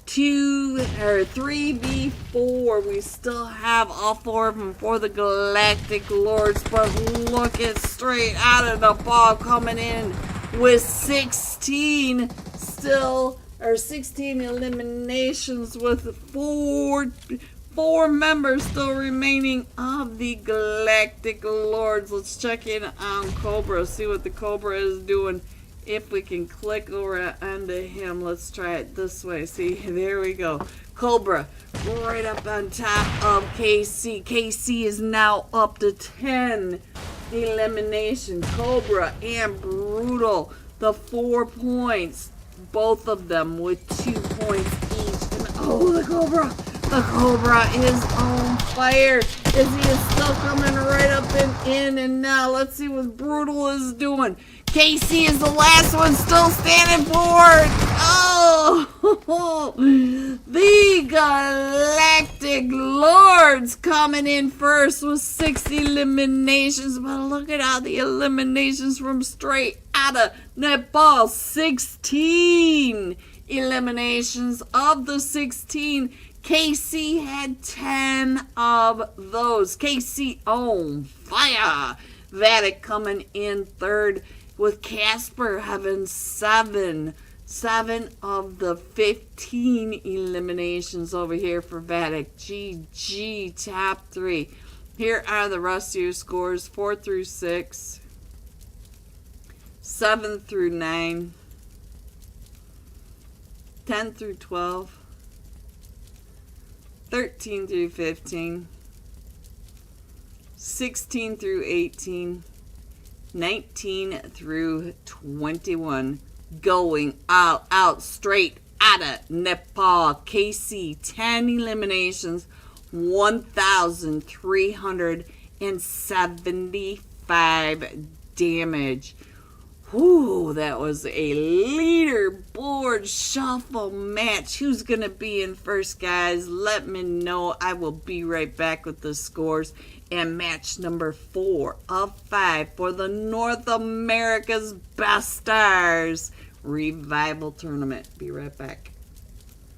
3v4. We still have all four of them for the Galactic Lords, but look at straight out of the ball coming in with 16 eliminations with four members still remaining of the Galactic Lords. Let's check in on Cobra, see what the Cobra is doing. If we can click over onto him, let's try it this way. See, there we go. Cobra right up on top of KC. KC is now up to 10 elimination. Cobra and Brutal, the 4 points, both of them with 2 points each. And the Cobra is on fire as he is still coming right up and in. And now let's see what Brutal is doing. KC is the last one still standing forward. The Galactic Lords coming in first with 6 eliminations. But look at all the eliminations from straight out of Nepal. 16 eliminations. Of the 16, KC had 10 of those. KC on fire. Vatic coming in third, with Casper having 7 of the 15 eliminations over here for Vatic. GG, top 3. Here are the rest of your scores: 4 through 6, 7 through 9, 10 through 12, 13 through 15, 16 through 18, 19 through 21. Going all out straight out of Nepal. KC, 10 eliminations, 1,375 damage. Whew, that was a leaderboard shuffle match. Who's going to be in first, guys? Let me know. I will be right back with the scores. And match number 4 of 5 for the North America's Best Stars Revival Tournament. Be right back.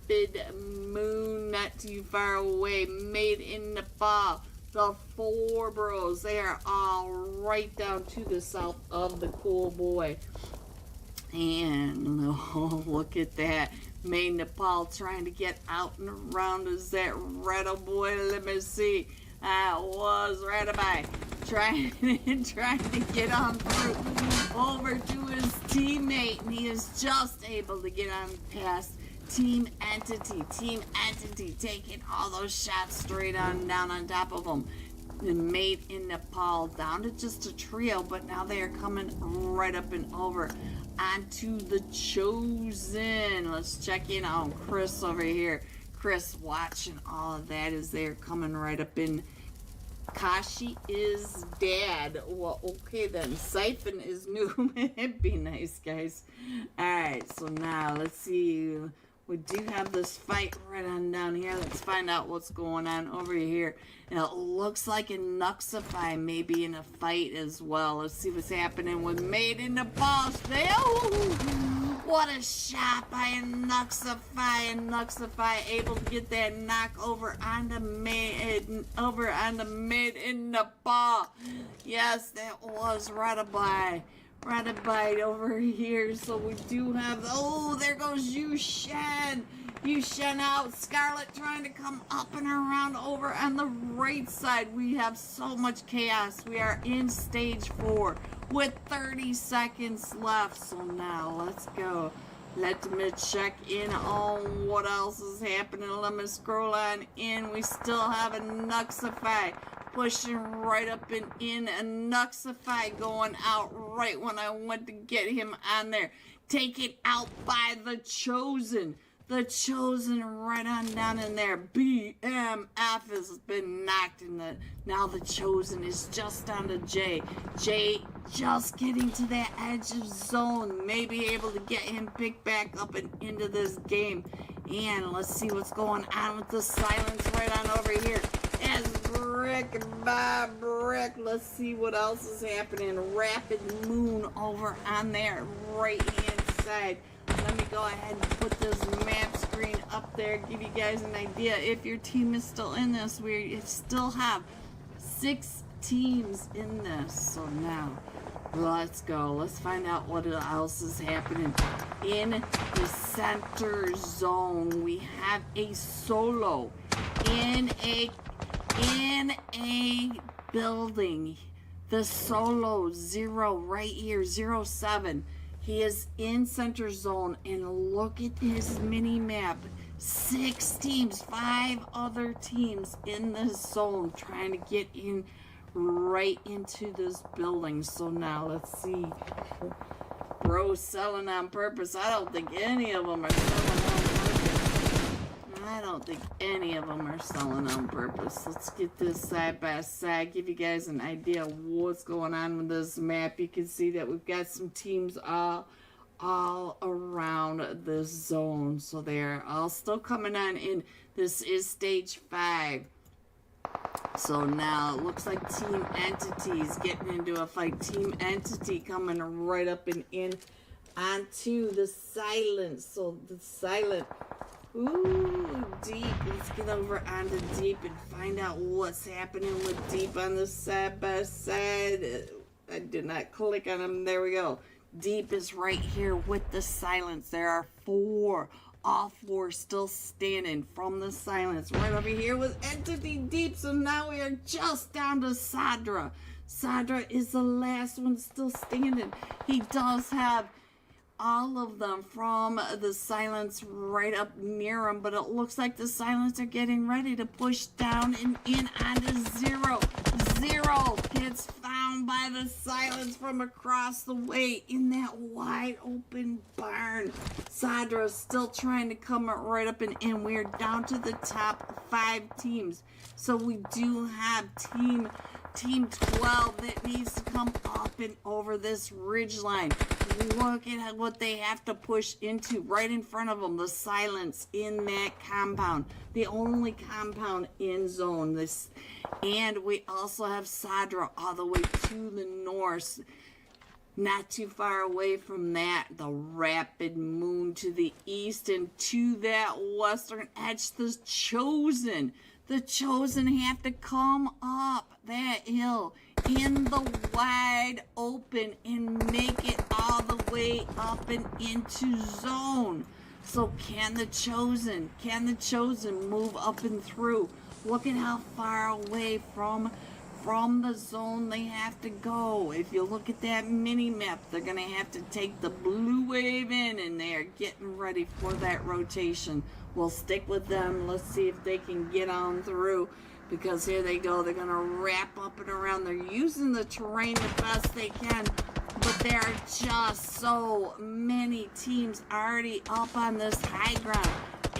Big moon, not too far away. Made in Nepal. The 4 bros, they are all right down to the south of the cool boy. And look at that. Made in Nepal trying to get out and around. Is that Rondo boy? Let me see. That was Ratabai trying to get on through over to his teammate, and he is just able to get on past Team Entity. Team Entity taking all those shots straight on down on top of him. And Made in Nepal down to just a trio, but now they are coming right up and over onto the Chosen. Let's check in on Chris over here. Chris watching all of that as they're coming right up in. Kashi is dad. Well, okay then. Siphon is new. It'd be nice, guys. Alright, so now let's see. We do have this fight right on down here. Let's find out what's going on over here. And it looks like a Nuxify may be in a fight as well. Let's see what's happening with Made in Nepal. What a shot by a Nuxify. And Nuxify able to get that knock over on the Made in Nepal. Yes, that was Ratabai. Ratabai over here. So we do have, there goes Yushen. Yushen out. Scarlet trying to come up and around over on the right side. We have so much chaos. We are in stage 4 with 30 seconds left. So now let's go. Let me check in on what else is happening. Let me scroll on in. We still have a Nuxify pushing right up and in. And Nuxify going out right when I went to get him on there. Taken out by the Chosen. The Chosen right on down in there. BMF has been knocked in the... Now the Chosen is just down to Jay. Jay just getting to that edge of zone. Maybe able to get him picked back up and into this game. And let's see what's going on with the silence right on over here. As brick by brick. Let's see what else is happening. Rapid Moon over on there. Right hand side. Let me go ahead and put this map screen up there, give you guys an idea. If your team is still in this, we still have 6 teams in this. So now, let's go. Let's find out what else is happening. In the center zone, we have a solo in a building. The solo 0 right here, 07. He is in center zone, and look at his mini map. 6 teams, 5 other teams in this zone trying to get in right into this building. So now let's see. Bro selling on purpose. I don't think any of them are selling on purpose. I don't think any of them are selling on purpose. Let's get this side by side, give you guys an idea of what's going on with this map. You can see that we've got some teams all around this zone. So they're all still coming on in. This is stage 5. So now it looks like Team Entity's getting into a fight. Team Entity coming right up and in onto the silent. So the silent... Ooh, Deep. Let's get over onto Deep and find out what's happening with Deep on the side by side. I did not click on him. There we go. Deep is right here with the silence. There are 4. All 4 still standing from the silence. Right over here with Entity Deep. So now we are just down to Sadra. Sadra is the last one still standing. He does have all of them from the silence right up near him, but it looks like the silence are getting ready to push down and in onto 0. 0 gets found by the silence from across the way in that wide open barn. Sadra's still trying to come right up and in. We're down to the top 5 teams. So we do have Team 12 that needs to come up and over this ridge line. Look at what they have to push into right in front of them. The silence in that compound. The only compound in zone. And we also have Sadra all the way to the north. Not too far away from that, the Rapid Moon to the east and to that western edge. The Chosen. The Chosen have to come up that hill in the wide open and make it all the way up and into zone. So can the Chosen move up and through? Look at how far away from the zone they have to go. If you look at that mini map, they're gonna have to take the blue wave in, and they're getting ready for that rotation. We'll stick with them. Let's see if they can get on through, because here they go. They're gonna wrap up and around. They're using the terrain the best they can, but there are just so many teams already up on this high ground,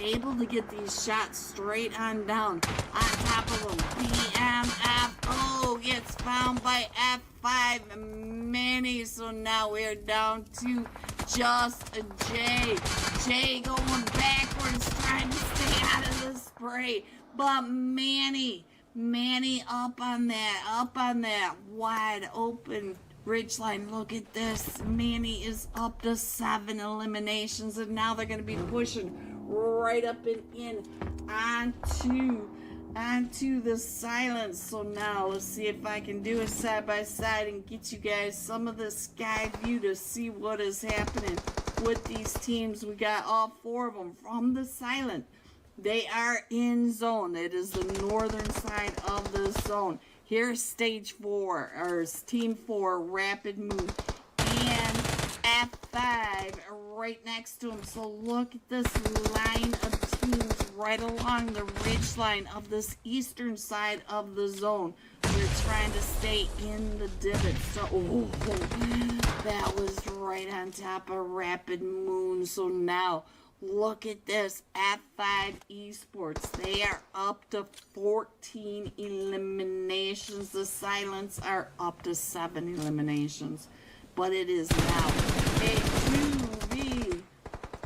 able to get these shots straight on down on top of them. BMF gets found by F5 Manny. So now we're down to just Jay. Jay going backwards, trying to stay out of the spray. But Manny up on that wide open ridgeline. Look at this. Manny is up to 7 eliminations, and now they're going to be pushing right up and in onto the silence. So now let's see if I can do a side by side and get you guys some of the sky view to see what is happening with these teams. We got all 4 of them from the silent. They are in zone. It is the northern side of the zone. Here's stage 4, or team 4, Rapid Moon, and F5 right next to him. So look at this line of teams right along the ridge line of this eastern side of the zone. they're trying to stay in the divot. So, oh, that was right on top of Rapid Moon. So now, look at this. F5 Esports, they are up to 14 eliminations. The Silents are up to 7 eliminations. But it is now a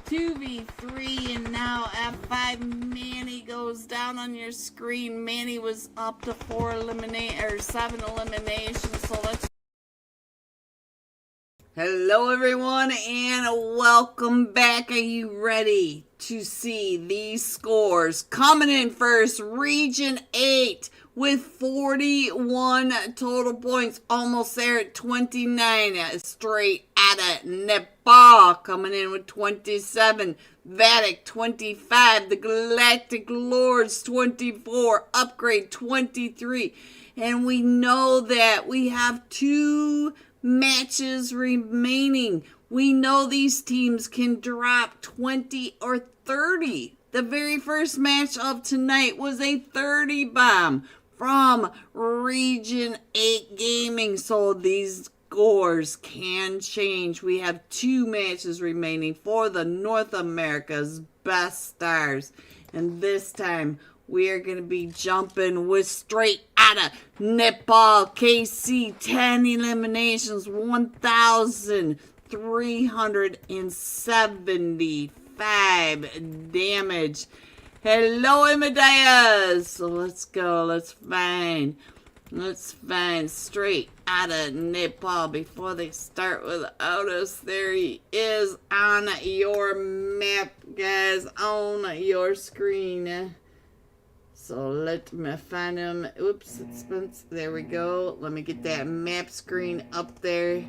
2v3, and now F5 Manny goes down on your screen. Manny was up to 7 eliminations. So let's. Hello everyone and welcome back. Are you ready to see these scores? Coming in first, Region 8 with 41 total points, almost there at 29, straight out of Nepal. Coming in with 27, Vatic 25, the Galactic Lords 24, Upgrade 23. And we know that we have 2 matches remaining. We know these teams can drop 20 or 30. The very first match of tonight was a 30 bomb from Region 8 Gaming. So these scores can change. We have 2 matches remaining for the North America's best stars. And this time we are going to be jumping with straight out of Nepal. KC, 10 eliminations, 1,375 damage. Hello, Amadeus. So let's go. Let's find straight out of Nepal before they start without us. There he is on your map, guys, on your screen. So let me find him. Oops, there we go. Let me get that map screen up there.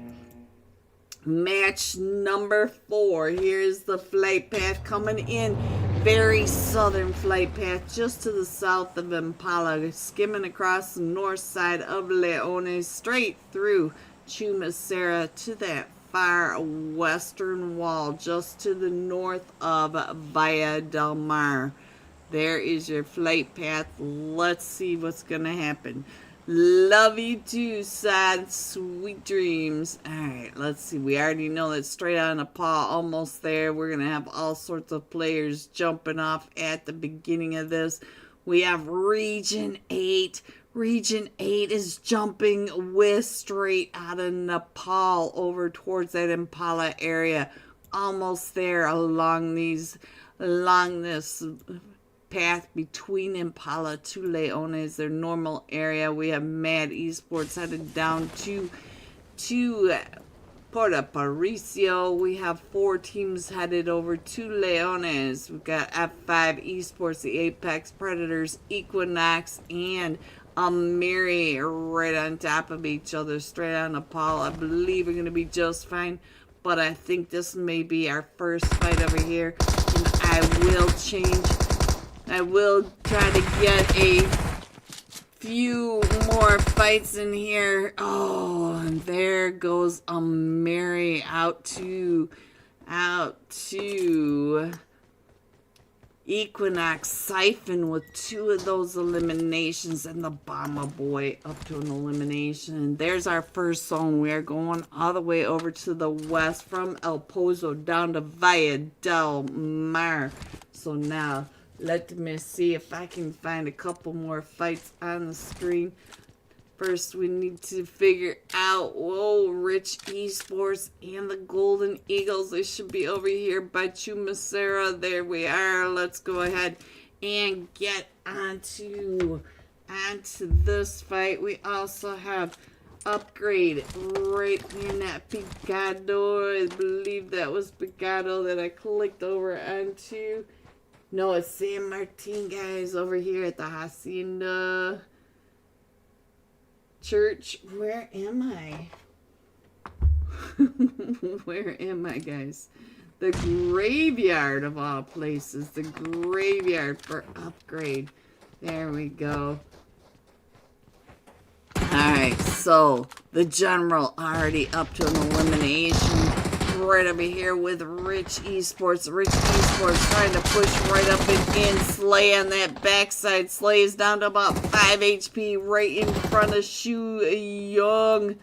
Match number 4. Here's the flight path coming in. Very southern flight path just to the south of Impala. Skimming across the north side of Leone. Straight through Chumasera to that far western wall. Just to the north of Villa del Mar. There is your flight path. Let's see what's going to happen. Love you too, sad, sweet dreams. Alright, let's see. We already know that straight out of Nepal, almost there. We're going to have all sorts of players jumping off at the beginning of this. We have Region 8. Region 8 is jumping with straight out of Nepal over towards that Impala area. Almost there along this path between Impala to Leone is their normal area. We have Mad Esports headed down to Puerto Parisio. We have 4 teams headed over to Leones. We've got F5 Esports, the Apex Predators, Equinox, and Amiri right on top of each other, straight out of Nepal. I believe we're going to be just fine, but I think this may be our first fight over here, and I will try to get a few more fights in here. Oh, and there goes Mary out to Equinox. Siphon with 2 of those eliminations, and the Bomber Boy up to an elimination. There's our first zone. We are going all the way over to the west from El Pozo down to Villa del Mar. So now let me see if I can find a couple more fights on the screen. First, we need to figure out, Rich Esports and the Golden Eagles. They should be over here by Chumasera. There we are. Let's go ahead and get onto this fight. We also have Upgrade right in that Picado. I believe that was Picado that I clicked over onto. No, it's San Martin, guys, over here at the Hacienda Church. Where am I? Where am I, guys? The graveyard of all places. The graveyard for Upgrade. There we go. Alright, so the general already up to an elimination. right over here with Rich Esports. Rich Esports trying to push right up and in. Slay on that backside. Slay is down to about 5 HP right in front of Shu Young.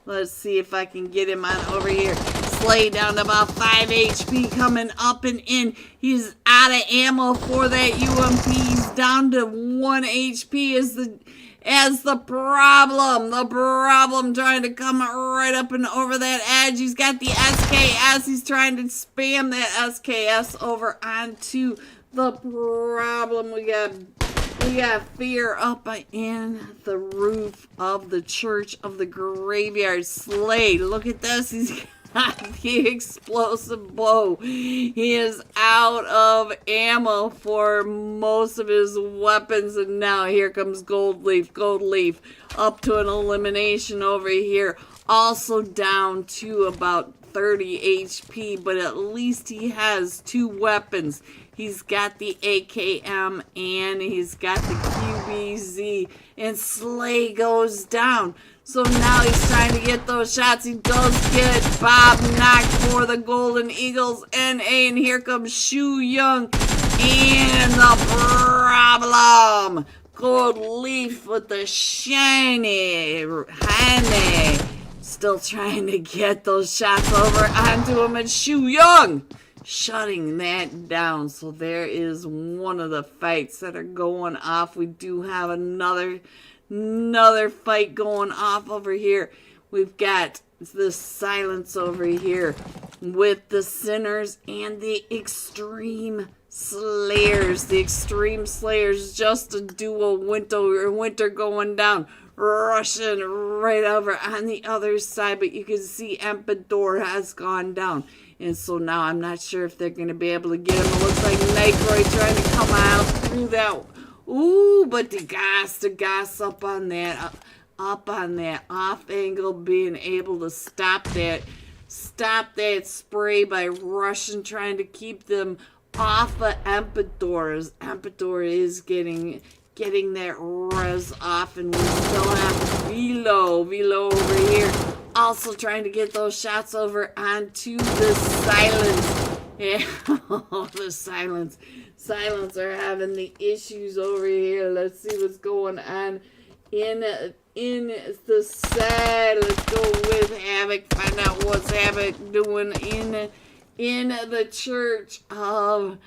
Let's see if I can get him on over here. Slay down to about 5 HP coming up and in. He's out of ammo for that UMP. He's down to 1 HP as the problem. The problem trying to come right up and over that edge. He's got the SKS. He's trying to spam that SKS over onto the problem. We got Fear up in the roof of the Church of the Graveyard. Slay, look at this. He's got the explosive bow. He is out of ammo for most of his weapons. And now here comes Gold Leaf. Gold Leaf up to an elimination over here. Also down to about 30 HP. But at least he has 2 weapons. He's got the AKM and he's got the QBZ. And Slay goes down. So now he's trying to get those shots. He does get Bob knocked for the Golden Eagles NA. And here comes Shu Young. And the problem. Gold Leaf with the shiny honey. Still trying to get those shots over onto him. And Shu Young shutting that down. So there is one of the fights that are going off. We do have another fight going off over here. We've got the Silence over here with the Sinners and the Extreme Slayers. The Extreme Slayers, just a duo. Winter going down, rushing right over on the other side, but you can see Emperador has gone down. And so now I'm not sure if they're going to be able to get him. It looks like Nightcroy trying to come out through that. Ooh, but the gas up on that off angle, being able to stop that spray by rushing, trying to keep them off of Emperador. Emperador is getting that res off, and we still have Velo over here. Also trying to get those shots over onto the Silence. Yeah, the Silence are having the issues over here. Let's see what's going on in the side. Let's go with Havoc. Find out what's Havoc doing in the Church of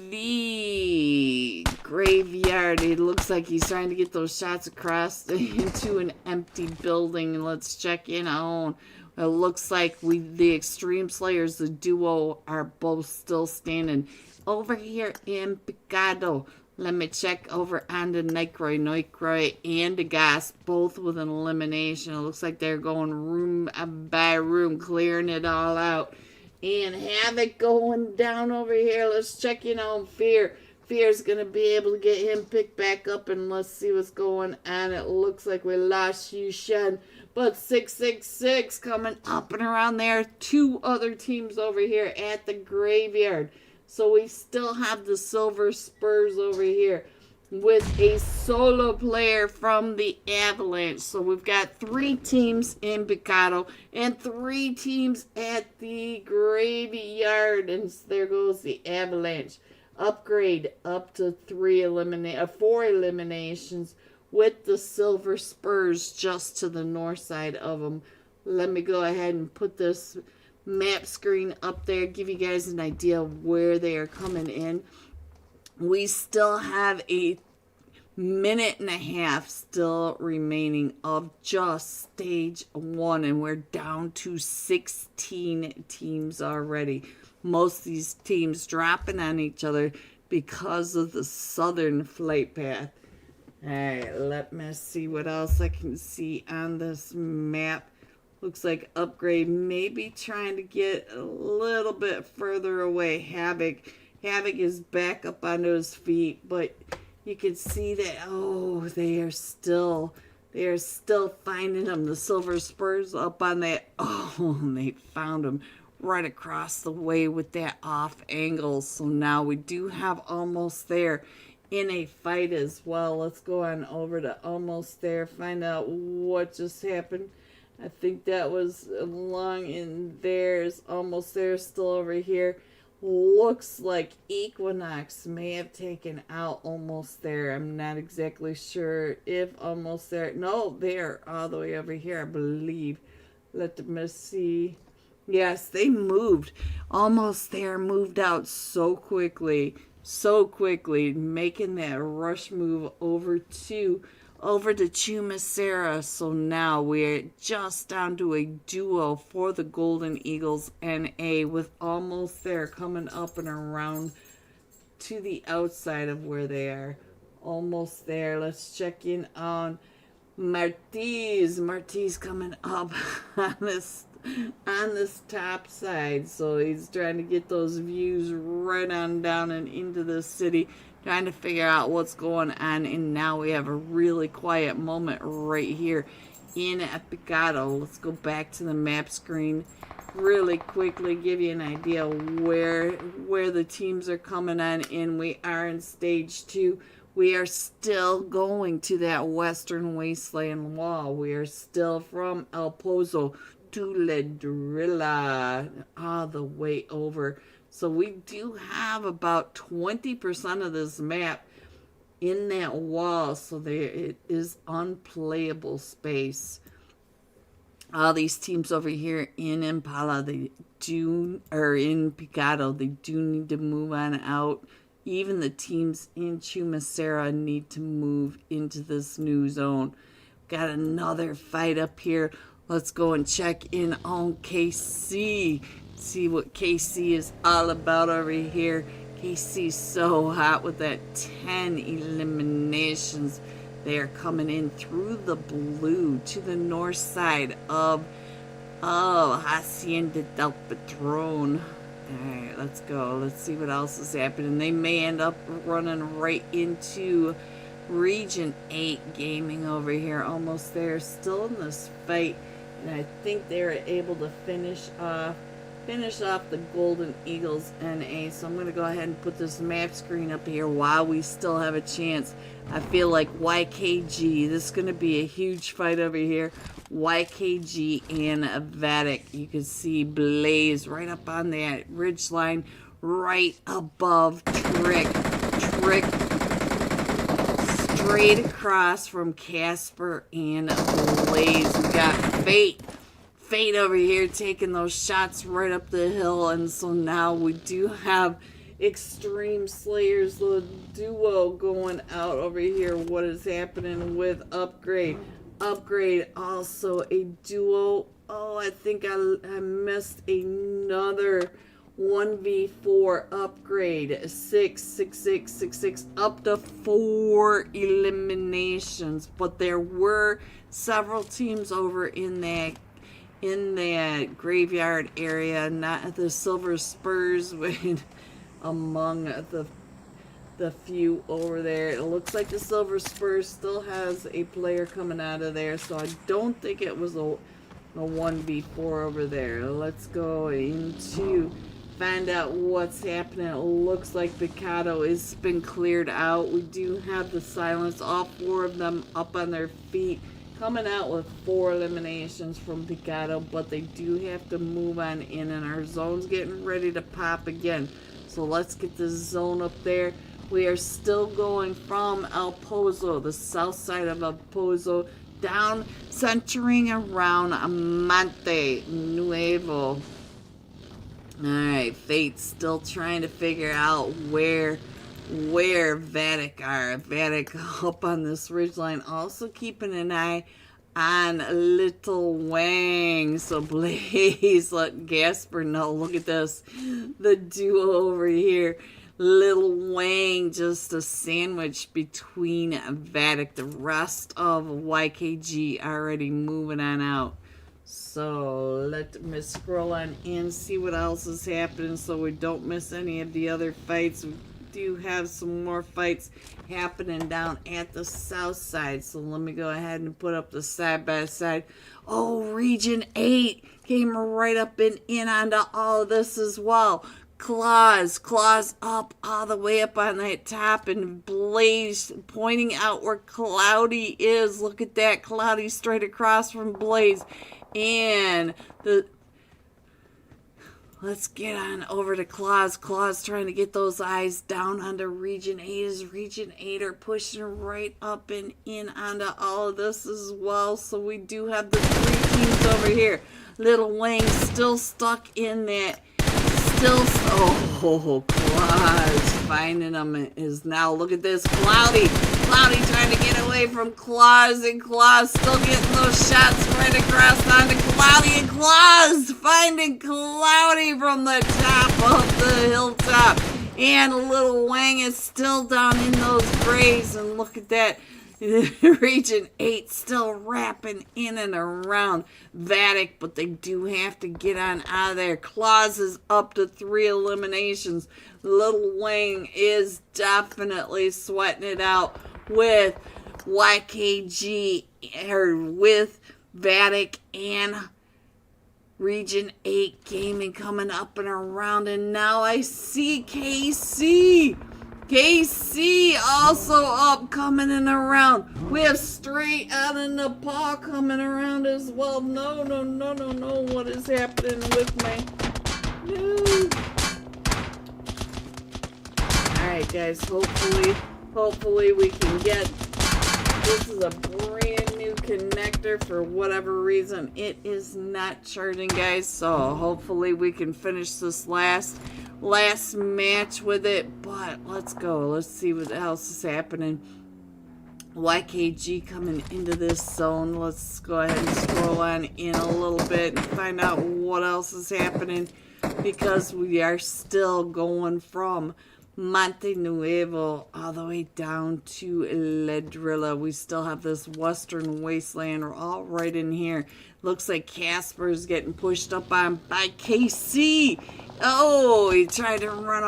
the Graveyard. It looks like he's trying to get those shots across into an empty building. Let's check in on. It looks like the Extreme Slayers, the duo, are both still standing over here in Picado. Let me check over on the Nightcroy and the Gas, both with an elimination. It looks like they're going room by room, clearing it all out. And Havoc going down over here. Let's check in on Fear. Fear's going to be able to get him picked back up, and let's see what's going on. It looks like we lost Yushen, but 666 coming up and around there. 2 other teams over here at the Graveyard. So we still have the Silver Spurs over here with a solo player from the Avalanche. So we've got 3 teams in Picado and 3 teams at the Graveyard. And there goes the Avalanche. Upgrade up to 4 eliminations with the Silver Spurs just to the north side of them. Let me go ahead and put this map screen up there, give you guys an idea of where they are coming in. We still have a minute and a half still remaining of just stage 1, and we're down to 16 teams already. Most of these teams dropping on each other because of the southern flight path. Alright, let me see what else I can see on this map. Looks like Upgrade maybe trying to get a little bit further away. Havoc is back up onto his feet, but you can see that, oh, they are still finding him. The Silver Spurs up on that. Oh, and they found him right across the way with that off angle. So now we do have Almost There in a fight as well. Let's go on over to Almost There, find out what just happened. I think that was along in theirs, almost there, still over here. Looks like Equinox may have taken out almost there. I'm not exactly sure if almost there. No, they're all the way over here, I believe. Let me see. Yes, they moved. Almost there, moved out so quickly. So quickly, making that rush move over to Chumacera. So now we're just down to a duo for the Golden Eagles NA, with almost there coming up and around to the outside of where they are. Almost there. Let's check in on Martiz. Martiz coming up on this top side. So he's trying to get those views right on down and into the city, trying to figure out what's going on. And now we have a really quiet moment right here in Picado. Let's go back to the map screen really quickly, give you an idea where the teams are coming on in. We are in stage 2. We are still going to that western wasteland wall. We are still from El Pozo to Ledrilla, all the way over. So we do have about 20% of this map in that wall, so there it is unplayable space. All these teams over here in Impala, they do, or in Picado, they do need to move on out. Even the teams in Chumacera need to move into this new zone. Got another fight up here. Let's go and check in on KC. See what KC is all about over here. KC's so hot with that 10 eliminations. They are coming in through the blue to the north side of Hacienda del Patron. Alright, let's go. Let's see what else is happening. They may end up running right into Region 8 Gaming over here. Almost there. Still in this fight. And I think they were able to finish off the Golden Eagles NA. So I'm going to go ahead and put this map screen up here while we still have a chance. I feel like YKG, this is going to be a huge fight over here. YKG and Vatic. You can see Blaze right up on that ridge line, right above Trick. Trick straight across from Casper and Blaze. We got Fate over here taking those shots right up the hill. And so now we do have Extreme Slayers, the duo, going out over here. What is happening with Upgrade? Upgrade also a duo. Oh, I think I missed another 1v4 Upgrade. 6 up to 4 eliminations. But there were several teams over in that graveyard area, not the Silver Spurs with among the few over there. It looks like the Silver Spurs still has a player coming out of there, so I don't think it was a 1v4 over there. Let's go into find out what's happening. It looks like Picado has been cleared out. We do have the Silence, all 4 of them up on their feet, coming out with 4 eliminations from Picado, but they do have to move on in, and our zone's getting ready to pop again. So let's get this zone up there. We are still going from El Pozo, the south side of El Pozo, down, centering around Monte Nuevo. Alright, Fate's still trying to figure out where Vatic are. Vatic up on this ridgeline. Also keeping an eye on Little Wang. So Blaze let Gasper know. Look at this. The duo over here. Little Wang just a sandwich between Vatic. The rest of YKG already moving on out. So let me scroll on in, see what else is happening so we don't miss any of the other fights. We do have some more fights happening down at the south side. So let me go ahead and put up the side by side. Oh, Region 8 came right up and in onto all of this as well. Claws up all the way up on that top, and Blaze pointing out where Cloudy is. Look at that, Cloudy straight across from Blaze. And let's get on over to Claus. Claus trying to get those eyes down onto Region 8 as Region 8 are pushing right up and in onto all of this as well. So we do have the 3 teams over here. Little Wang still stuck in that. Claus finding them is now. Look at this. Cloudy trying to get away from Claus, and Claus still getting those shots right across onto Cloudy, and Claus finding Cloudy from the top of the hilltop. And Little Wang is still down in those graves, and look at that. Region 8 still wrapping in and around Vatic, but they do have to get on out of there. Claus is up to 3 eliminations. Little Wang is definitely sweating it out with YKG, or with Vatic and Region 8 Gaming coming up and around. And now I see KC also up, coming and around. We have straight out of Nepal coming around as well. No. What is happening with me? No. Alright, guys. Hopefully we can get... This is a brand new connector. For whatever reason, it is not charging, guys. So hopefully we can finish this last match with it. But let's go. Let's see what else is happening. YKG coming into this zone. Let's go ahead and scroll on in a little bit and find out what else is happening, because we are still going from Monte Nuevo all the way down to Ledrilla. We still have this Western Wasteland all right in here. Looks like Casper's getting pushed up on by KC. Oh, he tried to run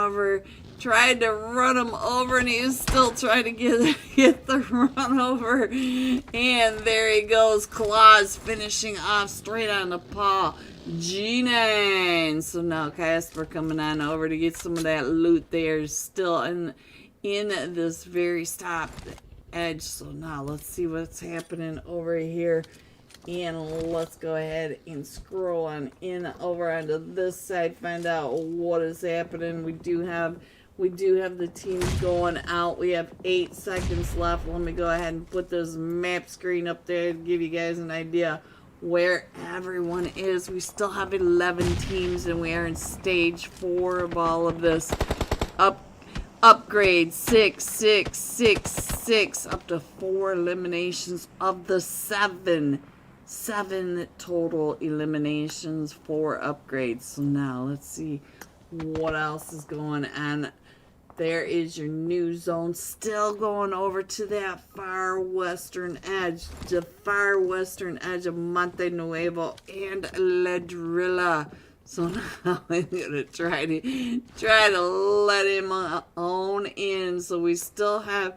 him over, and he was still trying to get the run over. And there he goes. Claus finishing off straight on the paw. G9. So now Casper coming on over to get some of that loot there, still in this very top edge. So now let's see what's happening over here. And let's go ahead and scroll on in over onto this side, find out what is happening. We do have the teams going out. We have 8 seconds left. Let me go ahead and put this map screen up there to give you guys an idea where everyone is. We still have 11 teams, and we are in stage 4 of all of this. Upgrade 6 up to 4 eliminations of the 7 total eliminations for upgrades. So now let's see what else is going on. There is your new zone, still going over to that far western edge, the far western edge of Monte Nuevo and Ledrilla. So now I'm gonna try to let him own in. So we still have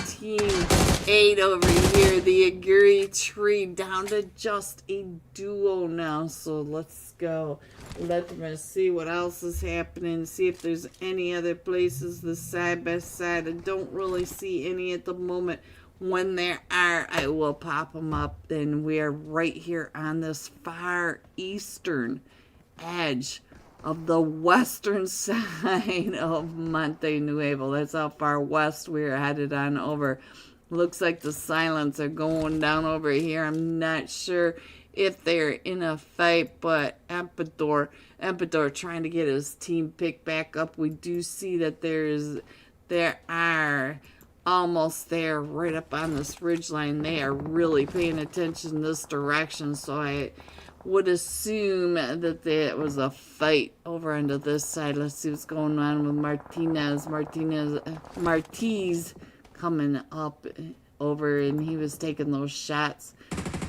team 8 over here, the Aguri tree, down to just a duo now. So let's go. Let me see what else is happening, see if there's any other places the side by side. I don't really see any at the moment. When there are, I will pop them up. Then we are right here on this far eastern edge of the western side of Monte Nuevo. That's how far west we're headed on over. Looks like the Silents are going down over here. I'm not sure if they're in a fight, but Emperador trying to get his team picked back up. We do see that there are almost there, right up on this ridge line. They are really paying attention in this direction, so I would assume that there was a fight over onto this side. Let's see what's going on with Martiz coming up over, and he was taking those shots.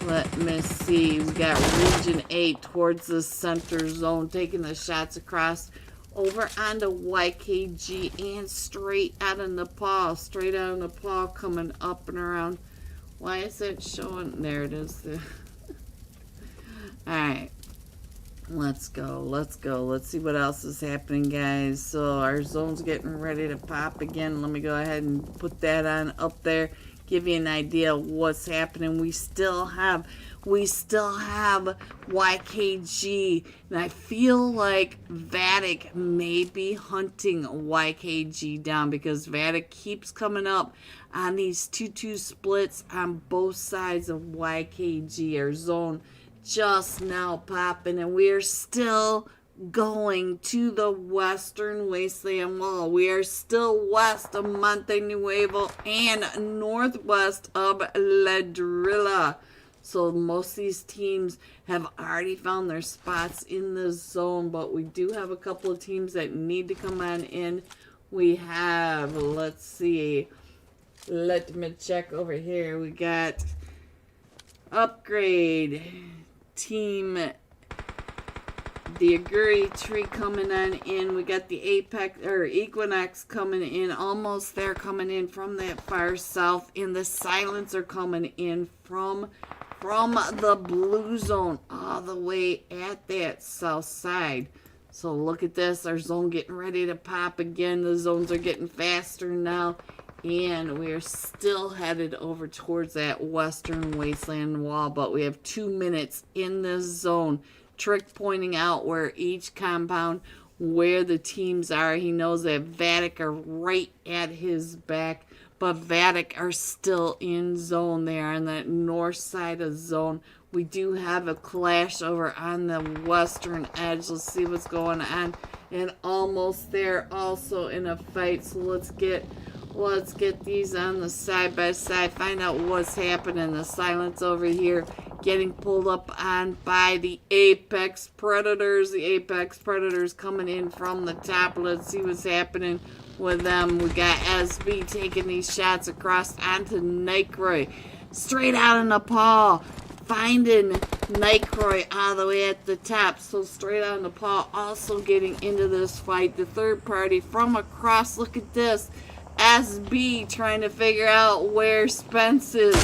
Let me see. We got Region 8 towards the center zone, taking the shots across over onto YKG and straight out of Nepal. Straight out of Nepal, coming up and around. Why is it showing? There it is. Alright. Let's go. Let's see what else is happening, guys. So our zone's getting ready to pop again. Let me go ahead and put that on up there. give you an idea of what's happening. We still have YKG, and I feel like Vatic may be hunting YKG down because Vatic keeps coming up on these 2-2 splits on both sides of YKG. Our zone just now popping, and we are still going to the Western Wasteland Wall. We are still west of Monte Nuevo and northwest of Ladrilla. So most of these teams have already found their spots in the zone, but we do have a couple of teams that need to come on in. We have, let's see, let me check over here. We got Upgrade, Team the Aguri Tree coming on in. We got the Apex or Equinox coming in, almost there, coming in from that far south, and the Silencer coming in from the blue zone all the way at that south side. So look at this, our zone getting ready to pop again. The zones are getting faster now, and we are still headed over towards that Western Wasteland Wall, but we have 2 minutes in this zone. Trick pointing out where each compound, where the teams are. He knows that Vatic are right at his back, but Vatic are still in zone. They are on the north side of zone. We do have a clash over on the western edge. Let's see what's going on. And almost there also in a fight. So let's get these on the side by side. Find out what's happening. The Silence over here getting pulled up on by the Apex Predators. The Apex Predators coming in from the top. Let's see what's happening with them. We got SB taking these shots across onto Nightcroy. Straight out of Nepal. Finding Nightcroy all the way at the top. So straight out of Nepal also getting into this fight. The third party from across. Look at this. SB trying to figure out where Spence is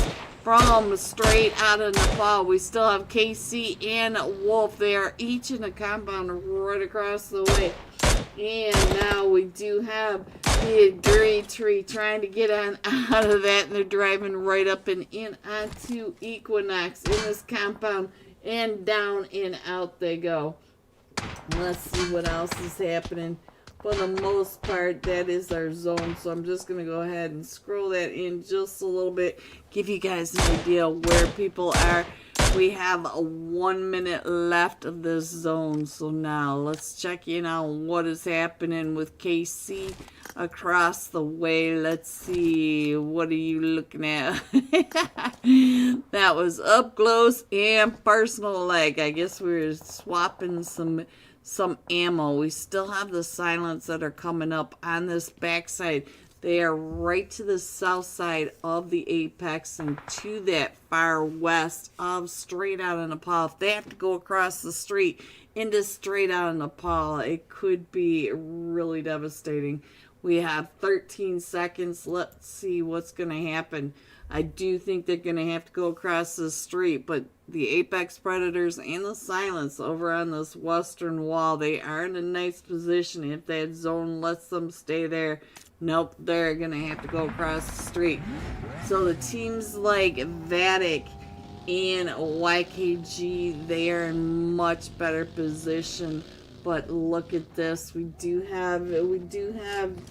from straight out of Nepal. We still have KC and Wolf. They are each in a compound right across the way. And now we do have the Aguri Tree trying to get on out of that, and they're driving right up and in onto Equinox in this compound, and down and out they go. Let's see what else is happening. For the most part, that is our zone, so I'm just going to go ahead and scroll that in just a little bit, give you guys an idea where people are. We have 1 minute left of this zone, so now let's check in on what is happening with KC across the way. Let's see, what are you looking at? That was up close and personal. Like, I guess we were swapping some ammo. We still have the Silence that are coming up on this backside. They are right to the south side of the Apex and to that far west of straight out of Nepal. If they have to go across the street into straight out of Nepal, it could be really devastating. We have 13 seconds. Let's see what's going to happen. I do think they're going to have to go across the street, but the Apex Predators and the Silence over on this western wall, they are in a nice position. If that zone lets them stay there, nope, they're going to have to go across the street. So the teams like Vatic and YKG, they are in much better position. But look at this. We do have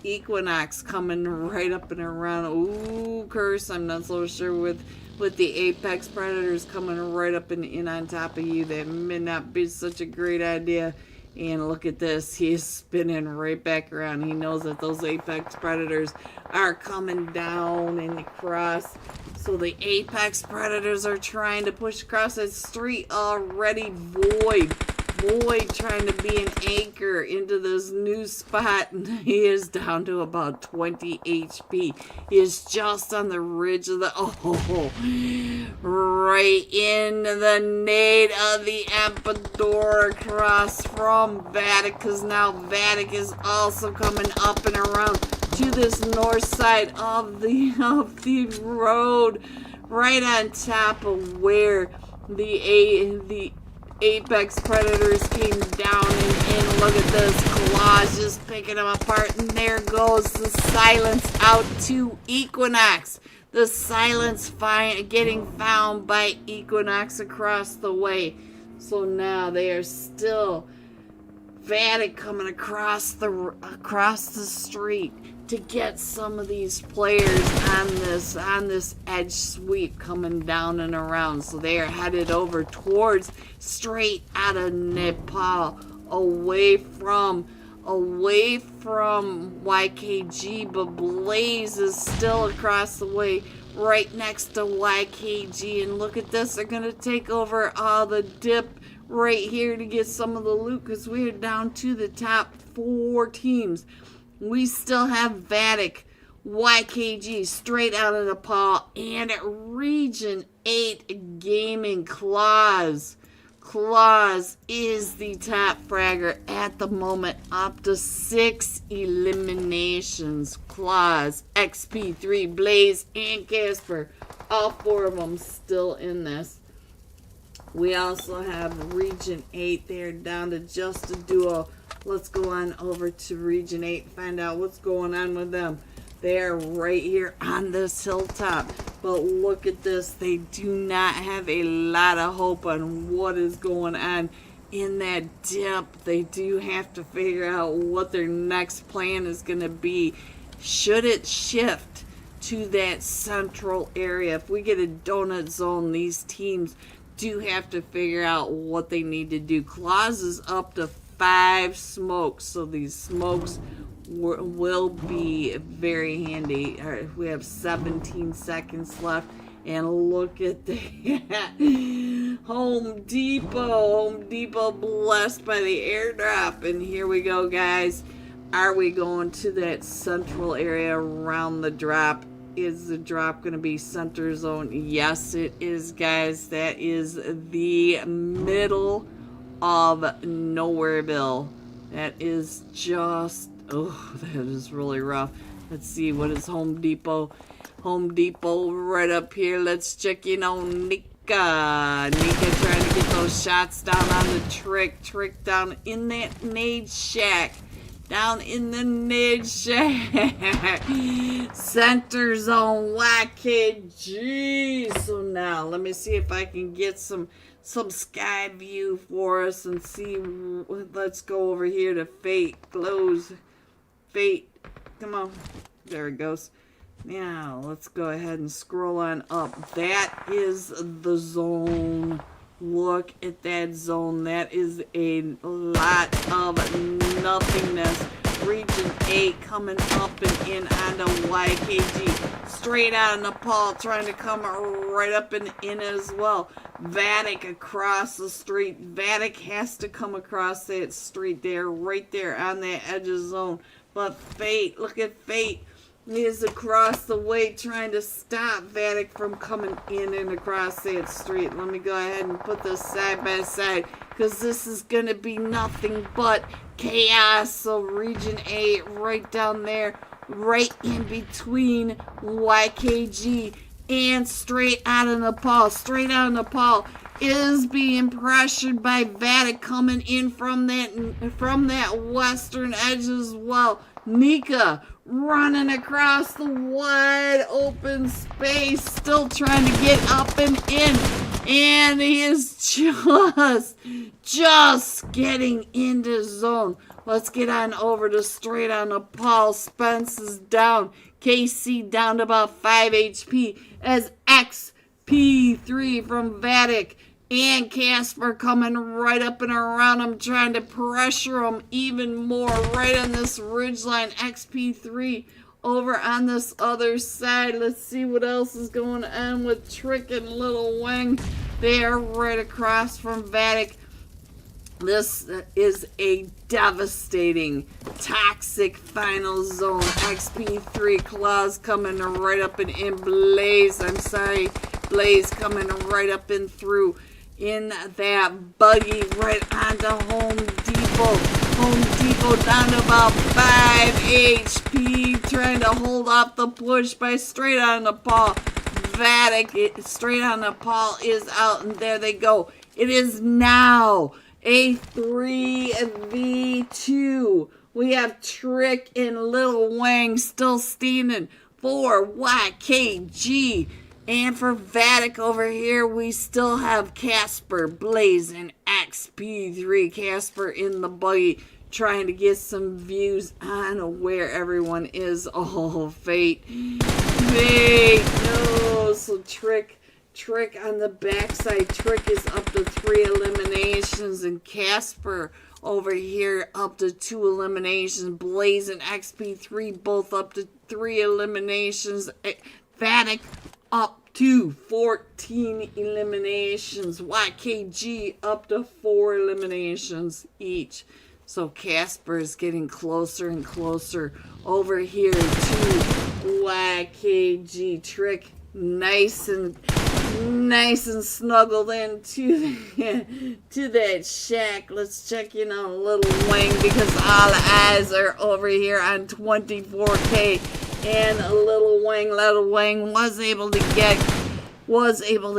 Equinox coming right up and around. Ooh, curse. I'm not so sure with the Apex Predators coming right up and in on top of you. That may not be such a great idea. And look at this. He is spinning right back around. He knows that those Apex Predators are coming down and across. So the Apex Predators are trying to push across that street already. Void trying to be an anchor into this new spot, and he is down to about 20 HP. He is just on the ridge of the right in the nade of the Emperador across from Vatic, because now Vatic is also coming up and around to this north side of the road, right on top of where the Apex Predators came down, and look at this, claws just picking them apart, and there goes the Silence out to Equinox. The silence getting found by Equinox across the way. So now they are still Vatic coming across the street to get some of these players on this edge sweep coming down and around. So they are headed over towards straight out of Nepal, away from YKG, but Blaze is still across the way right next to YKG. And look at this, they're gonna take over all the dip right here to get some of the loot, because we are down to the top 4 teams. We still have Vatic, YKG straight out of Nepal, and Region 8 Gaming. Claus is the top fragger at the moment, up to 6 eliminations. Claus, XP3, Blaze, and Casper, all 4 of them still in this. We also have Region 8 there, down to just a duo. Let's go on over to Region 8 and find out what's going on with them. They're right here on this hilltop. But look at this. They do not have a lot of hope on what is going on in that dip. They do have to figure out what their next plan is going to be. Should it shift to that central area? If we get a donut zone, these teams do have to figure out what they need to do. Claus is up to 5 smokes, so these smokes will be very handy. All right, we have 17 seconds left, and look at that. Home Depot blessed by the airdrop, and here we go, guys. Are we going to that central area around the drop? Is the drop going to be center zone? Yes, it is, guys. That is the middle of Nowhereville. That is just, oh, that is really rough. Let's see, what is Home Depot? Home Depot right up here. Let's check in on Nika. Nika trying to get those shots down on the Trick. Trick down in that nade shack. Down in the nade shack. Center zone YKG. So now, let me see if I can get some sky view for us and see. Let's go over here to Fate. Glows. Fate. Come on. There it goes. Now, let's go ahead and scroll on up. That is the zone. Look at that zone. That is a lot of nothingness. Region 8 coming up and in onto YKG. Straight out of Nepal, trying to come right up and in as well. Vatic across the street. Vatic has to come across that street there, right there on that edge of zone. But Fate, look at Fate. He is across the way trying to stop Vatic from coming in and across that street. Let me go ahead and put this side by side, because this is going to be nothing but chaos. So Region 8 right down there, right in between YKG and straight out of Nepal. Straight out of Nepal is being pressured by Vatic coming in from that western edge as well. Nika running across the wide open space, still trying to get up and in, and he is just getting into zone. Let's get on over to straight on Nepal. Spence is down. KC down to about 5 HP as XP3 from Vatic and Casper coming right up and around him, trying to pressure him even more right on this ridgeline. XP3 over on this other side. Let's see what else is going on with Trick and Little Wing. They are right across from Vatic. This is a devastating, toxic final zone. XP3 Claws coming right up and in. Blaze coming right up and through in that buggy right onto Home Depot. Home Depot down to about 5 HP, trying to hold off the push by straight on Nepal. Vatic, straight on Nepal is out, and there they go. It is now a 3v2. We have Trick and Little Wang still standing. for YKG. And for Vatic over here, we still have Casper, Blaze, and XP3. Casper in the buggy, trying to get some views on where everyone is. Oh, Fate. Fate, no. So Trick on the backside. Trick is up to 3 eliminations, and Casper over here up to 2 eliminations. Blaze and XP3 both up to 3 eliminations. Vatic up to 14 eliminations. YKG up to 4 eliminations each. So Casper is getting closer and closer over here to YKG. Trick nice and snuggled into to that shack. Let's check in on Little Wang, because all eyes are over here on 24K. And Little Wang was able to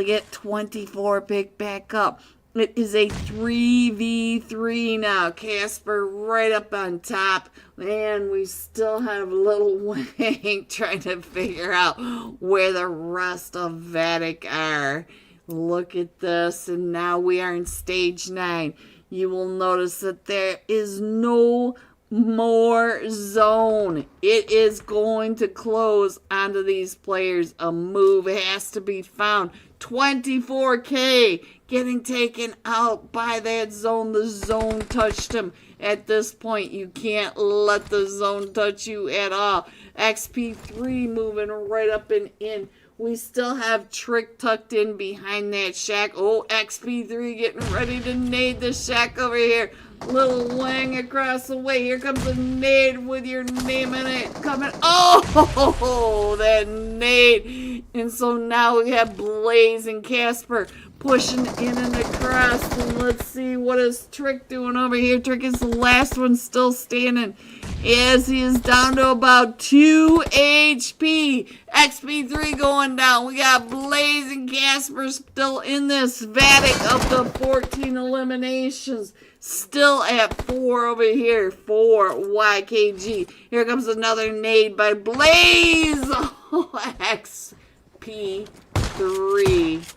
get 24 pick back up. It is a 3v3 now. Casper right up on top. And we still have Little Wang trying to figure out where the rest of Vatic are. Look at this. And now we are in stage 9. You will notice that there is no more zone. It is going to close onto these players. A move has to be found. 24K getting taken out by that zone. The zone touched him. At this point, you can't let the zone touch you at all. XP3 moving right up and in. We still have Trick tucked in behind that shack. Oh, XP3 getting ready to nade the shack over here. Little Wang across the way. Here comes a nade with your name in it. Coming. Oh, that nade. And so now we have Blaze and Casper pushing in and across. And let's see, what is Trick doing over here? Trick is the last one still standing, as he is down to about 2 HP. XP3 going down. We got Blaze and Casper still in this. Vatic up to 14 eliminations. Still at 4 over here for YKG. Here comes another nade by Blaze. Oh, XP3,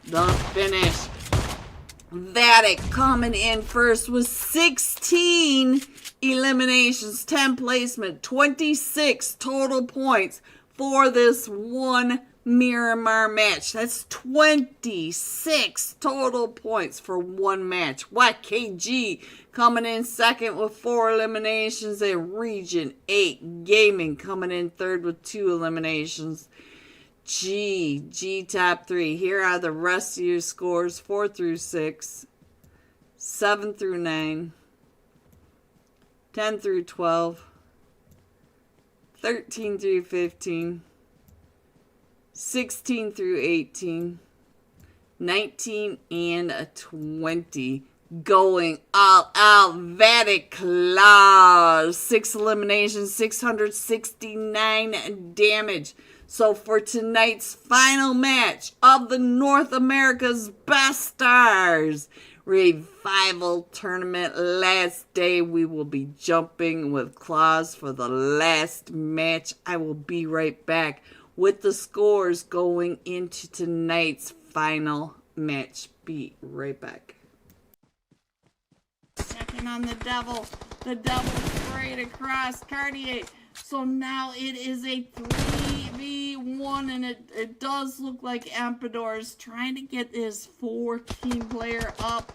the finish. Vatic coming in first with 16 eliminations, 10 placement, 26 total points for this one Miramar match. That's 26 total points for one match. YKG coming in second with 4 eliminations. And Region 8 Gaming coming in third with 2 eliminations. G top 3. Here are the rest of your scores: 4 through 6, 7 through 9, 10 through 12, 13 through 15, 16 through 18, 19, and 20. Going all out. Vatic Claws. 6 eliminations, 669 damage. So for tonight's final match of the North America's Best Stars Revival Tournament, last day, we will be jumping with Claws for the last match. I will be right back with the scores going into tonight's final match. Be right back. Second on the Devil. The Devil straight across Cartier. So now it is a 3v1, and it does look like Empador is trying to get his 14 player up.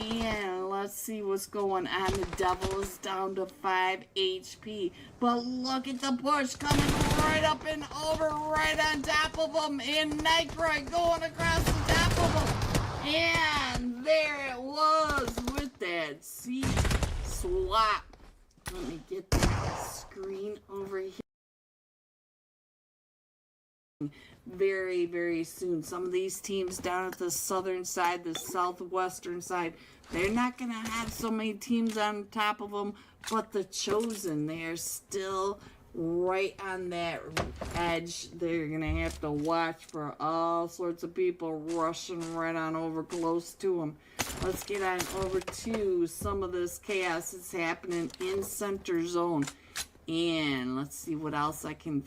And let's see what's going on. The Devil is down to 5 HP. But look at the push coming right up and over, right on top of him. And Nitroid going across the top of him. And there it was with that seat swap. Let me get the screen over here. Very, very soon. Some of these teams down at the southern side, the southwestern side, they're not going to have so many teams on top of them, but the Chosen, they are still right on that edge. They're going to have to watch for all sorts of people rushing right on over close to them. Let's get on over to some of this chaos that's happening in Center Zone. And let's see what else I can